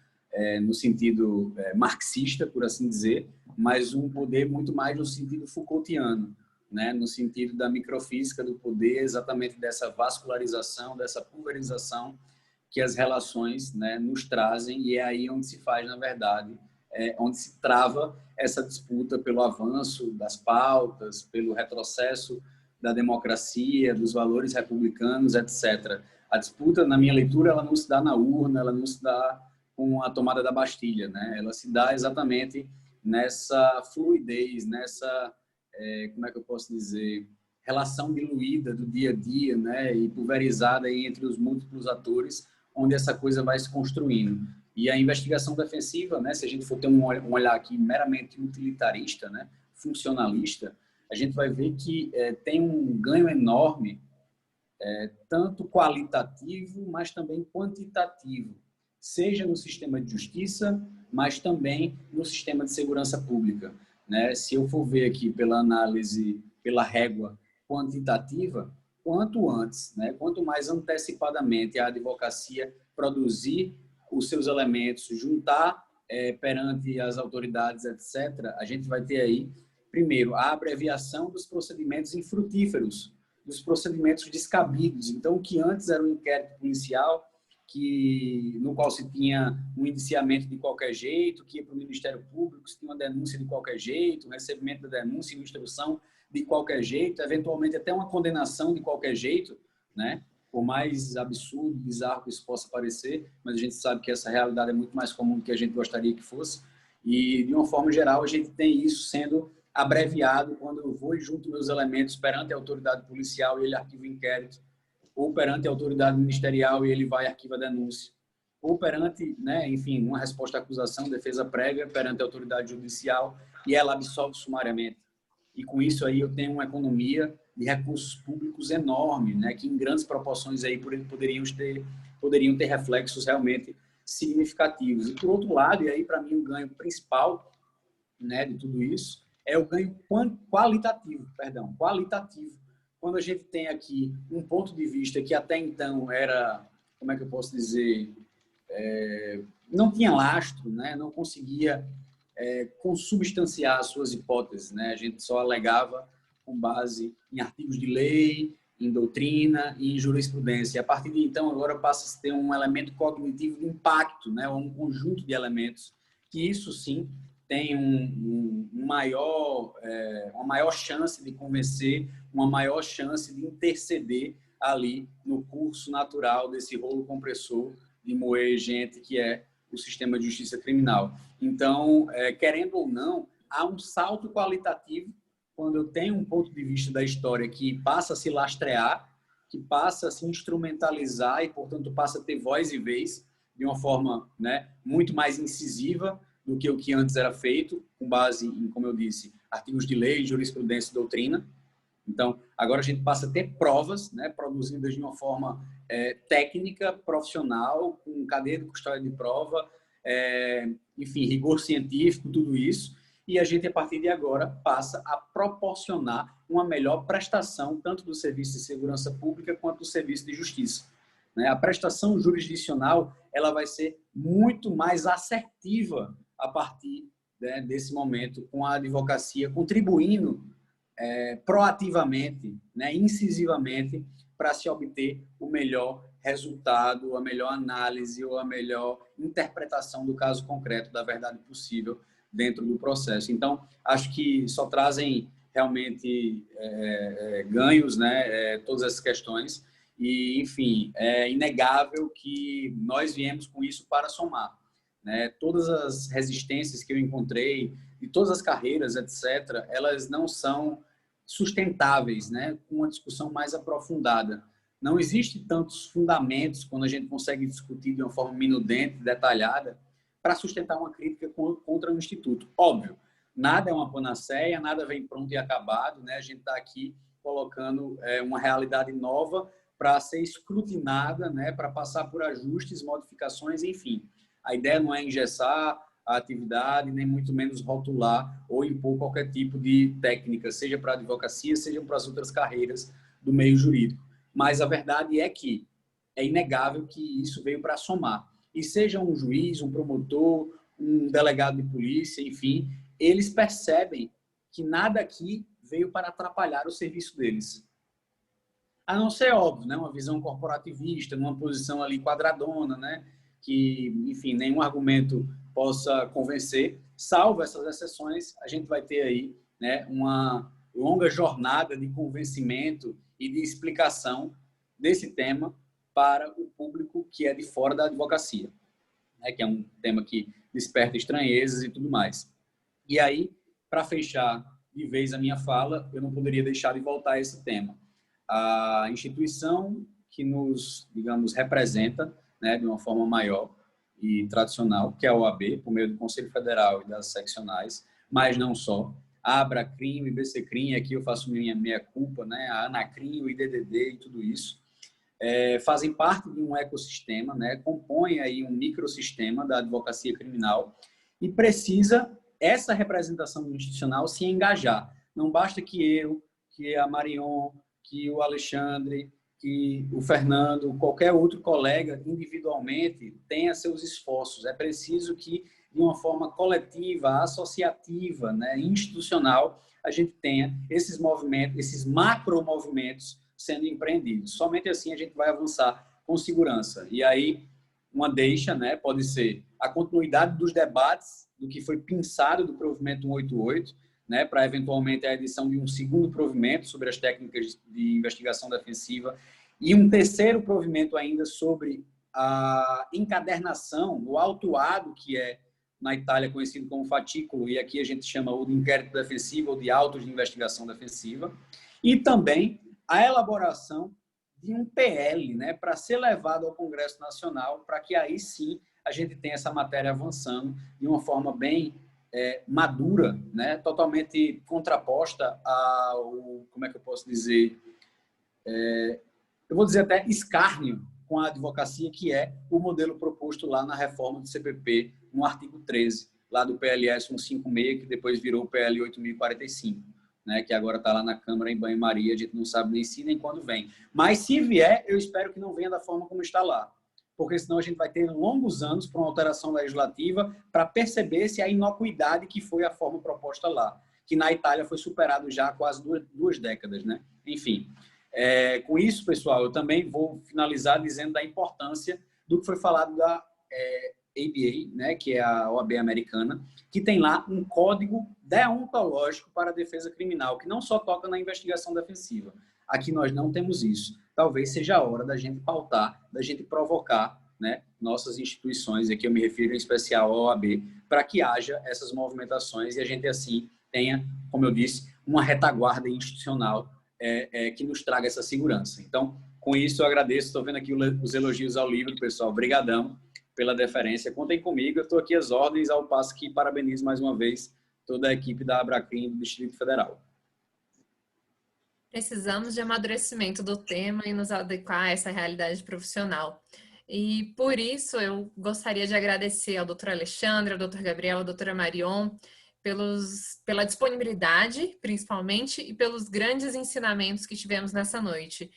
no sentido marxista, por assim dizer, mas um poder muito mais no sentido Foucaultiano, né? No sentido da microfísica do poder, exatamente dessa vascularização, dessa pulverização que as relações, né, nos trazem, e é aí onde se faz, na verdade, onde se trava essa disputa pelo avanço das pautas, pelo retrocesso da democracia, dos valores republicanos, etc. A disputa, na minha leitura, ela não se dá na urna, ela não se dá com a tomada da Bastilha, né? Ela se dá exatamente nessa fluidez, nessa, como é que eu posso dizer, relação diluída do dia a dia, né? E pulverizada aí entre os múltiplos atores, onde essa coisa vai se construindo. E a investigação defensiva, né? Se a gente for ter um olhar aqui meramente utilitarista, né? Funcionalista, a gente vai ver que tem um ganho enorme, tanto qualitativo, mas também quantitativo, seja no sistema de justiça, mas também no sistema de segurança pública, né? Se eu for ver aqui pela análise, pela régua quantitativa, quanto antes, né? Quanto mais antecipadamente a advocacia produzir os seus elementos, juntar perante as autoridades, etc., a gente vai ter aí, primeiro, a abreviação dos procedimentos infrutíferos, dos procedimentos descabidos. Então, o que antes era um inquérito policial, no qual se tinha um indiciamento de qualquer jeito, que ia para o Ministério Público, se tinha uma denúncia de qualquer jeito, um recebimento da denúncia e uma instrução de qualquer jeito, eventualmente até uma condenação de qualquer jeito, né? Por mais absurdo, bizarro que isso possa parecer, mas a gente sabe que essa realidade é muito mais comum do que a gente gostaria que fosse. E, de uma forma geral, a gente tem isso sendo abreviado quando eu vou e junto meus elementos perante a autoridade policial e ele arquiva o inquérito ou perante a autoridade ministerial e ele vai e arquiva a denúncia, ou perante, né, enfim, uma resposta à acusação, defesa prévia, perante a autoridade judicial, e ela absolve sumariamente. E com isso aí eu tenho uma economia de recursos públicos enorme, né, que em grandes proporções aí poderiam ter reflexos realmente significativos. E por outro lado, e aí para mim o ganho principal, né, de tudo isso, é o ganho qualitativo. Quando a gente tem aqui um ponto de vista que até então era, como é que eu posso dizer, não tinha lastro, né, não conseguia consubstanciar as suas hipóteses, né, a gente só alegava com base em artigos de lei, em doutrina e em jurisprudência. E a partir de então, agora passa a ter um elemento cognitivo de impacto, né, um conjunto de elementos que isso sim tem uma maior chance de convencer, uma maior chance de interceder ali no curso natural desse rolo compressor de moer gente que é o sistema de justiça criminal. Então, querendo ou não, há um salto qualitativo quando eu tenho um ponto de vista da história que passa a se lastrear, que passa a se instrumentalizar e, portanto, passa a ter voz e vez de uma forma, né, muito mais incisiva do que o que antes era feito, com base em, como eu disse, artigos de lei, jurisprudência e doutrina. Então, agora a gente passa a ter provas, né, produzidas de uma forma técnica, profissional, com cadeia de custódia de prova, enfim, rigor científico, tudo isso. E a gente, a partir de agora, passa a proporcionar uma melhor prestação, tanto do serviço de segurança pública quanto do serviço de justiça. A prestação jurisdicional ela vai ser muito mais assertiva a partir, né, desse momento, com a advocacia contribuindo proativamente, né, incisivamente, para se obter o melhor resultado, a melhor análise ou a melhor interpretação do caso concreto, da verdade possível dentro do processo. Então, acho que só trazem realmente ganhos, né, todas essas questões. E, enfim, é inegável que nós viemos com isso para somar, né? Todas as resistências que eu encontrei, de todas as carreiras, etc., elas não são sustentáveis, né? Com uma discussão mais aprofundada. Não existe tantos fundamentos, quando a gente consegue discutir de uma forma minudente, detalhada, para sustentar uma crítica contra o Instituto. Óbvio, nada é uma panaceia, nada vem pronto e acabado, né? A gente está aqui colocando uma realidade nova para ser escrutinada, né, para passar por ajustes, modificações, enfim. A ideia não é engessar a atividade, nem muito menos rotular ou impor qualquer tipo de técnica, seja para a advocacia, seja para as outras carreiras do meio jurídico. Mas a verdade é que é inegável que isso veio para somar. E seja um juiz, um promotor, um delegado de polícia, enfim, eles percebem que nada aqui veio para atrapalhar o serviço deles. A não ser, óbvio, né, uma visão corporativista, numa posição ali quadradona, né, que, enfim, nenhum argumento possa convencer. Salvo essas exceções, a gente vai ter aí, né, uma longa jornada de convencimento e de explicação desse tema para o público que é de fora da advocacia, né, que é um tema que desperta estranhezas e tudo mais. E aí, para fechar de vez a minha fala, eu não poderia deixar de voltar a esse tema. A instituição que nos, digamos, representa, né, de uma forma maior e tradicional, que é a OAB, por meio do Conselho Federal e das seccionais, mas não só. A Abracrim, o IBCCrim, aqui eu faço minha culpa, né, a Anacrim, o IDDD e tudo isso, fazem parte de um ecossistema, né, compõem aí um microsistema da advocacia criminal e precisa essa representação institucional se engajar. Não basta que a Marion, que o Alexandre, que o Fernando, qualquer outro colega individualmente tenha seus esforços. É preciso que, de uma forma coletiva, associativa, né, institucional, a gente tenha esses movimentos, esses macromovimentos sendo empreendidos. Somente assim a gente vai avançar com segurança. E aí, uma deixa, né, pode ser a continuidade dos debates do que foi pensado do provimento 188, né, para eventualmente a edição de um segundo provimento sobre as técnicas de investigação defensiva e um terceiro provimento ainda sobre a encadernação, o autuado, que é na Itália conhecido como fascículo, e aqui a gente chama o de inquérito defensivo ou de autos de investigação defensiva, e também a elaboração de um PL, né, para ser levado ao Congresso Nacional, para que aí sim a gente tenha essa matéria avançando de uma forma bem madura, né, totalmente contraposta ao, como é que eu posso dizer, eu vou dizer até escárnio com a advocacia, que é o modelo proposto lá na reforma do CPP, no artigo 13, lá do PLS 156, que depois virou o PL 8045, né, que agora está lá na Câmara em banho-maria, a gente não sabe nem se nem quando vem. Mas se vier, eu espero que não venha da forma como está lá, porque senão a gente vai ter longos anos para uma alteração legislativa para perceber se a inocuidade que foi a forma proposta lá, que na Itália foi superado já há quase duas décadas, né? Enfim, com isso, pessoal, eu também vou finalizar dizendo da importância do que foi falado da ABA, né, que é a OAB americana, que tem lá um código deontológico para a defesa criminal, que não só toca na investigação defensiva. Aqui nós não temos isso. Talvez seja a hora da gente pautar, da gente provocar, né, nossas instituições, e aqui eu me refiro em especial à OAB, para que haja essas movimentações e a gente, assim, tenha, como eu disse, uma retaguarda institucional que nos traga essa segurança. Então, com isso, eu agradeço. Estou vendo aqui os elogios ao livro, pessoal. Obrigadão pela deferência. Contem comigo. Eu estou aqui às ordens, ao passo que parabenizo mais uma vez toda a equipe da Abracrim do Distrito Federal. Precisamos de amadurecimento do tema e nos adequar a essa realidade profissional. E por isso eu gostaria de agradecer ao Dr. Alexandre, ao Dr. Gabriel, à doutora Marion, pela disponibilidade, principalmente, e pelos grandes ensinamentos que tivemos nessa noite.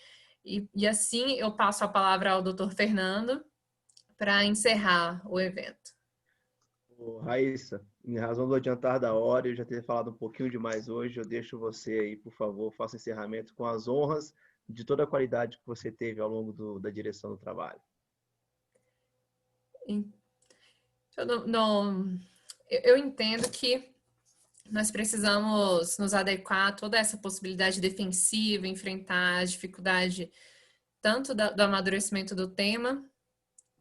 E assim eu passo a palavra ao Dr. Fernando para encerrar o evento. Raíssa, em razão do adiantar da hora, eu já ter falado um pouquinho demais hoje, eu deixo você aí, por favor, faça o encerramento com as honras de toda a qualidade que você teve ao longo da direção do trabalho. Eu entendo que nós precisamos nos adequar a toda essa possibilidade defensiva, enfrentar a dificuldade tanto do amadurecimento do tema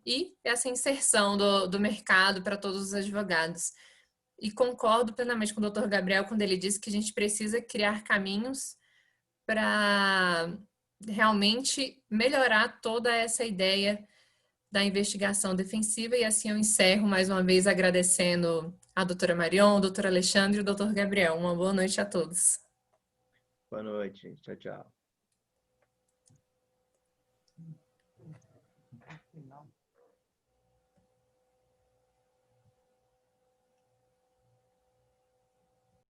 e essa inserção do mercado para todos os advogados. E concordo plenamente com o Dr. Gabriel quando ele disse que a gente precisa criar caminhos para realmente melhorar toda essa ideia da investigação defensiva, e assim eu encerro mais uma vez agradecendo a doutora Marion, o doutor Alexandre e o doutor Gabriel. Uma boa noite a todos. Boa noite. Tchau, tchau.